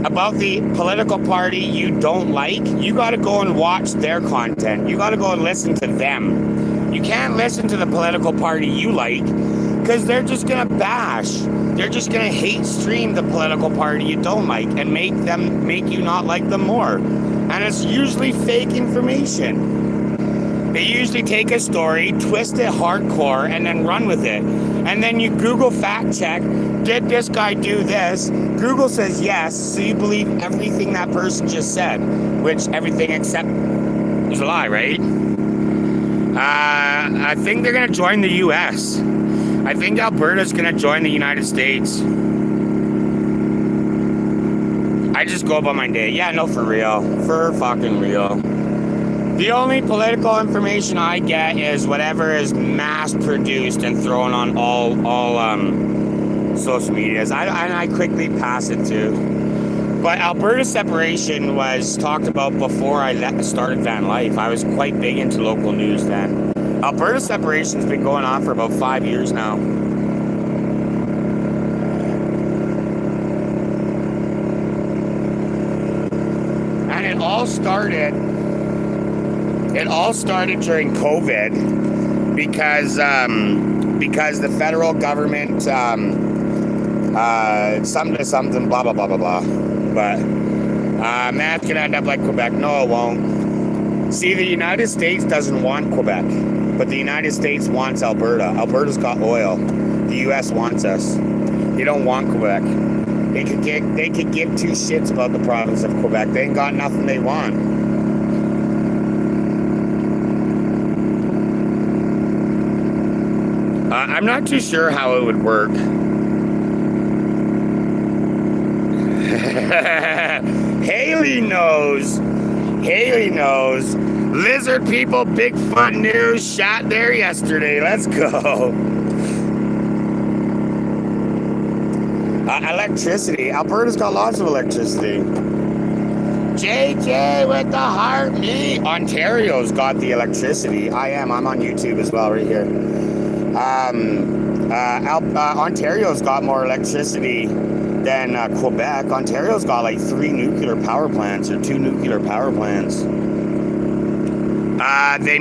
about the political party you don't like, you got to go and watch their content. You got to go and listen to them. You can't listen to the political party you like because they're just going to bash. They're just going to hate stream the political party you don't like and make you not like them more. And it's usually fake information. They usually take a story, twist it hardcore, and then run with it. And then you Google fact check, did this guy do this? Google says yes, so you believe everything that person just said, which everything except is a lie, right? I think they're going to join the U.S. I think Alberta's going to join the United States. I just go about my day. Yeah, no, for real. For fucking real. The only political information I get is whatever is mass-produced and thrown on all social medias. I quickly pass it too. But Alberta separation was talked about before I started van life. I was quite big into local news then. Alberta separation's been going on for about 5 years now. And it all started during COVID because the federal government something blah blah blah blah blah. But math can end up like Quebec. No, it won't. See, the United States doesn't want Quebec, but the United States wants Alberta. Alberta's got oil. The U.S. wants us. They don't want Quebec. They could give two shits about the province of Quebec. They ain't got nothing they want. I'm not too sure how it would work. Haley knows. Haley knows. Lizard people, Bigfoot news, shot there yesterday. Let's go. Electricity. Alberta's got lots of electricity. JJ with the heart, me. Ontario's got the electricity. I'm on YouTube as well, right here. Ontario's got more electricity than Quebec. Ontario's got like 3 nuclear power plants or 2 nuclear power plants. It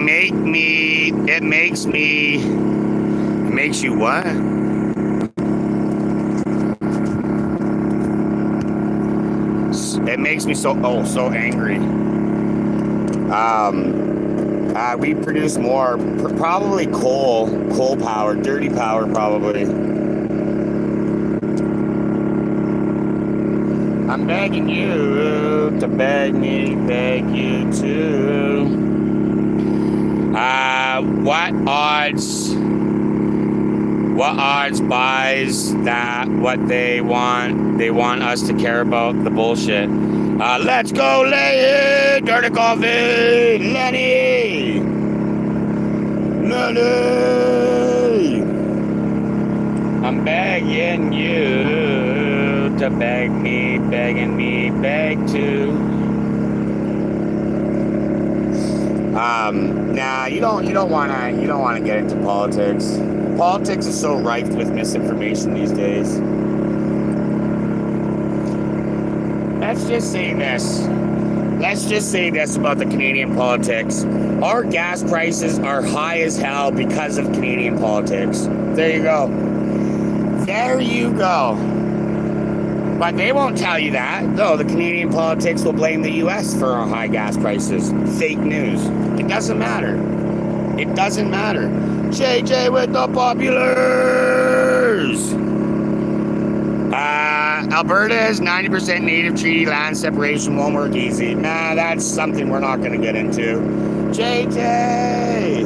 makes you what? It makes me so angry. We produce more, probably coal power, dirty power, probably. I'm begging you to beg you too. What odds buys that what they want? They want us to care about the bullshit. Let's go, Lenny! Dirty coffee! Lenny! I'm begging you to begging me, beg to. Nah, you don't wanna get into politics. Politics is so rife with misinformation these days. Let's just say this about the Canadian politics. Our gas prices are high as hell because of Canadian politics. There you go. But they won't tell you that. No, the Canadian politics will blame the U.S. for our high gas prices. Fake news. It doesn't matter. It doesn't matter. JJ with the populars. Alberta is 90% native treaty land separation won't work easy. Nah, that's something we're not going to get into. JJ!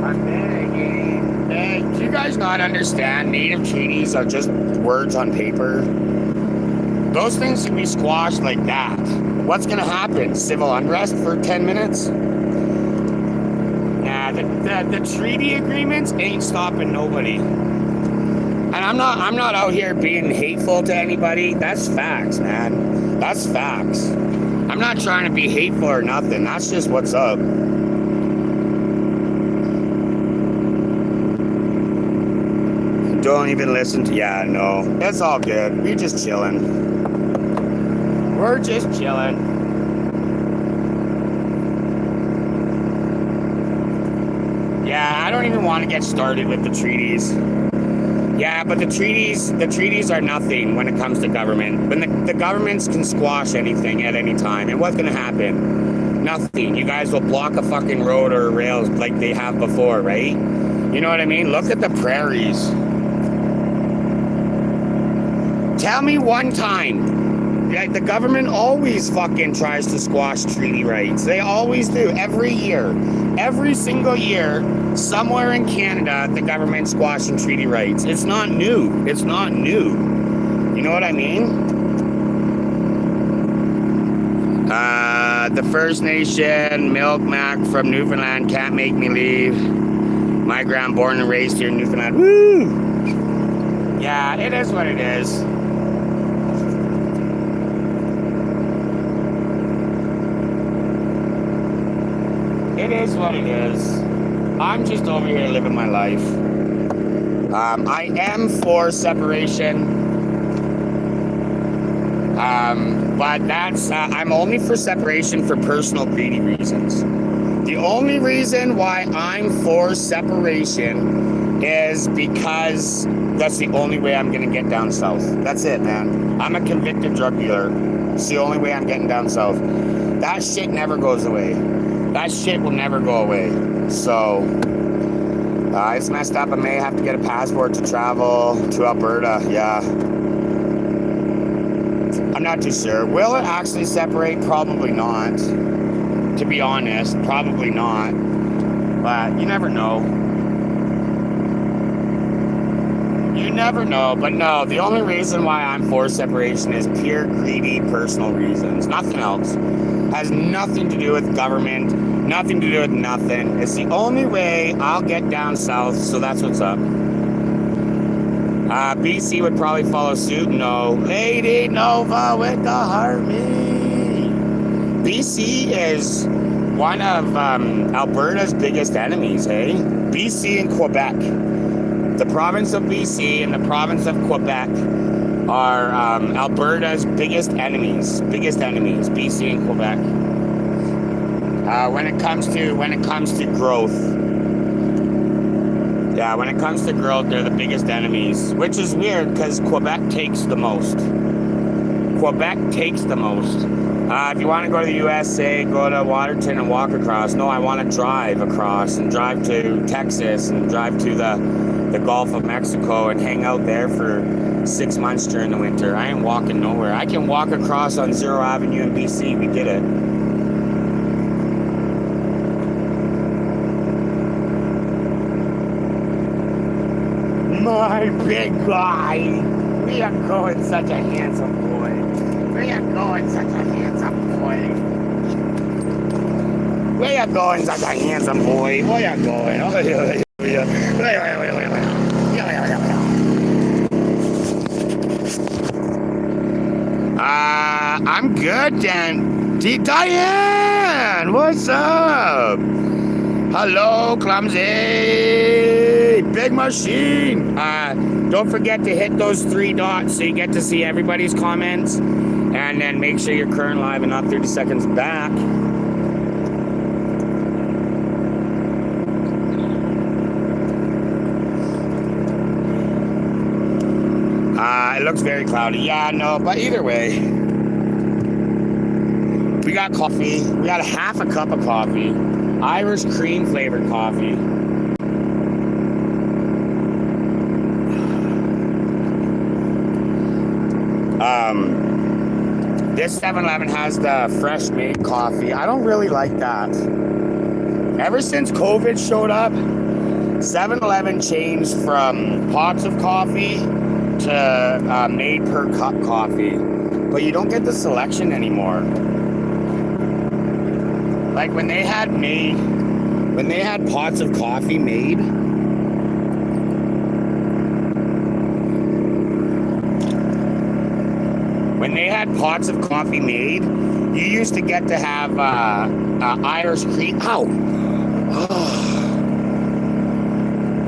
I'm begging. Hey, do you guys not understand? Native treaties are just words on paper. Those things can be squashed like that. What's going to happen? Civil unrest for 10 minutes? Nah, the treaty agreements ain't stopping nobody. And I'm not out here being hateful to anybody. That's facts, man. That's facts. I'm not trying to be hateful or nothing. That's just what's up. Don't even listen to, yeah, no. It's all good. We're just chilling. We're just chilling. Yeah, I don't even want to get started with the treaties. Yeah, but the treaties are nothing when it comes to government. When the governments can squash anything at any time. And what's going to happen? Nothing. You guys will block a fucking road or rails like they have before, right? You know what I mean? Look at the prairies. Tell me one time. Like, the government always fucking tries to squash treaty rights. They always do. Every year. Every single year. Somewhere in Canada, the government's squashing treaty rights. It's not new. It's not new. You know what I mean? The First Nation, Milk Mac from Newfoundland, can't make me leave. My grand born and raised here in Newfoundland. Woo! Yeah, it is what it is. It is what it is. I'm just over here living my life. I am for separation. But that's, I'm only for separation for personal greedy reasons. The only reason why I'm for separation is because that's the only way I'm gonna get down south. That's it, man. I'm a convicted drug dealer. It's the only way I'm getting down south. That shit never goes away. That shit will never go away. So, it's messed up. I may have to get a passport to travel to Alberta. Yeah. I'm not too sure. Will it actually separate? Probably not. To be honest, probably not. But you never know. You never know. But no, the only reason why I'm for separation is pure greedy personal reasons. Nothing else. Has nothing to do with government. Nothing to do with nothing. It's the only way I'll get down south, so that's what's up. BC would probably follow suit. No. Lady Nova with the Harmony. BC is one of Alberta's biggest enemies, hey? BC and Quebec. The province of BC and the province of Quebec are Alberta's biggest enemies. BC and Quebec. When it comes to growth. Yeah, when it comes to growth, they're the biggest enemies, which is weird because Quebec takes the most. If you want to go to the USA, go to Waterton and walk across. No, I want to drive across and drive to Texas and drive to the Gulf of Mexico and hang out there for 6 months during the winter. I ain't walking nowhere. I can walk across on Zero Avenue in BC. We did it. My big guy. We are going such a handsome boy. We are going such a handsome boy. We are going such a handsome boy. We are going. I'm good, Dan. Diane, what's up? Hello, Clumsy. Big machine. Don't forget to hit those 3 dots so you get to see everybody's comments. And then make sure you're current live and not 30 seconds back. It looks very cloudy. Yeah, no, but either way, we got coffee. We got a half a cup of coffee. Irish cream flavored coffee. This 7-Eleven has the fresh made coffee. I don't really like that. Ever since COVID showed up, 7-Eleven changed from pots of coffee to made per cup coffee. But you don't get the selection anymore. Like when they had pots of coffee made, you used to get to have Irish cream. Ow!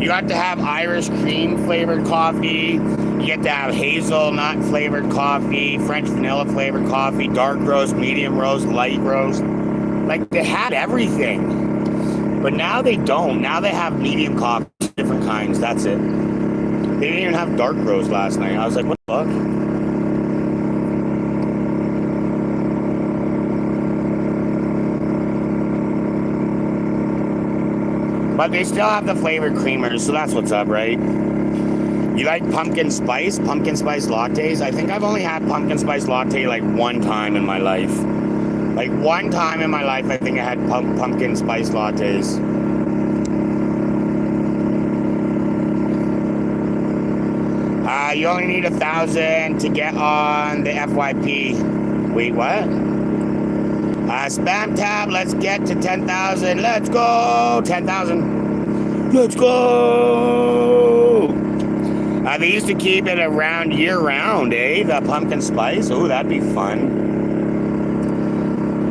You got to have Irish cream flavored coffee. You get to have hazelnut flavored coffee, French vanilla flavored coffee, dark roast, medium roast, light roast. Like they had everything. But now they don't. Now they have medium coffee, different kinds. That's it. They didn't even have dark roast last night. I was like, what the fuck? But they still have the flavored creamers, so that's what's up, right? You like pumpkin spice lattes? I think I've only had pumpkin spice latte like one time in my life. Like one time in my life, I think I had pumpkin spice lattes. You only need 1,000 to get on the FYP. Wait, what? Spam tab, let's get to 10,000. Let's go! 10,000. Let's go! They used to keep it around year-round, eh? The pumpkin spice. Oh, that'd be fun.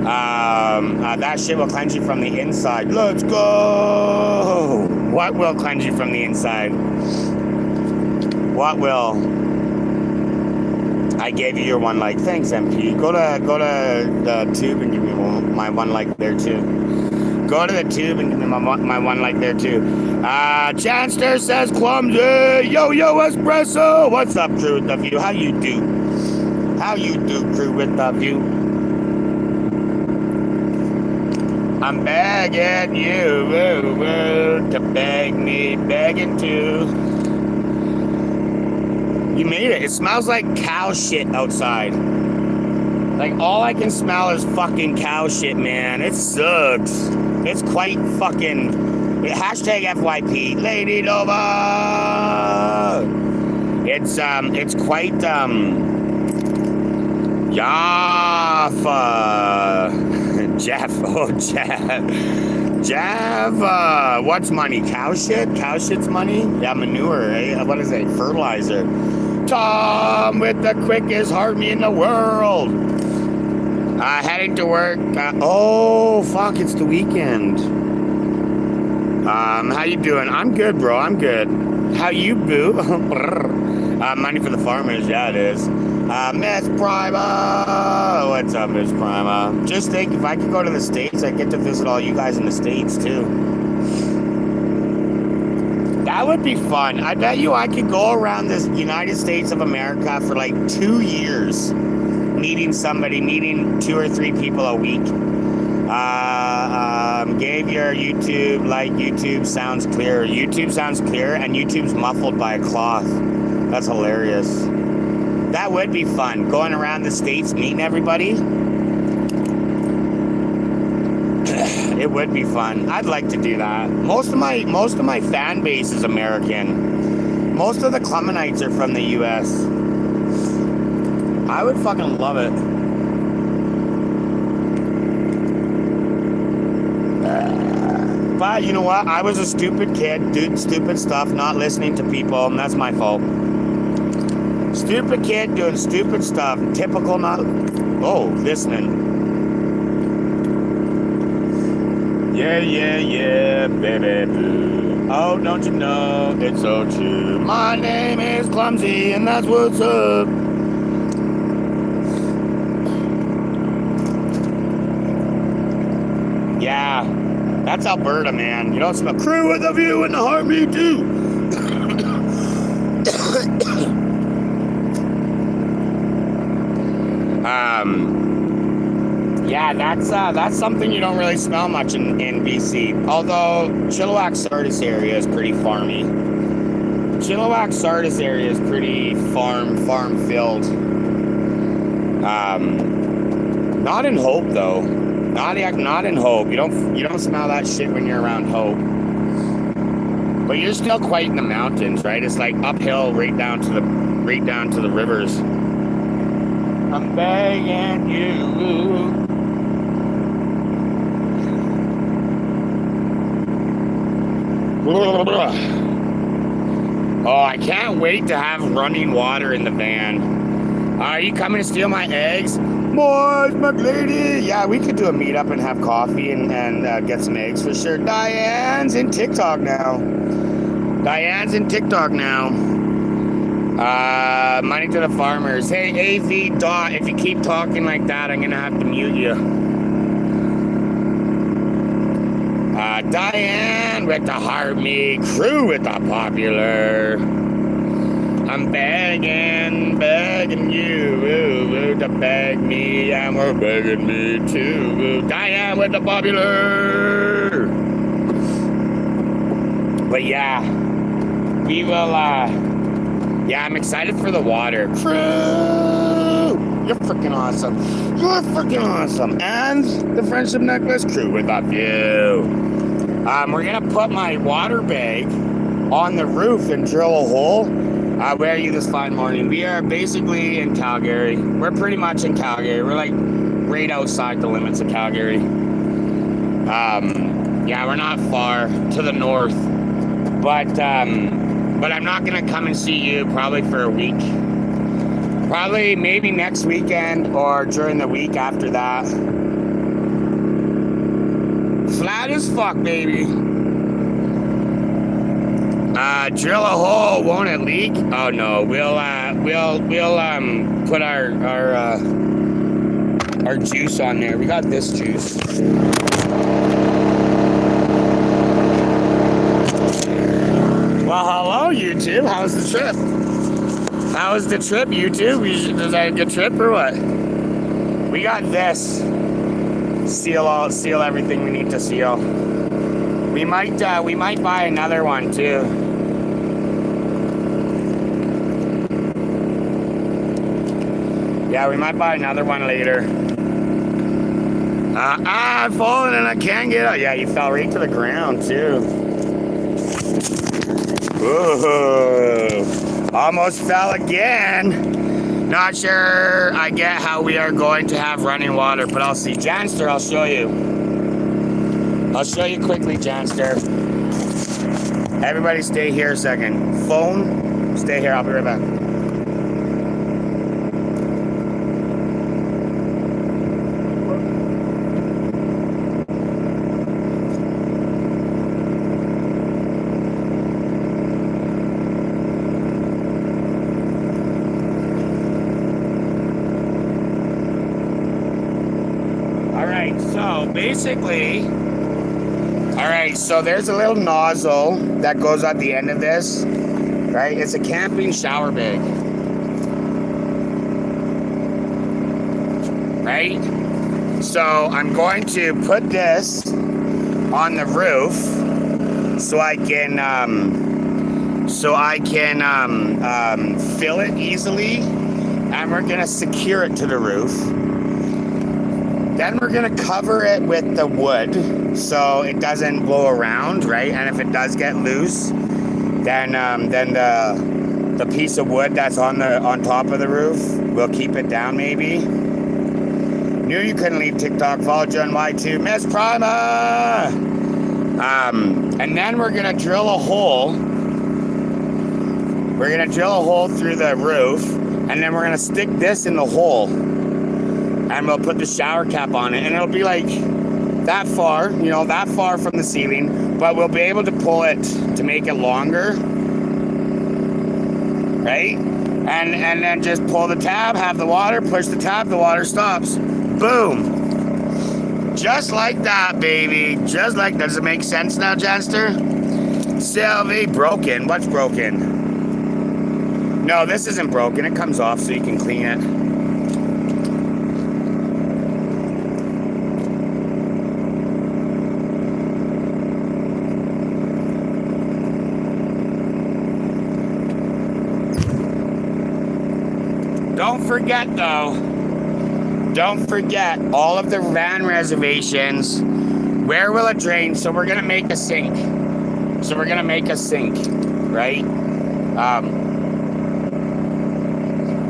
That shit will cleanse you from the inside. Let's go! What will cleanse you from the inside? What will? I gave you your one like. Thanks, MP. Go to the tube and give me my one like there too. Go to the tube and give me my one like there too. Chanster says clumsy. Yo espresso. What's up, crew with the view? How you do? How you do, crew with the view? I'm begging you to beg me, begging to. You made it. It smells like cow shit outside. Like, all I can smell is fucking cow shit, man. It sucks. It's quite fucking... Hashtag FYP. Lady Nova! It's quite, Jaffa. Jeff. Oh, Jeff. Java. What's money? Cow shit? Cow shit's money? Yeah, manure, eh? What is it? Fertilizer. Tom with the quickest heart me in the world. Heading to work. Oh, fuck, it's the weekend. How you doing? I'm good, bro. I'm good. How you, boo? Money for the farmers. Yeah, it is. Miss Prima. What's up, Miss Prima? Just think, if I could go to the States, I'd get to visit all you guys in the States, too. That would be fun. I bet you I could go around this United States of America for like 2 years, meeting 2 or 3 people a week. Gave your YouTube, like YouTube sounds clear. YouTube sounds clear, and YouTube's muffled by a cloth. That's hilarious. That would be fun, going around the States, meeting everybody. It would be fun. I'd like to do that. Most of my fan base is American. Most of the Clumanites are from the US. I would fucking love it. But you know what? I was a stupid kid, doing stupid stuff, not listening to people, and that's my fault. Stupid kid doing stupid stuff. Typical not... Oh, listening. Yeah, baby boo. Oh, don't you know, it's so true. My name is Clumsy, and that's what's up. Yeah, that's Alberta, man. You don't smell crew with a view in the heartbeat, too. Yeah, that's something you don't really smell much in BC. Although Chilliwack Sardis area is pretty farmy. Chilliwack Sardis area is pretty farm filled. Not in Hope though. Not in Hope. You don't smell that shit when you're around Hope. But you're still quite in the mountains, right? It's like uphill right down to the rivers. I'm begging you. Oh, I can't wait to have running water in the van. Are you coming to steal my eggs? Boys, my lady. Yeah, we could do a meetup and have coffee and get some eggs for sure. Diane's in TikTok now. Money to the farmers. Hey, AV Dot, if you keep talking like that, I'm going to have to mute you. Diane with the Harmony, Crew with the Popular. I'm begging you to beg me, and we're begging me too. Diane with the Popular. But yeah, we will, yeah, I'm excited for the water. Crew! You're freaking awesome. And the Friendship Necklace, Crew with a View. We're going to put my water bag on the roof and drill a hole. Where are you this fine morning? We are basically in Calgary. We're pretty much in Calgary. We're like right outside the limits of Calgary. Yeah, we're not far to the north. But I'm not going to come and see you probably for a week. Probably maybe next weekend or during the week after that. Flat as fuck, baby. Drill a hole, won't it leak? Oh no, we'll put our juice on there. We got this juice. Well, hello YouTube. How's the trip? YouTube? Was that a good trip or what? We got this. Seal everything we need to seal. We might buy another one too. Yeah, we might buy another one later. I'm falling and I can't get up. Yeah, you fell right to the ground too. Ooh, almost fell again. Not sure I get how we are going to have running water, but I'll see. Janster, I'll show you. I'll show you quickly, Janster. Everybody stay here a second. Phone, stay here. I'll be right back. So there's a little nozzle that goes at the end of this, right? It's a camping shower bag, right? So I'm going to put this on the roof so I can fill it easily, and we're gonna secure it to the roof. Then we're gonna cover it with the wood so it doesn't blow around, right? And if it does get loose, then the piece of wood that's on top of the roof will keep it down maybe. Knew you couldn't leave TikTok. Followed you on Y2. Miss Prima! And then we're gonna drill a hole. We're gonna drill a hole through the roof, and then we're gonna stick this in the hole. And we'll put the shower cap on it, and it'll be like that far from the ceiling, but we'll be able to pull it to make it longer, right? And then just pull the tab, have the water, push the tab, the water stops. Boom. Just like that, baby. Just like, does it make sense now, Janster? Sylvie, broken. What's broken? No, this isn't broken. It comes off so you can clean it. don't forget though, don't forget all of the van reservations. Where will it drain? So we're gonna make a sink. Right?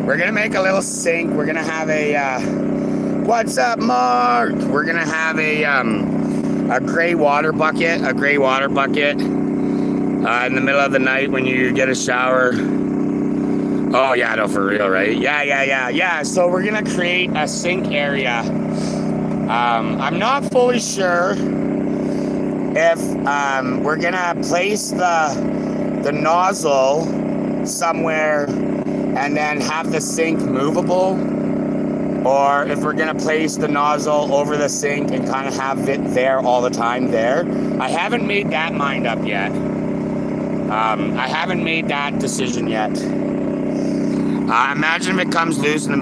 We're gonna make a little sink. We're gonna have a what's up, Mark? We're gonna have a gray water bucket, in the middle of the night when you get a shower. Oh yeah, no, for real, right? Yeah. So we're gonna create a sink area. I'm not fully sure if we're gonna place the nozzle somewhere and then have the sink movable, or if we're gonna place the nozzle over the sink and kind of have it there all the time there. I haven't made that mind up yet. I haven't made that decision yet. Imagine if it comes loose in the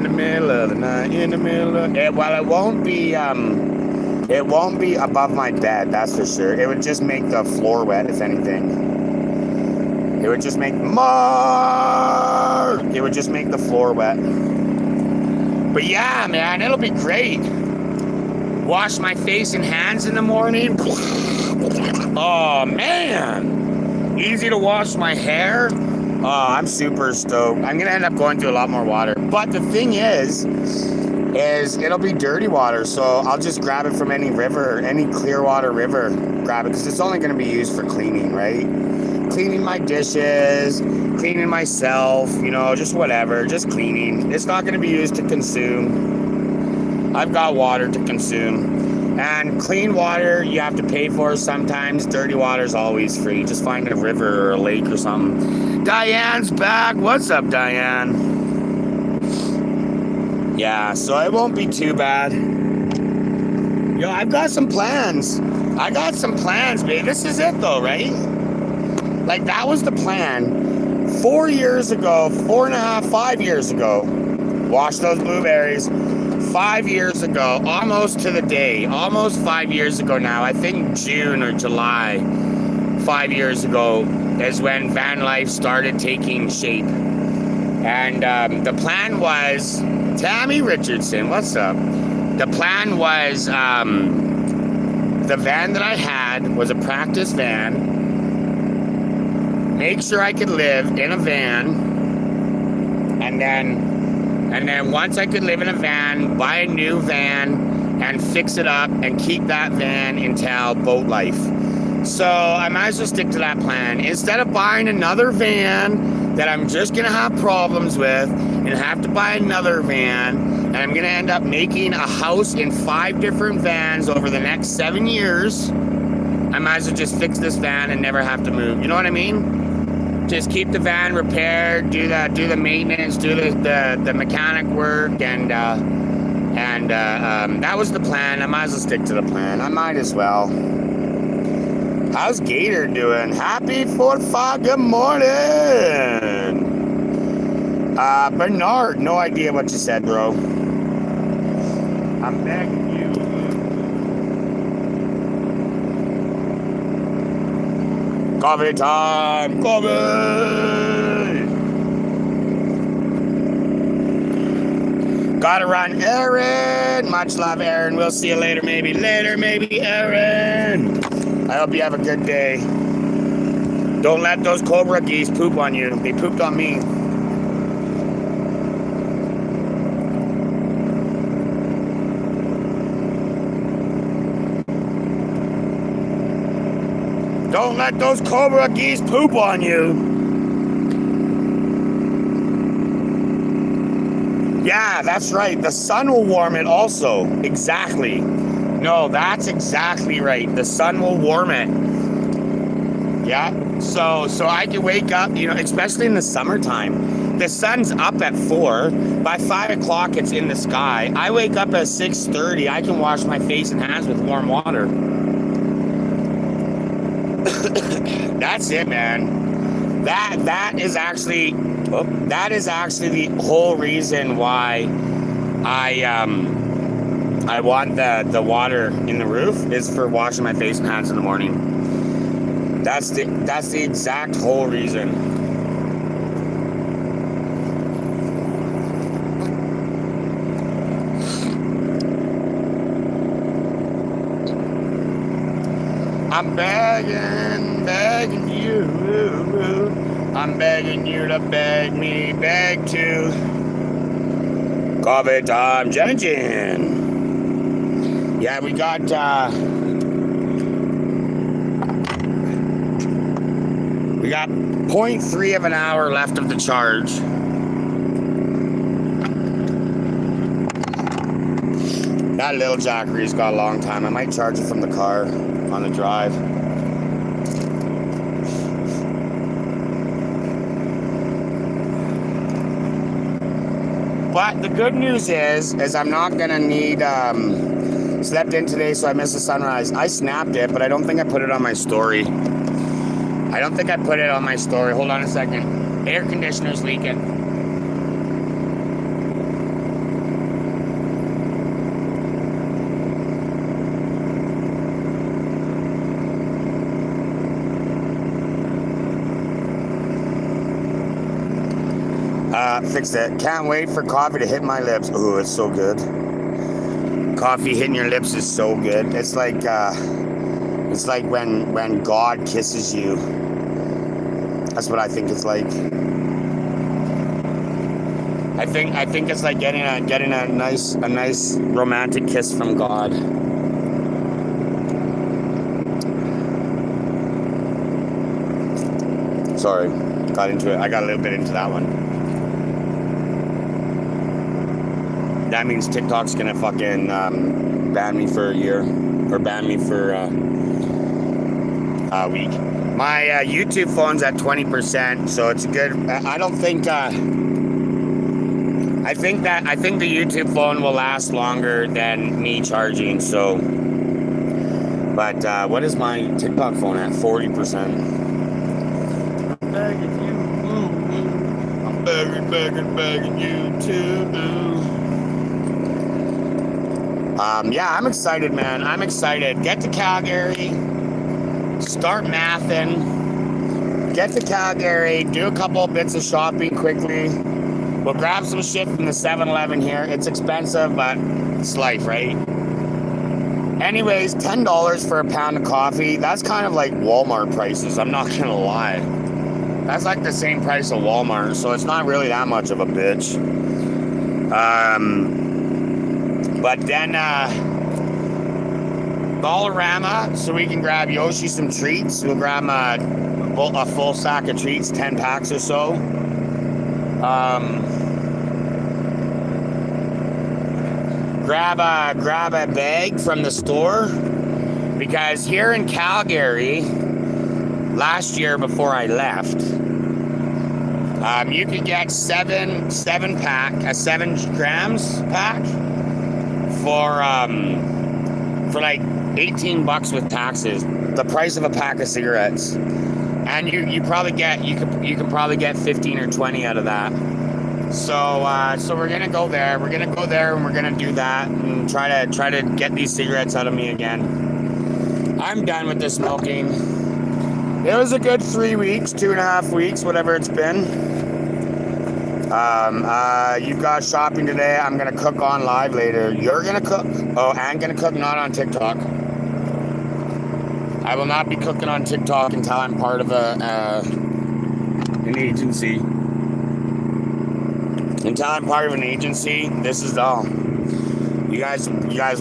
middle of the night, well, it won't be above my bed, that's for sure. It would just make the floor wet, if anything. It would just make the floor wet. But yeah, man, it'll be great. Wash my face and hands in the morning. Oh, man. Easy to wash my hair. Oh, I'm super stoked. I'm going to end up going through a lot more water. But the thing is it'll be dirty water. So I'll just grab it from any river, any clear water river. Grab it because it's only going to be used for cleaning, right? Cleaning my dishes, cleaning myself, just whatever, just cleaning. It's not going to be used to consume. I've got water to consume. And clean water you have to pay for sometimes. Dirty water is always free. Just find a river or a lake or something. Diane's back. What's up, Diane? Yeah, so it won't be too bad. Yo, I've got some plans. Babe. This is it though, right? Like, that was the plan 4 years ago, 5 years ago. Wash those blueberries. 5 years ago, almost to the day, almost 5 years ago now. I think June or July, 5 years ago, is when van life started taking shape. And the plan was, Tammy Richardson, what's up? The plan was, the van that I had was a practice van. Make sure I could live in a van, and then once I could live in a van, buy a new van and fix it up and keep that van until boat life. So I might as well stick to that plan. Instead of buying another van that I'm just gonna have problems with and have to buy another van, and I'm gonna end up making a house in 5 different vans over the next 7 years, I might as well just fix this van and never have to move. You know what I mean? Just keep the van repaired, do the maintenance, do the mechanic work, and that was the plan. I might as well stick to the plan. I might as well. How's Gator doing? Happy 4th of 5. Good morning. Bernard, no idea what you said, bro. I'm begging you. Coffee time! Coffee! Gotta run, Aaron! Much love, Aaron. We'll see you later, maybe. Later, maybe, Aaron! I hope you have a good day. Don't let those cobra geese poop on you. They pooped on me. Don't let those cobra geese poop on you. Yeah, that's right. The sun will warm it also. Exactly. No, that's exactly right. The sun will warm it. Yeah. So I can wake up, especially in the summertime. The sun's up at 4. By 5 o'clock, it's in the sky. I wake up at 6:30. I can wash my face and hands with warm water. That's it, man. That is actually the whole reason why I want the water in the roof is for washing my face and hands in the morning. That's the exact whole reason. I'm begging you. I'm begging you to beg me, beg to. Coffee time, Jen. Yeah, we got, we got 0.3 of an hour left of the charge. That little Jackery's got a long time. I might charge it from the car on the drive. But the good news is I'm not gonna need, slept in today, so I missed the sunrise. I snapped it, but I don't think I put it on my story. Hold on a second. Air conditioner's leaking. Fix it. Can't wait for coffee to hit my lips. Oh, it's so good. Coffee hitting your lips is so good. It's like when God kisses you. That's what I think it's like. I think it's like getting a nice romantic kiss from God. Sorry, got into it. I got a little bit into that one. That means TikTok's gonna fucking ban me for a year, or ban me for a week. My YouTube phone's at 20%, so it's good. I don't think. I think the YouTube phone will last longer than me charging. So, but what is my TikTok phone at? 40%. I'm begging you, I'm begging you to. Yeah, I'm excited, man. I'm excited. Get to Calgary, start mathing, get to Calgary, do a couple of bits of shopping quickly. We'll grab some shit from the 7-Eleven here. It's expensive, but it's life, right? Anyways, $10 for a pound of coffee. That's kind of like Walmart prices. I'm not gonna lie. That's like the same price of Walmart, so it's not really that much of a bitch. But then, Dollarama, so we can grab Yoshi some treats. We'll grab a full sack of treats, 10 packs or so. Grab a bag from the store, because here in Calgary, last year before I left, you could get 7 grams pack for like $18 with taxes, the price of a pack of cigarettes, and you can probably get 15 or 20 out of that. So we're gonna go there. We're gonna go there and we're gonna do that and try to get these cigarettes out of me again. I'm done with the smoking. It was a good 3 weeks, 2.5 weeks, whatever it's been. You've got shopping today. I'm gonna cook on live later. You're gonna cook? Oh, I'm gonna cook not on TikTok. I will not be cooking on TikTok until I'm part of an agency. Until I'm part of an agency, this is all. You guys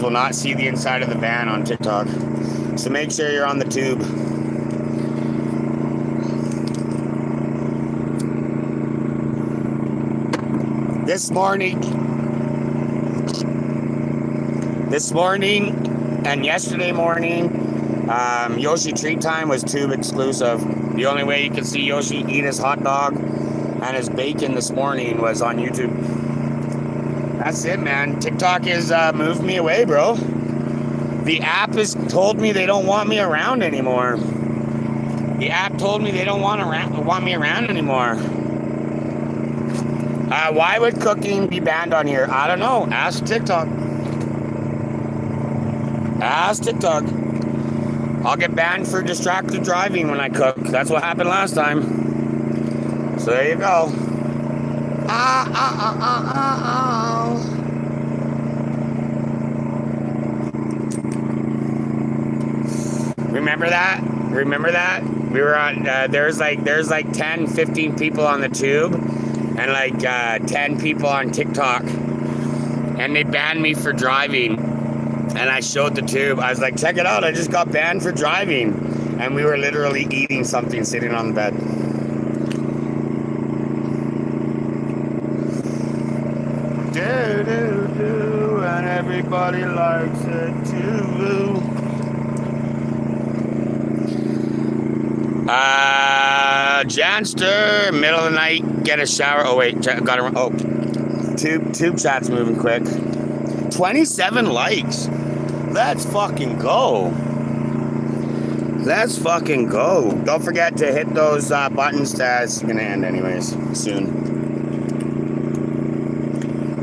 will not see the inside of the van on TikTok. So make sure you're on the tube. This morning and yesterday morning, Yoshi Treat Time was tube exclusive. The only way you could see Yoshi eat his hot dog and his bacon this morning was on YouTube. That's it, man. TikTok has moved me away, bro. The app has told me they don't want me around anymore. The app told me they don't want me around anymore. Why would cooking be banned on here? I don't know. Ask TikTok. Ask TikTok. I'll get banned for distracted driving when I cook. That's what happened last time. So there you go. remember that? Remember that? We were on, there's like 10, 15 people on the tube and like 10 people on TikTok. And they banned me for driving. And I showed the tube. I was like, check it out. I just got banned for driving. And we were literally eating something sitting on the bed. Do, do, do. And everybody likes it too. Janster, middle of the night, get a shower. Oh, wait. Got to. Oh. Tube chat's moving quick. 27 likes. Let's fucking go. Let's fucking go. Don't forget to hit those buttons. That's gonna end anyways soon.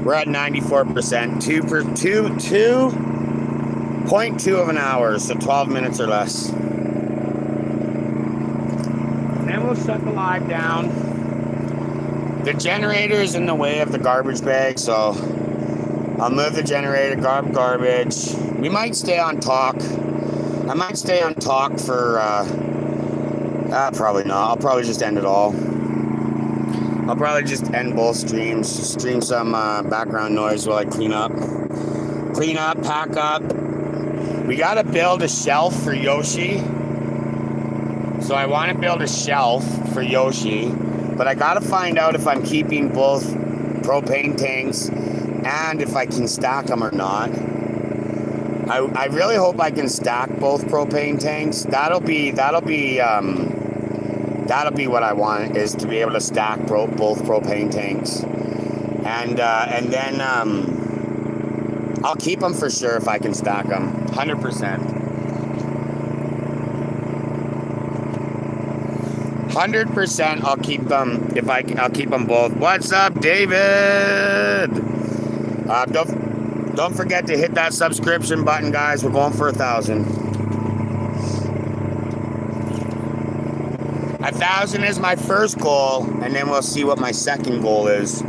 We're at 94%. 2.2 of an hour, so 12 minutes or less. Then we'll shut the live down. The generator is in the way of the garbage bag, so I'll move the generator, garbage. We might stay on talk. I might stay on talk for, probably not. I'll probably just end it all. I'll probably just end both streams, stream some background noise while I clean up, pack up. We gotta build a shelf for Yoshi. So I want to build a shelf for Yoshi. But I gotta find out if I'm keeping both propane tanks and if I can stack them or not. I really hope I can stack both propane tanks. That'll be what I want, is to be able to stack both propane tanks. And then I'll keep them for sure if I can stack them. 100%. 100% I'll keep them I'll keep them both. What's up, David? Don't forget to hit that subscription button, guys. We're going for 1,000. 1,000 is my first goal, and then we'll see what my second goal is.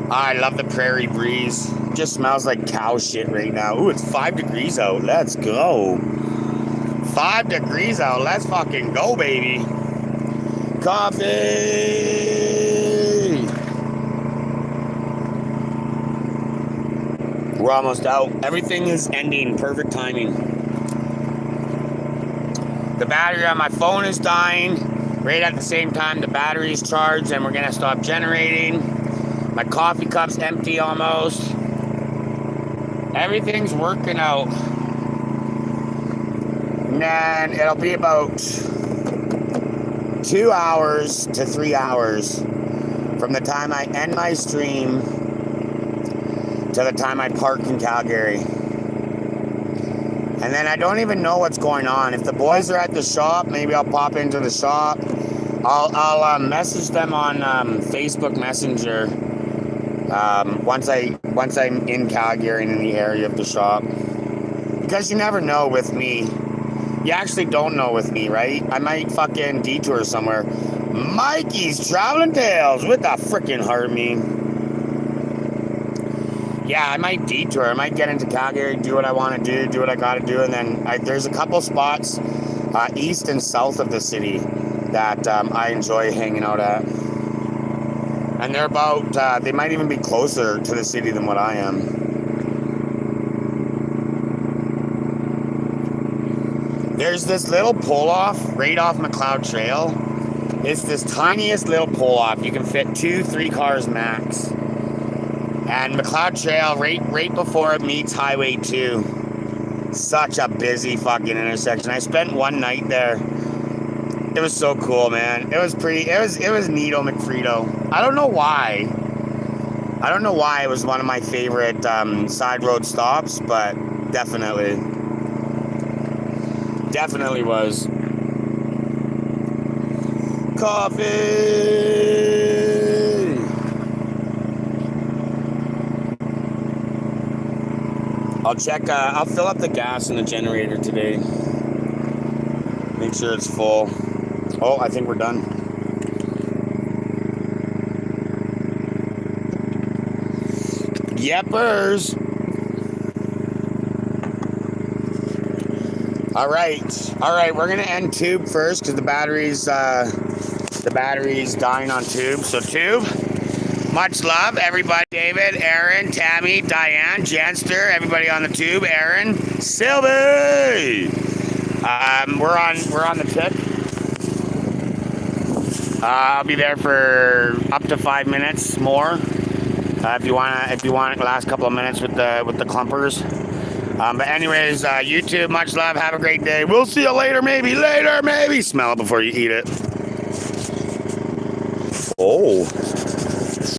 I love the prairie breeze. Just smells like cow shit right now. Ooh, it's 5 degrees out. Let's go. 5 degrees out. Let's fucking go, baby. Coffee. We're almost out. Everything is ending. Perfect timing. The battery on my phone is dying. Right at the same time, the battery is charged, and we're gonna stop generating. My coffee cup's empty almost. Everything's working out. And then it'll be about 2 hours to 3 hours from the time I end my stream to the time I park in Calgary. And then I don't even know what's going on. If the boys are at the shop, maybe I'll pop into the shop. I'll message them on Facebook Messenger once I'm in Calgary and in the area of the shop. Because you never know with me. You actually don't know with me, right? I might fucking detour somewhere. Mikey's Traveling Tales with the freaking heart me. Yeah, I might detour. I might get into Calgary, do what I want to do what I got to do, and then there's a couple spots east and south of the city that I enjoy hanging out at. And they're about, they might even be closer to the city than what I am. There's this little pull-off right off McLeod Trail. It's this tiniest little pull-off. You can fit 2-3 cars max. And McLeod Trail, right before it meets Highway 2. Such a busy fucking intersection. I spent one night there. It was so cool, man. It was neato McFredo. I don't know why. It was one of my favorite side road stops, but definitely was. Coffee. I'll fill up the gas in the generator today. Make sure it's full. Oh, I think we're done. Yepers. All right. We're gonna end tube first because the battery's dying on tube. So tube, much love, everybody. David, Aaron, Tammy, Diane, Janster, everybody on the tube. Aaron, Sylvie. We're on the tick. I'll be there for up to 5 minutes more. If you want the last couple of minutes with the clumpers. But anyways, YouTube, much love. Have a great day. We'll see you later, maybe. Smell it before you eat it. Oh.